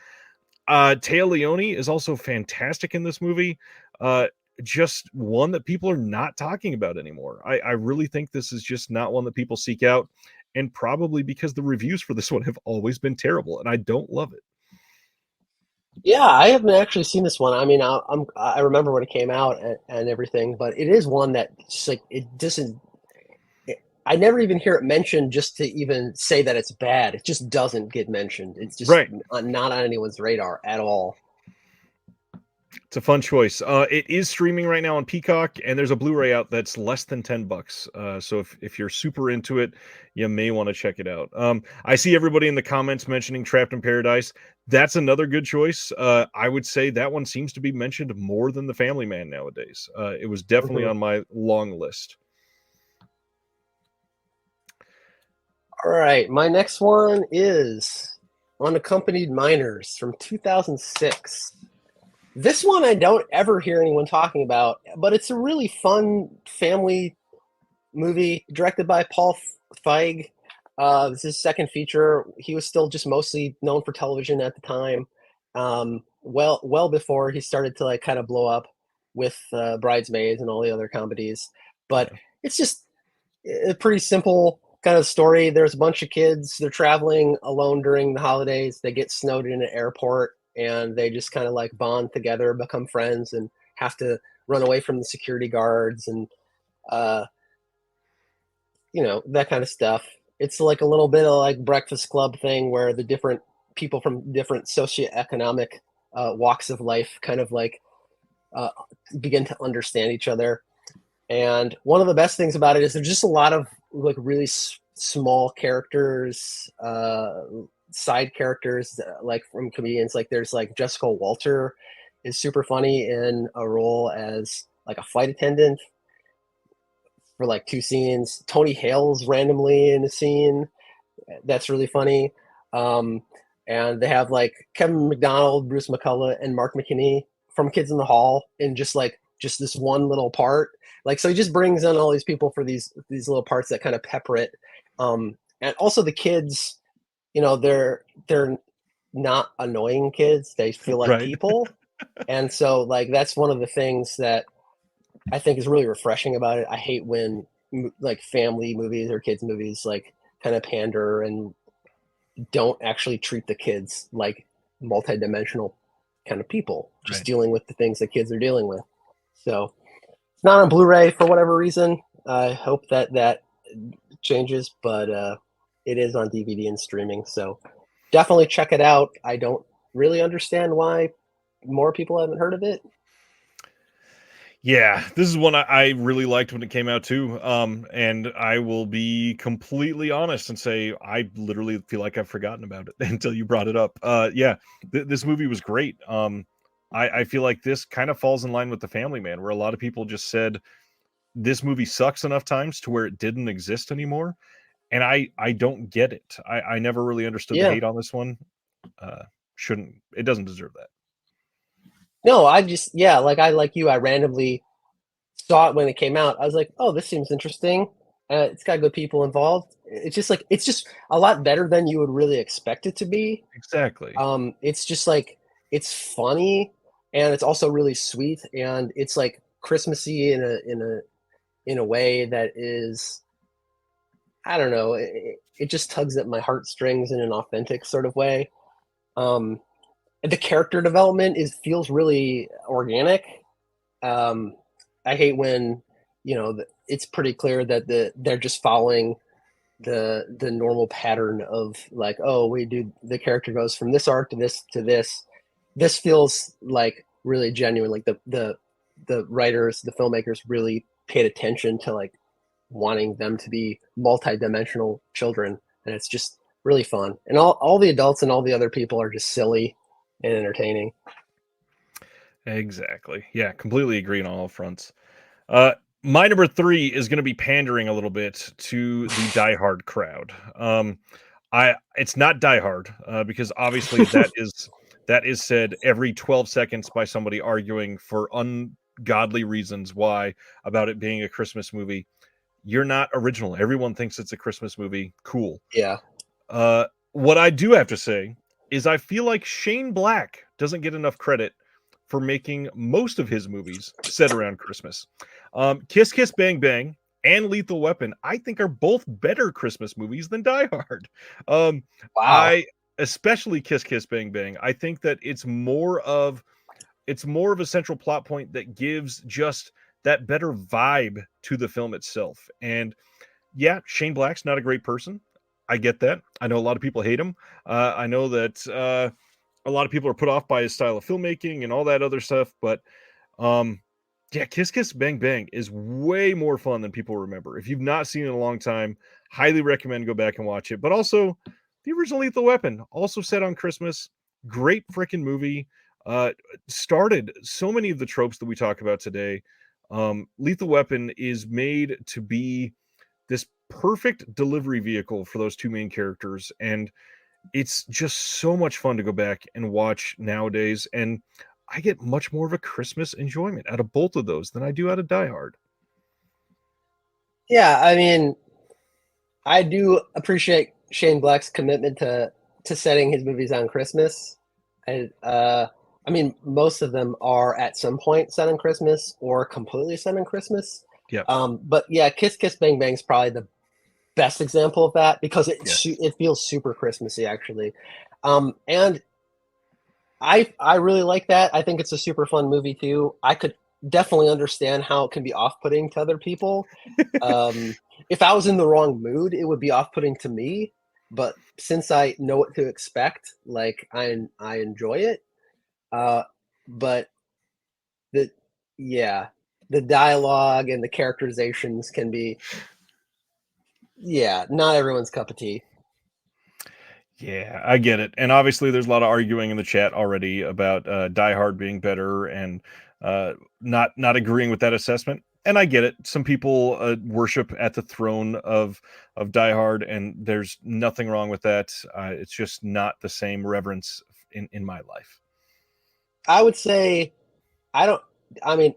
Taya Leone is also fantastic in this movie. Uh, just one that people are not talking about anymore. I really think this is just not one that people seek out, and probably because the reviews for this one have always been terrible, and I don't love it. Yeah, I haven't actually seen this one. I mean, I remember when it came out and everything, but it is one that just like it doesn't. I never even hear it mentioned just to even say that it's bad. It just doesn't get mentioned. It's just Right. not on anyone's radar at all. It's a fun choice. It is streaming right now on Peacock, and there's a Blu-ray out that's less than $10. So if you're super into it, you may want to check it out. I see everybody in the comments mentioning Trapped in Paradise. That's another good choice. I would say that one seems to be mentioned more than The Family Man nowadays. It was definitely Hmm. on my long list. All right, my next one is Unaccompanied Minors from 2006. This one I don't ever hear anyone talking about, but it's a really fun family movie directed by Paul Feig. This is his second feature. He was still just mostly known for television at the time. Well before he started to like kind of blow up with Bridesmaids and all the other comedies. But Yeah. it's just a pretty simple kind of story. There's a bunch of kids. They're traveling alone during the holidays. They get snowed in an airport, and they just kind of like bond together, become friends, and have to run away from the security guards and uh, you know, that kind of stuff. It's like a little bit of like Breakfast Club thing where the different people from different socioeconomic walks of life kind of like uh, begin to understand each other. And one of the best things about it is there's just a lot of like really small characters, side characters, like from comedians. Like there's like Jessica Walter is super funny in a role as like a flight attendant for like two scenes. Tony Hale's randomly in a scene that's really funny. Um, and they have like Kevin McDonald, Bruce McCullough, and Mark McKinney from Kids in the Hall in just this one little part. Like so, he just brings in all these people for these little parts that kind of pepper it. And also the kids, you know, they're not annoying kids. They feel like Right. people, and so like that's one of the things that I think is really refreshing about it. I hate when like family movies or kids movies like kind of pander and don't actually treat the kids like multidimensional kind of people, just Right. dealing with the things that kids are dealing with. So it's not on Blu-ray for whatever reason. I hope that changes, but it is on DVD and streaming. So definitely check it out. I don't really understand why more people haven't heard of it. Yeah, this is one I really liked when it came out too. And I will be completely honest and say I literally feel like I've forgotten about it until you brought it up. Yeah, this movie was great. I feel like this kind of falls in line with The Family Man, where a lot of people just said this movie sucks enough times to where it didn't exist anymore. And I don't get it. I never really understood the Yeah. hate on this one. Uh, shouldn't it doesn't deserve that. No, I just yeah, like you, I randomly saw it when it came out. I was like, oh, this seems interesting. It's got good people involved. It's just a lot better than you would really expect it to be. Exactly. It's just like it's funny and it's also really sweet and it's like Christmassy in a way that is I don't know. It just tugs at my heartstrings in an authentic sort of way. Um, the character development is feels really organic. Um, I hate when it's pretty clear that they're just following the normal pattern of like, oh, we do the character goes from this arc to this to this. This feels like really genuine. Like the writers, the filmmakers really paid attention to like wanting them to be multi-dimensional children, and it's just really fun. And all the adults and all the other people are just silly and entertaining. Exactly. Yeah, completely agree on all fronts. Uh, my number three is going to be pandering a little bit to the Die Hard crowd. It's not Die Hard because obviously that is said every 12 seconds by somebody arguing for ungodly reasons why about it being a Christmas movie. You're not original. Everyone thinks it's a Christmas movie. Cool. Yeah. What I do have to say is I feel like Shane Black doesn't get enough credit for making most of his movies set around Christmas. Kiss Kiss Bang Bang and Lethal Weapon, I think, are both better Christmas movies than Die Hard. Um, Wow. I especially Kiss Kiss Bang Bang. I think that it's more of a central plot point that gives just that better vibe to the film itself. And yeah, Shane Black's not a great person. I get that. I know a lot of people hate him. I know that a lot of people are put off by his style of filmmaking and all that other stuff. But um, yeah, Kiss Kiss Bang Bang is way more fun than people remember. If you've not seen it in a long time, highly recommend go back and watch it. But also, the original Lethal Weapon, also set on Christmas, great freaking movie. Started so many of the tropes that we talk about today. Lethal Weapon is made to be this perfect delivery vehicle for those two main characters, and it's just so much fun to go back and watch nowadays, and I get much more of a Christmas enjoyment out of both of those than I do out of Die Hard. Yeah, I mean, I do appreciate Shane Black's commitment to setting his movies on Christmas. I mean, most of them are at some point set on Christmas or completely set on Christmas. Yep. But yeah, Kiss Kiss Bang Bang is probably the best example of that because Yes. it feels super Christmassy actually. And I really like that. I think it's a super fun movie too. I could definitely understand how it can be off-putting to other people. Um, if I was in the wrong mood, it would be off-putting to me. But since I know what to expect, like I enjoy it. Uh, but the yeah, the dialogue and the characterizations can be not everyone's cup of tea. Yeah, I get it. And obviously, there's a lot of arguing in the chat already about Die Hard being better and not agreeing with that assessment. And I get it. Some people worship at the throne of Die Hard, and there's nothing wrong with that. It's just not the same reverence in my life. I would say I don't. I mean,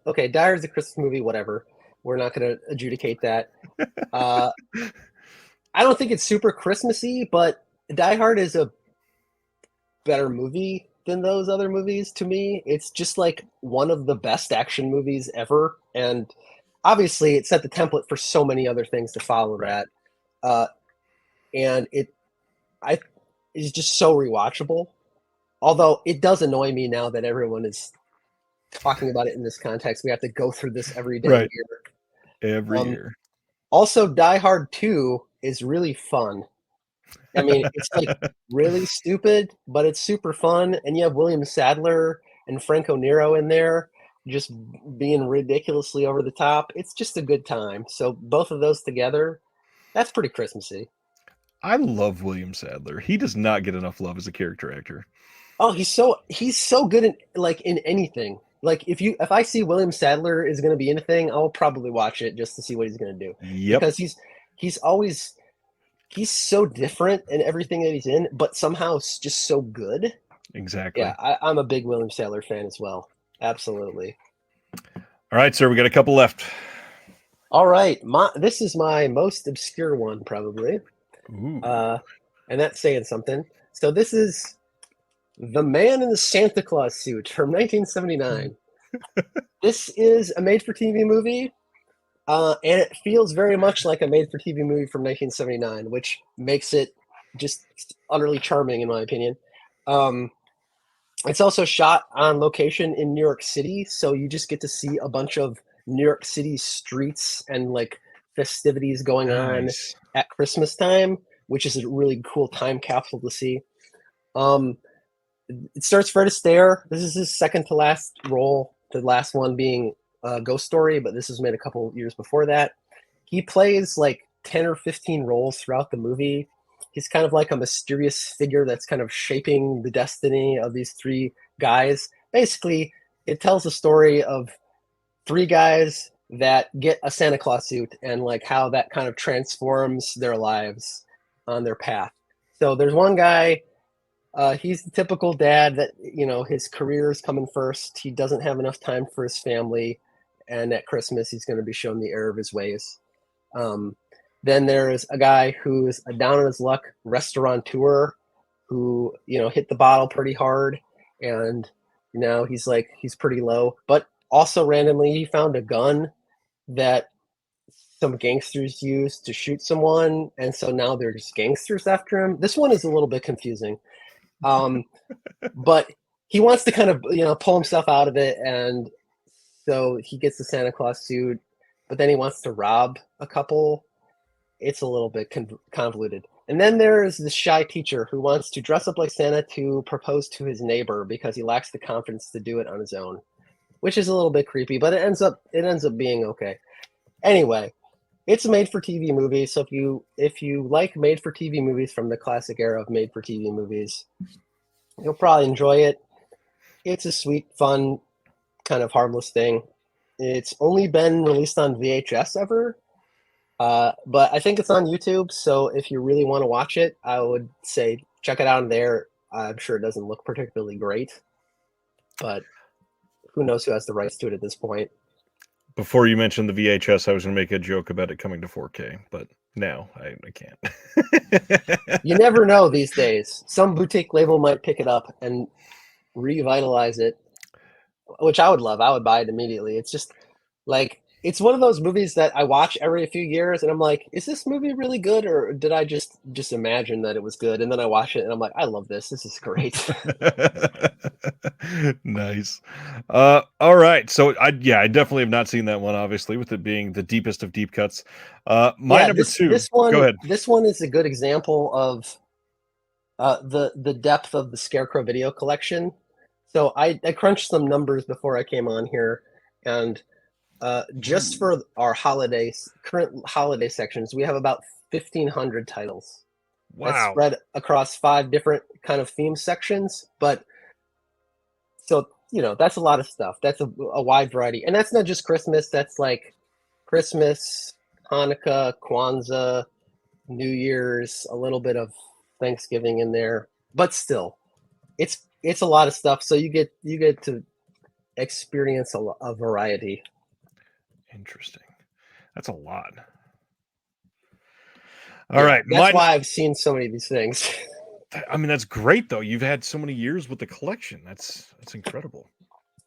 okay. Die Hard's a Christmas movie. Whatever. We're not going to adjudicate that. Uh, I don't think it's super Christmassy, but Die Hard is a better movie than those other movies to me. It's just like one of the best action movies ever, and obviously it set the template for so many other things to follow Right. that. Uh, and I is just so rewatchable. Although it does annoy me now that everyone is talking about it in this context. We have to go through this every damn Right. year. Every Um, year. Also, Die Hard 2 is really fun. I mean, it's like really stupid, but it's super fun. And you have William Sadler and Franco Nero in there just being ridiculously over the top. It's just a good time. So both of those together, that's pretty Christmassy. I love William Sadler. He does not get enough love as a character actor. Oh, he's so good in like in anything. Like if I see William Sadler is going to be in a thing, I'll probably watch it just to see what he's going to do Yep, because he's always he's so different in everything that he's in, but somehow just so good. Yeah, exactly. I'm a big William Sadler fan as well. Absolutely. All right, sir, we got a couple left. All right, this is my most obscure one probably, Ooh. uh, and that's saying something. So this is The Man in the Santa Claus Suit from 1979. This is a made-for-TV movie, and it feels very much like a made-for-TV movie from 1979, which makes it just utterly charming in my opinion. Um, It's also shot on location in New York City, so you just get to see a bunch of New York City streets and like festivities going on Nice. at Christmas time, which is a really cool time capsule to see. Um, it starts Fred Astaire. This is his second to last role, the last one being Ghost Story, but this was made a couple years before that. He plays like 10 or 15 roles throughout the movie. He's kind of like a mysterious figure that's kind of shaping the destiny of these three guys. Basically, it tells the story of three guys that get a Santa Claus suit and like how that kind of transforms their lives on their path. So there's one guy, he's the typical dad that, his career is coming first. He doesn't have enough time for his family. And at Christmas, he's going to be shown the error of his ways. Um, then there's a guy who's a down on his luck restaurateur who, hit the bottle pretty hard. And, he's pretty low. But also randomly, he found a gun that some gangsters used to shoot someone. And so now there's gangsters after him. This one is a little bit confusing. But he wants to kind of, pull himself out of it. And so he gets the Santa Claus suit, but then he wants to rob a couple. It's a little bit convoluted. And then there's the shy teacher who wants to dress up like Santa to propose to his neighbor because he lacks the confidence to do it on his own, which is a little bit creepy, but it ends up being okay. Anyway, it's a made-for-TV movie, so if you like made-for-TV movies from the classic era of made-for-TV movies, you'll probably enjoy it. It's a sweet, fun, kind of harmless thing. It's only been released on VHS ever, but I think it's on YouTube, so if you really want to watch it, I would say check it out there. I'm sure it doesn't look particularly great, but who knows who has the rights to it at this point. Before you mentioned the VHS, I was going to make a joke about it coming to 4K, but now I can't. You never know these days. Some boutique label might pick it up and revitalize it, which I would love. I would buy it immediately. It's just like it's one of those movies that I watch every few years, and I'm like, is this movie really good, or did I just imagine that it was good? And then I watch it, and I'm like, I love this. This is great. Nice. All right. So I definitely have not seen that one, obviously, with it being the deepest of deep cuts. My Yeah, number this two. this one Go ahead. this one is a good example of the depth of the Scarecrow video collection. So I crunched some numbers before I came on here, and just for our current holiday sections, we have about 1,500 titles. That's Wow. spread across 5 different kind of theme sections, but so that's a lot of stuff. That's a wide variety, and that's not just Christmas. That's like Christmas, Hanukkah, Kwanzaa, New Year's, a little bit of Thanksgiving in there, but still, it's a lot of stuff. So you get to experience a variety. Interesting. That's a lot. All Yeah, right. that's why I've seen so many of these things. I mean, that's great though. You've had so many years with the collection. That's incredible.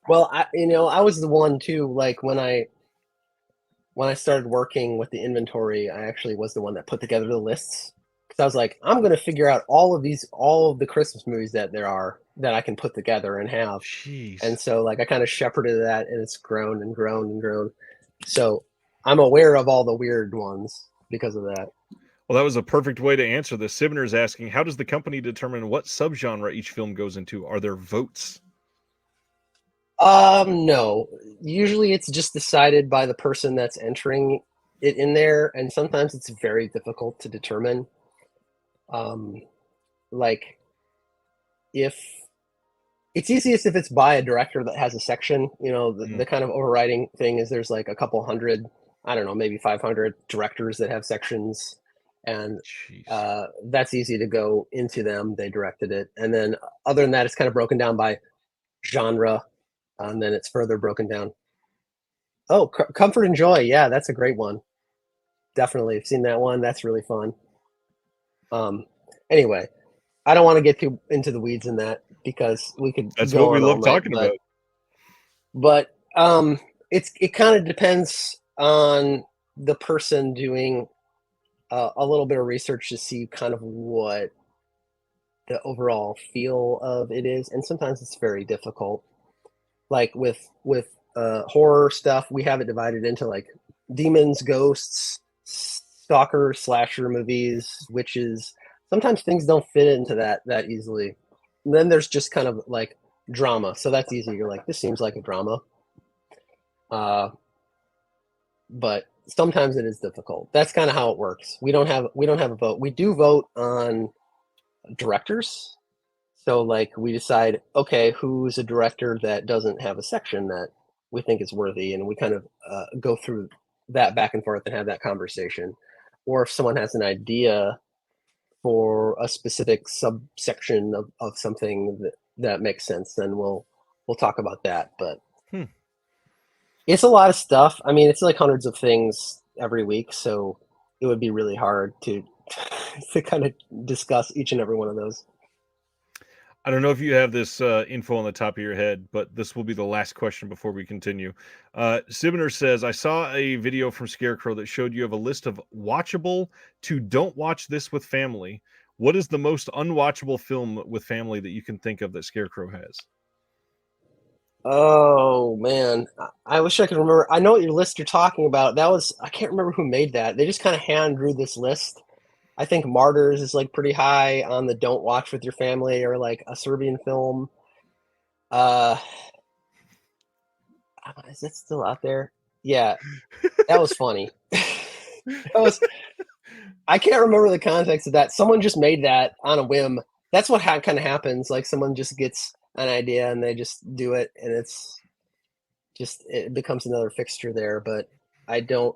Well, I was the one too. Like when I started working with the inventory, I actually was the one that put together the lists because I was like, I'm going to figure out all of the Christmas movies that there are, that I can put together and have. And Jeez. so like I kind of shepherded that, and it's grown and grown and grown. So I'm aware of all the weird ones because of that. Well, that was a perfect way to answer this. Sibner is asking, how does the company determine what subgenre each film goes into? Are there votes? No. Usually it's just decided by the person that's entering it in there, and sometimes it's very difficult to determine. Um, like if it's easiest if it's by a director that has a section. You know, the kind of overriding thing is there's like a couple hundred, I don't know, maybe 500 directors that have sections, and Jeez. that's easy to go into them. They directed it, and then other than that, it's kind of broken down by genre, and then it's further broken down. Oh, Comfort and Joy. Yeah, that's a great one. Definitely. I've seen that one. That's really fun. Um, anyway, I don't want to get too into the weeds in that because we could That's what go we on all love night, talking about. but it kind of depends on the person doing a little bit of research to see kind of what the overall feel of it is, and sometimes it's very difficult. Like with horror stuff, we have it divided into like demons, ghosts, stalker, slasher movies, witches. Sometimes things don't fit into that easily. And then there's just kind of like drama, so that's easy. You're like, this seems like a drama, uh, but sometimes it is difficult. That's kind of how it works. We don't have a vote. We do vote on directors. So like we decide, okay, who's a director that doesn't have a section that we think is worthy, and we kind of go through that back and forth and have that conversation. Or if someone has an idea for a specific subsection of something that makes sense, then we'll talk about that. But Hmm. it's a lot of stuff. I mean, it's like hundreds of things every week, so it would be really hard to to kind of discuss each and every one of those. I don't know if you have this info on the top of your head, but this will be the last question before we continue. Sibner says, I saw a video from Scarecrow that showed you have a list of watchable to don't watch this with family. What is the most unwatchable film with family that you can think of that Scarecrow has? Oh man, I wish I could remember. I know what your list you're talking about. That was I can't remember who made that. They just kind of hand drew this list. I think Martyrs is like pretty high on the don't watch with your family, or like a Serbian film. Uh, is that still out there? Yeah, that was funny. That was I can't remember the context of that. Someone just made that on a whim. That's what kind of happens. Like someone just gets an idea and they just do it, and it becomes another fixture there. But I don't.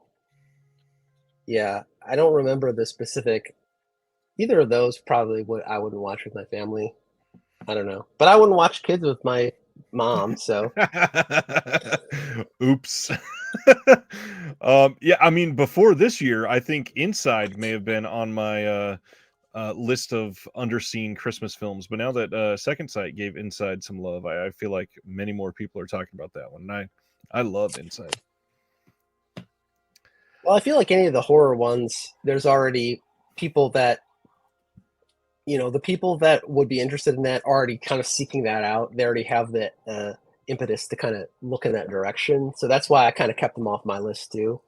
Yeah, I don't remember the specific. Either of those probably would I wouldn't watch with my family. I don't know, but I wouldn't watch kids with my mom. So Oops. Yeah, I mean, before this year, I think Inside may have been on my list of underseen Christmas films, but now that Second Sight gave Inside some love, I feel like many more people are talking about that one. And I love Inside. well, I feel like any of the horror ones, there's already people that the people that would be interested in that are already kind of seeking that out. They already have the impetus to kind of look in that direction. So that's why I kind of kept them off my list too.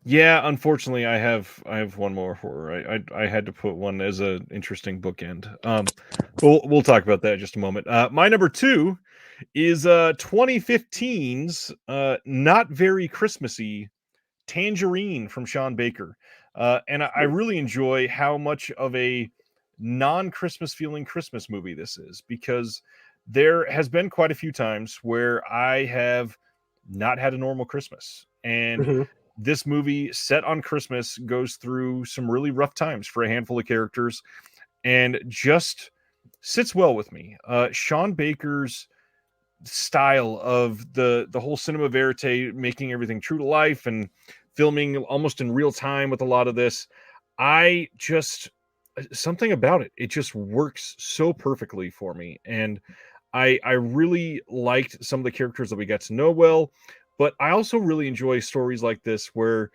Yeah, unfortunately, I have one more horror. I had to put one as an interesting bookend. We'll talk about that in just a moment. My number two is 2015's not very Christmassy Tangerine from Sean Baker. And I really enjoy how much of a non-Christmas feeling Christmas movie this is, because there has been quite a few times where I have not had a normal Christmas. And Hmm. this movie set on Christmas goes through some really rough times for a handful of characters and just sits well with me. Sean Baker's style of the whole cinema verite, making everything true to life and filming almost in real time with a lot of this, I just something about it just works so perfectly for me. And I really liked some of the characters that we got to know well, but I also really enjoy stories like this where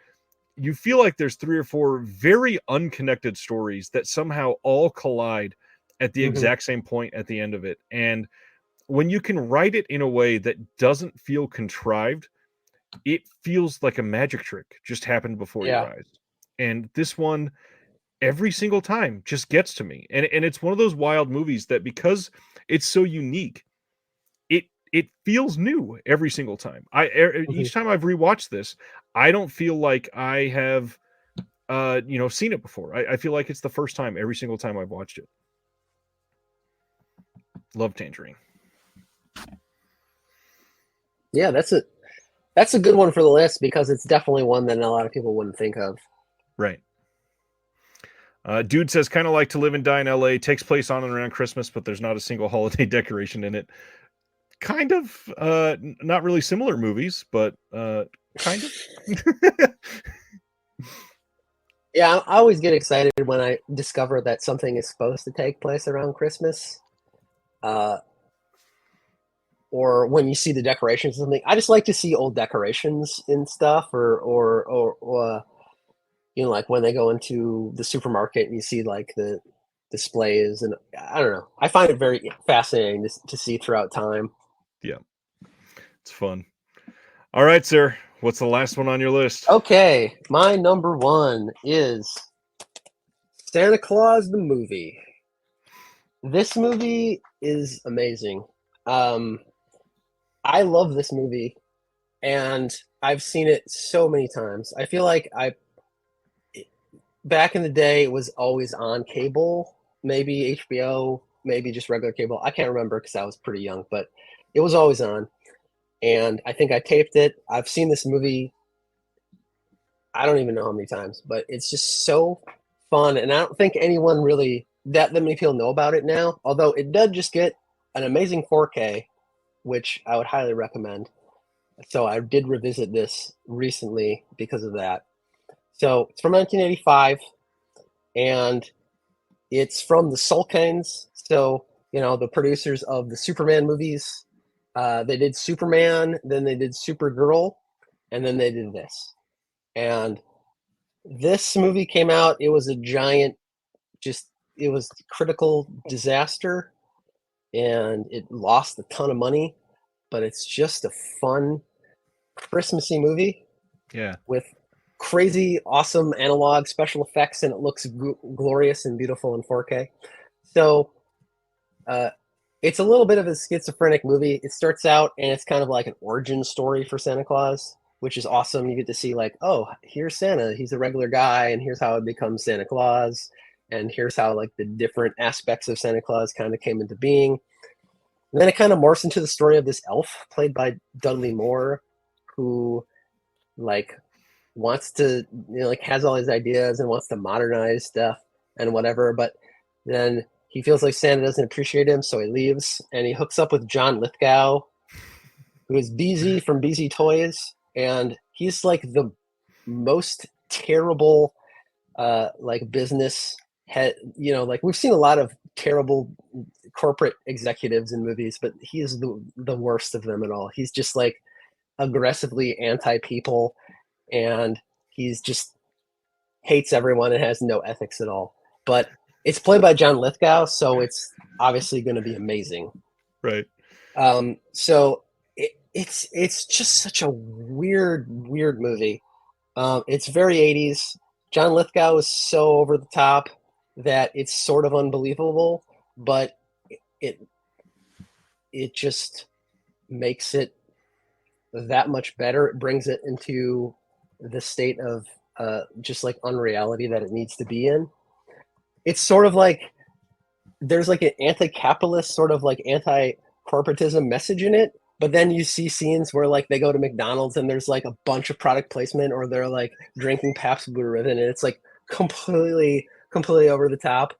you feel like there's three or four very unconnected stories that somehow all collide at the Mm-hmm. exact same point at the end of it. And when you can write it in a way that doesn't feel contrived, it feels like a magic trick just happened before your Yeah. eyes. And this one, every single time, just gets to me. And it's one of those wild movies that, because it's so unique, it feels new every single time. Mm-hmm. Each time I've rewatched this, I don't feel like I have seen it before. I feel like it's the first time every single time I've watched it. Love Tangerine. Yeah, that's a good one for the list because it's definitely one that a lot of people wouldn't think of. Right. Dude says, kind of like To Live and Die in LA, takes place on and around Christmas, but there's not a single holiday decoration in it. Kind of, not really similar movies, but kind of. Yeah, I always get excited when I discover that something is supposed to take place around Christmas, uh, or when you see the decorations or something. I just like to see old decorations and stuff, or like when they go into the supermarket and you see like the displays, and I don't know. I find it very fascinating to see throughout time. Yeah, it's fun. All right, sir. What's the last one on your list? Okay, my number one is Santa Claus the movie. This movie is amazing. Um, I love this movie, and I've seen it so many times. I feel like I back in the day it was always on cable, maybe HBO, maybe just regular cable. I can't remember because I was pretty young, but it was always on. And I think I taped it. I've seen this movie, I don't even know how many times, but it's just so fun. And I don't think anyone really that many people know about it now. Although it does just get an amazing 4K, which I would highly recommend. So I did revisit this recently because of that. So it's from 1985, and it's from the Sulkans. So the producers of the Superman movies. They did Superman, then they did Supergirl, and then they did this. And this movie came out. It was a giant, just it was critical disaster, and it lost a ton of money. But it's just a fun Christmassy movie Yeah. with crazy, awesome analog special effects, and it looks glorious and beautiful in 4K. So uh, it's a little bit of a schizophrenic movie. It starts out and it's kind of like an origin story for Santa Claus, which is awesome. You get to see like, oh, here's Santa. He's a regular guy, and here's how it becomes Santa Claus, and here's how like the different aspects of Santa Claus kind of came into being. And then it kind of morphs into the story of this elf played by Dudley Moore, who like wants to like has all these ideas and wants to modernize stuff and whatever, but then he feels like Santa doesn't appreciate him, so he leaves and he hooks up with John Lithgow, who is BZ from BZ Toys, and he's like the most terrible like business head. Like we've seen a lot of terrible corporate executives in movies, but he is the worst of them at all. He's just like aggressively anti people, and he's just hates everyone and has no ethics at all. But it's played by John Lithgow, so it's obviously going to be amazing. Right. So it's just such a weird movie. It's very 80s. John Lithgow is so over the top that it's sort of unbelievable, but it it just makes it that much better. It brings it into the state of just like unreality that it needs to be in. It's sort of like there's like an anti-capitalist sort of like anti-corporatism message in it, but then you see scenes where like they go to McDonald's and there's like a bunch of product placement, or they're like drinking Pabst Blue Ribbon, and it's like completely over the top.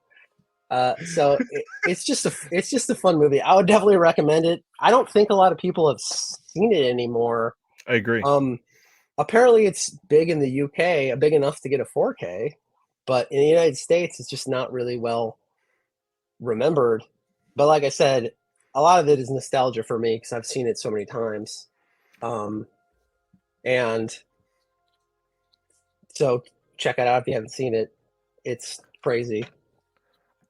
It's just a fun movie. I would definitely recommend it. I don't think a lot of people have seen it anymore. I agree. Apparently it's big in the UK, big enough to get a 4K, but in the United States, it's just not really well remembered. But like I said, a lot of it is nostalgia for me because I've seen it so many times. And so check it out if you haven't seen it. It's crazy.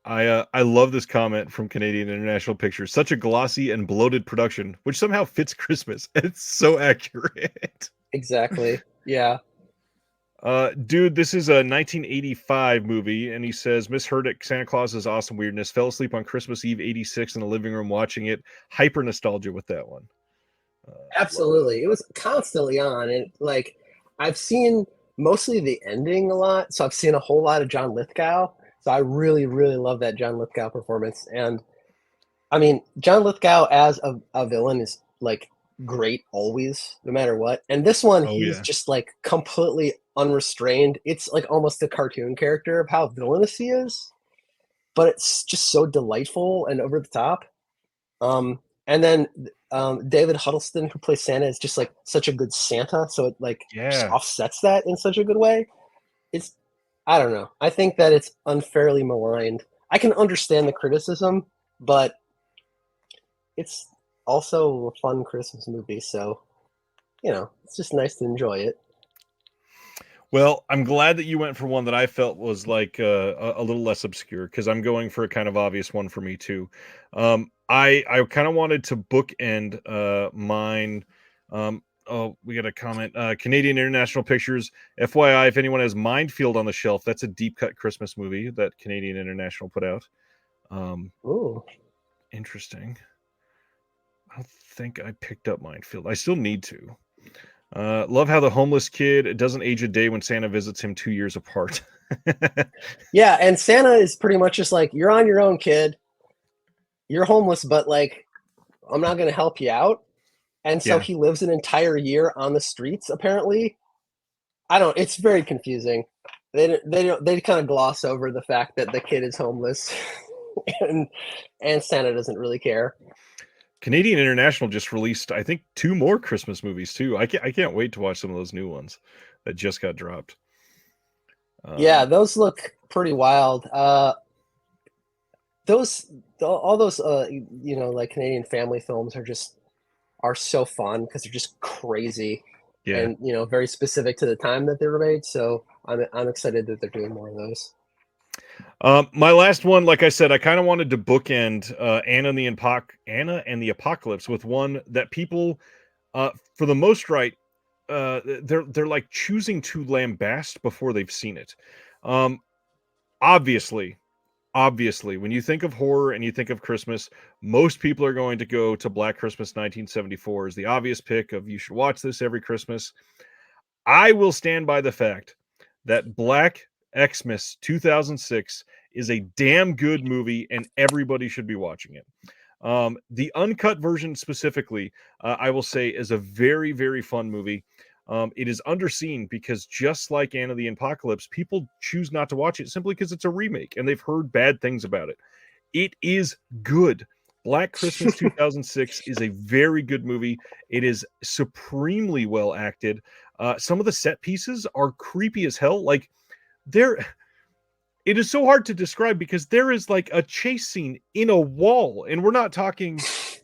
I love this comment from Canadian International Pictures. Such a glossy and bloated production, which somehow fits Christmas. It's so accurate. Exactly. Yeah. Dude, this is a 1985 movie, and he says misheard it. Santa Claus is awesome weirdness. Fell asleep on Christmas Eve '86 in the living room watching it. Hyper nostalgia with that one. Love it. Absolutely. It was constantly on. And like, I've seen mostly the ending a lot. So I've seen a whole lot of John Lithgow. So I really, really love that John Lithgow performance. And I mean, John Lithgow as a villain is like great always, no matter what. And this one, Oh he's yeah, just like completely unrestrained. It's like almost a cartoon character of how villainous he is, but it's just so delightful and over the top. And then David Huddleston, who plays Santa, is just like such a good Santa. So it like just yeah. offsets that in such a good way. It's, I don't know. I think that it's unfairly maligned. I can understand the criticism, but it's also a fun Christmas movie. So, it's just nice to enjoy it. Well, I'm glad that you went for one that I felt was like a little less obscure because I'm going for a kind of obvious one for me too. I kind of wanted to bookend mine. Oh, we got a comment. Canadian International Pictures. FYI, if anyone has Mindfield on the shelf, that's a deep cut Christmas movie that Canadian International put out. Ooh. Interesting. I don't think I picked up Mindfield. I still need to. Love how the homeless kid doesn't age a day when Santa visits him 2 years apart. Yeah, and Santa is pretty much just like, you're on your own, kid. You're homeless, but like, I'm not going to help you out. And so Yeah. he lives an entire year on the streets, apparently. It's very confusing. They kind of gloss over the fact that the kid is homeless and Santa doesn't really care. Canadian International just released, I think, 2 more Christmas movies too. I can't wait to watch some of those new ones that just got dropped. Yeah, those look pretty wild. Those all those like Canadian family films are so fun because they're just crazy Yeah. and very specific to the time that they were made. So I'm excited that they're doing more of those. My last one, like I said, I kind of wanted to bookend Anna and the Apocalypse with one that people, for the most right, they're like choosing to lambast before they've seen it. Um, obviously, obviously, when you think of horror and you think of Christmas, most people are going to go to Black Christmas 1974 as the obvious pick of you should watch this every Christmas. I will stand by the fact that Black Xmas 2006 is a damn good movie and everybody should be watching it. The uncut version specifically, I will say, is a very, very fun movie. It is underseen because just like Anna the Apocalypse, people choose not to watch it simply because it's a remake and they've heard bad things about it. It is good. Black Christmas 2006 is a very good movie. It is supremely well acted. Some of the set pieces are creepy as hell. Like there, it is so hard to describe because there is like a chase scene in a wall, and we're not talking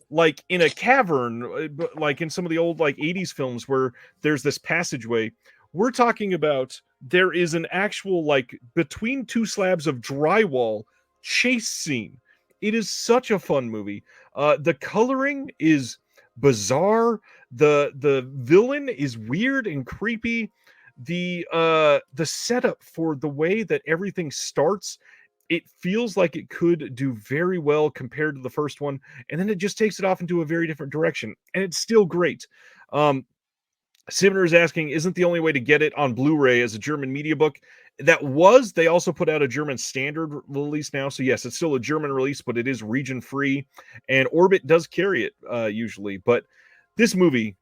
like in a cavern, but like in some of the old like 80s films where there's this passageway. We're talking about there is an actual like between two slabs of drywall chase scene. It is such a fun movie. The coloring is bizarre. The villain is weird and creepy. The setup for the way that everything starts, it feels like it could do very well compared to the first one, and then it just takes it off into a very different direction, and it's still great. um Simner is asking, isn't the only way to get it on Blu-ray as a German media book? They also put out a German standard release now. So yes, it's still a German release, but it is region free, and Orbit does carry it usually. But this movie,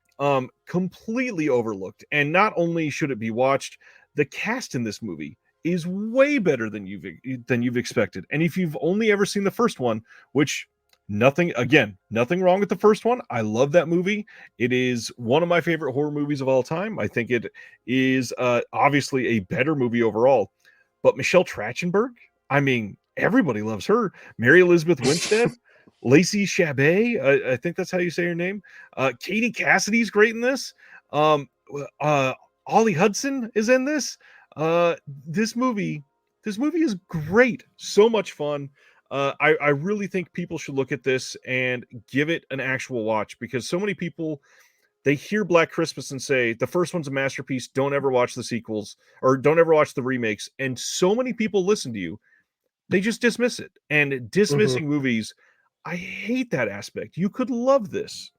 completely overlooked. And not only should it be watched, the cast in this movie is way better than you've expected. And if you've only ever seen the first one, which nothing wrong with the first one. I love that movie. It is one of my favorite horror movies of all time. I think it is obviously a better movie overall. But Michelle Trachtenberg, I mean, everybody loves her. Mary Elizabeth Winstead, Lacey Chabet, I think that's how you say her name. Katie Cassidy's great in this. Um, Ollie Hudson is in this. This movie This movie is great, so much fun. I really think people should look at this and give it an actual watch, because so many people, they hear Black Christmas and say the first one's a masterpiece. Don't ever watch the sequels, or don't ever watch the remakes. And so many people listen to you, they just dismiss it. And Mhm. dismissing movies, I hate that aspect. You could love this.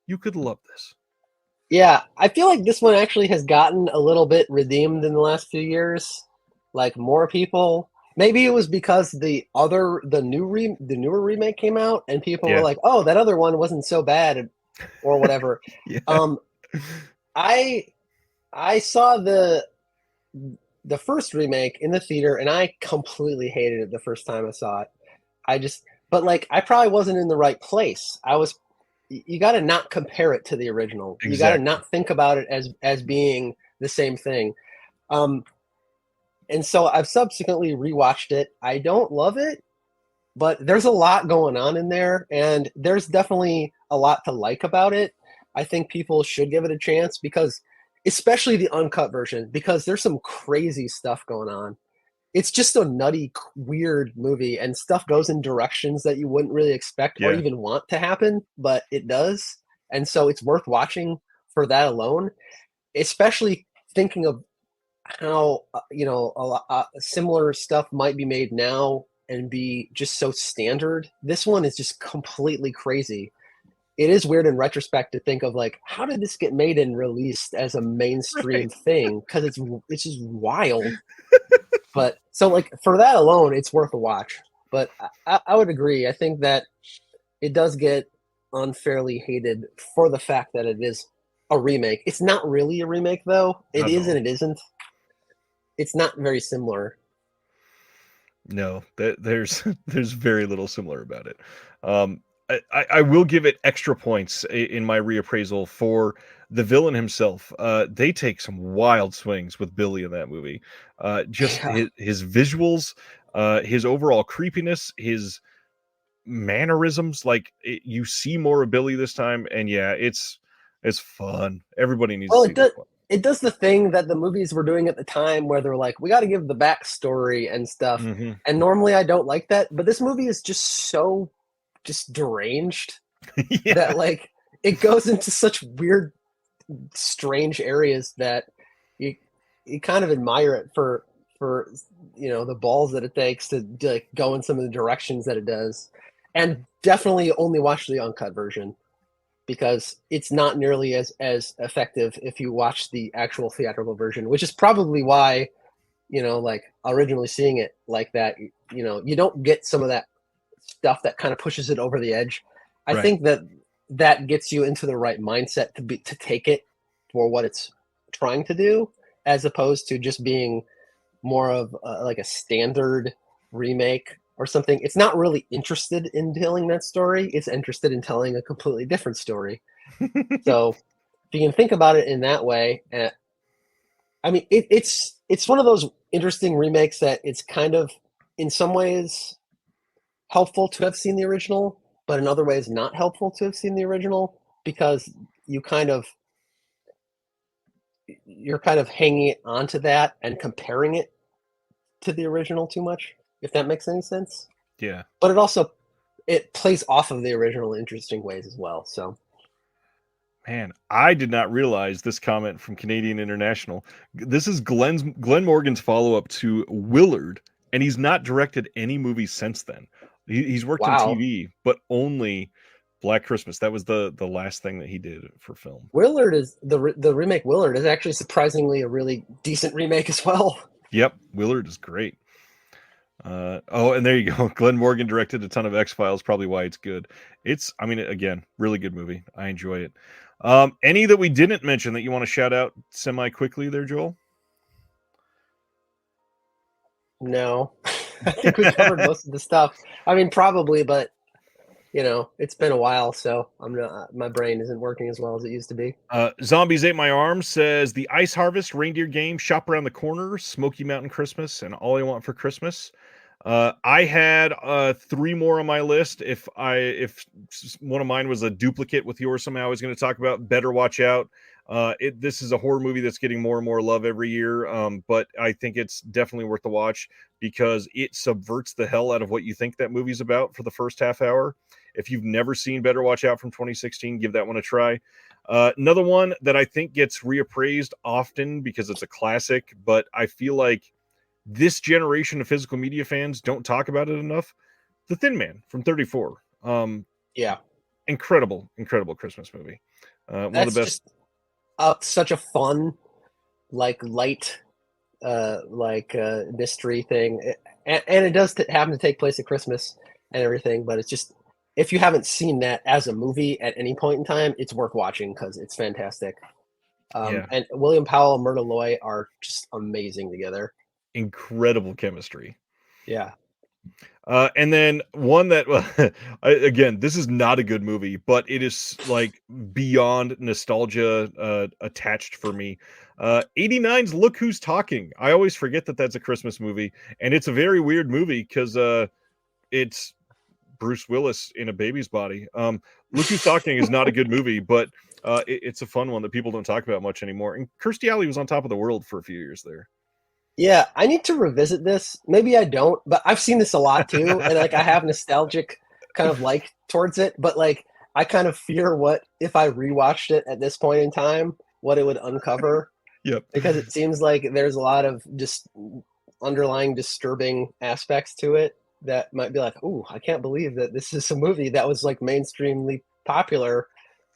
You could love this. Yeah, I feel like this one actually has gotten a little bit redeemed in the last few years. Like more people, maybe it was because the newer remake came out and people were Yeah. like, "Oh, that other one wasn't so bad," or whatever. Yeah. Um, I I saw the first remake in the theater and I completely hated it the first time I saw it. I just, but like, I probably wasn't in the right place. You got to not compare it to the original. You got to Exactly. not think about it as being the same thing. Um, and so I've subsequently rewatched it. I don't love it, but there's a lot going on in there, and there's definitely a lot to like about it. I think people should give it a chance because, especially the uncut version, because there's some crazy stuff going on. It's just a nutty, weird movie, and stuff goes in directions that you wouldn't really expect or Yeah. even want to happen, but it does. And so it's worth watching for that alone, especially thinking of how similar stuff might be made now and be just so standard. This one is just completely crazy. It is weird in retrospect to think of like, how did this get made and released as a mainstream Right. thing? Because it's just wild. But so like for that alone, it's worth a watch. But I would agree. I think that it does get unfairly hated for the fact that it is a remake. It's not really a remake though. It Not at is and all. it isn't. It's not very similar. No, there's there's very little similar about it. Um, I will give it extra points in my reappraisal for the villain himself. They take some wild swings with Billy in that movie. Just Yeah. his visuals, his overall creepiness, his mannerisms. Like you see more of Billy this time, and yeah, it's fun. Everybody needs to Well, see this one. it does the thing that the movies were doing at the time where they're like, we got to give the backstory and stuff. Hmm. And normally I don't like that, but this movie is just so just deranged Yeah, that like it goes into such weird, strange areas that you you kind of admire it for the balls that it takes to like go in some of the directions that it does. And definitely only watch the uncut version because it's not nearly as effective if you watch the actual theatrical version, which is probably why like originally seeing it like that, you don't get some of that stuff that kind of pushes it over the edge. I right. think that gets you into the right mindset to take it for what it's trying to do, as opposed to just being more of like a standard remake or something. It's not really interested in telling that story. It's interested in telling a completely different story. So if you can think about it in that way, I mean, it's one of those interesting remakes that it's kind of in some ways helpful to have seen the original, but in other ways not helpful to have seen the original because you kind of you're kind of hanging it onto that and comparing it to the original too much, if that makes any sense. Yeah. But it plays off of the original in interesting ways as well. So Man, I did not realize this comment from Canadian International. This is Glenn Morgan's follow-up to Willard, and he's not directed any movies since then. He's worked in wow, TV, but only Black Christmas. That was the last thing that he did for film. Willard is the remake. Willard is actually surprisingly a really decent remake as well. Yep, Willard is great. Oh, and there you go. Glenn Morgan directed a ton of X-Files, probably why it's good. I mean, again, really good movie. I enjoy it. Any that we didn't mention that you want to shout out semi quickly there, Joel? No, I think we covered most of the stuff. I mean, probably, but it's been a while, so I'm not. My brain isn't working as well as it used to be. Zombies Ate My Arm says the Ice Harvest reindeer game, shop around the corner, Smoky Mountain Christmas, and All I Want for Christmas. I had 3 more on my list. If one of mine was a duplicate with yours somehow, I was going to talk about Better Watch Out. This is a horror movie that's getting more and more love every year, but I think it's definitely worth the watch because it subverts the hell out of what you think that movie's about for the first half hour. If you've never seen Better Watch Out from 2016, give that one a try. Another one that I think gets reappraised often because it's a classic, but I feel like this generation of physical media fans don't talk about it enough. The Thin Man from 34. Yeah, Incredible Christmas movie. One of that's the best. just such a fun, like light, mystery thing, and it does happen to take place at Christmas and everything. But it's just, if you haven't seen that as a movie at any point in time, it's worth watching because it's fantastic. Yeah, And William Powell and Myrna Loy are just amazing together. incredible chemistry. Yeah. And then one that, again, this is not a good movie, but it is like beyond nostalgia attached for me. 89's Look Who's Talking. I always forget that that's a Christmas movie, and it's a very weird movie because it's Bruce Willis in a baby's body. Look Who's Talking is not a good movie, but it's a fun one that people don't talk about much anymore. And Kirstie Alley was on top of the world for a few years there. Yeah, I need to revisit this. Maybe I don't, but I've seen this a lot too, and like I have nostalgic kind of like towards it, but like I kind of fear what if I rewatched it at this point in time, what it would uncover, Yep. because it seems like there's a lot of just underlying disturbing aspects to it that might be like, "Ooh, I can't believe that this is a movie that was like mainstreamly popular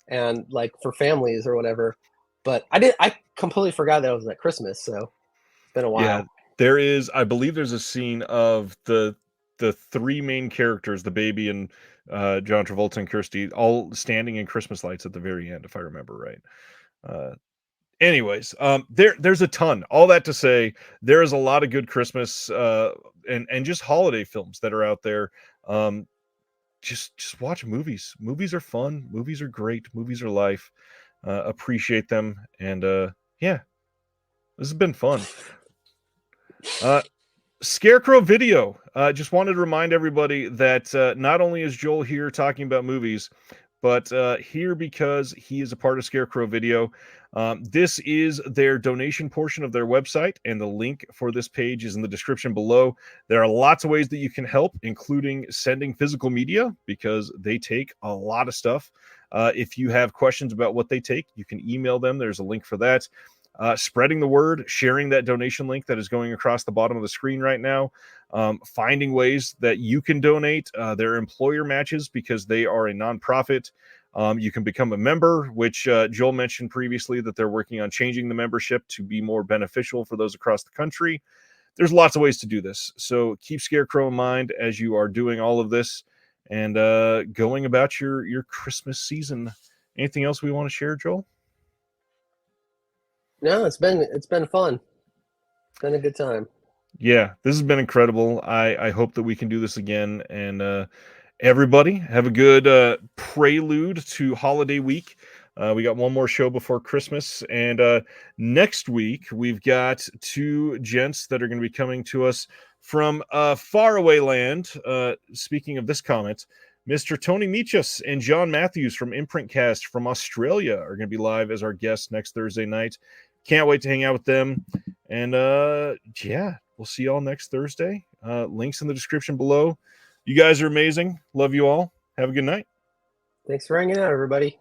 and like for families or whatever." But I completely forgot that it was at Christmas, so it's been a Yeah, while. I believe there's a scene of the 3 main characters, the baby and John Travolta and Kirsty, all standing in Christmas lights at the very end, if I remember right. Uh, anyways, there's a ton. All that to say, there is a lot of good Christmas and just holiday films that are out there. Um, just watch movies. Movies are fun. Movies are great. Movies are life. Appreciate them, and yeah, this has been fun. Uh, Scarecrow Video. Just wanted to remind everybody that not only is Joel here talking about movies, but here because he is a part of Scarecrow Video. This is their donation portion of their website, and the link for this page is in the description below. There are lots of ways that you can help, including sending physical media because they take a lot of stuff. If you have questions about what they take, you can email them. There's a link for that. Spreading the word, sharing that donation link that is going across the bottom of the screen right now, finding ways that you can donate. Their employer matches because they are a nonprofit. You can become a member, which Joel mentioned previously that they're working on changing the membership to be more beneficial for those across the country. There's lots of ways to do this. So keep Scarecrow in mind as you are doing all of this and going about your Christmas season. Anything else we want to share, Joel? No, it's been fun. It's been a good time. Yeah, this has been incredible. I hope that we can do this again. And everybody, have a good prelude to holiday week. We got one more show before Christmas. And next week, we've got 2 gents that are going to be coming to us from faraway land. Speaking of this comment, Mr. Tony Michas and John Matthews from Imprintcast from Australia are going to be live as our guests next Thursday night. Can't wait to hang out with them. And yeah, we'll see y'all next Thursday. Links in the description below. You guys are amazing. Love you all. Have a good night. Thanks for hanging out, everybody.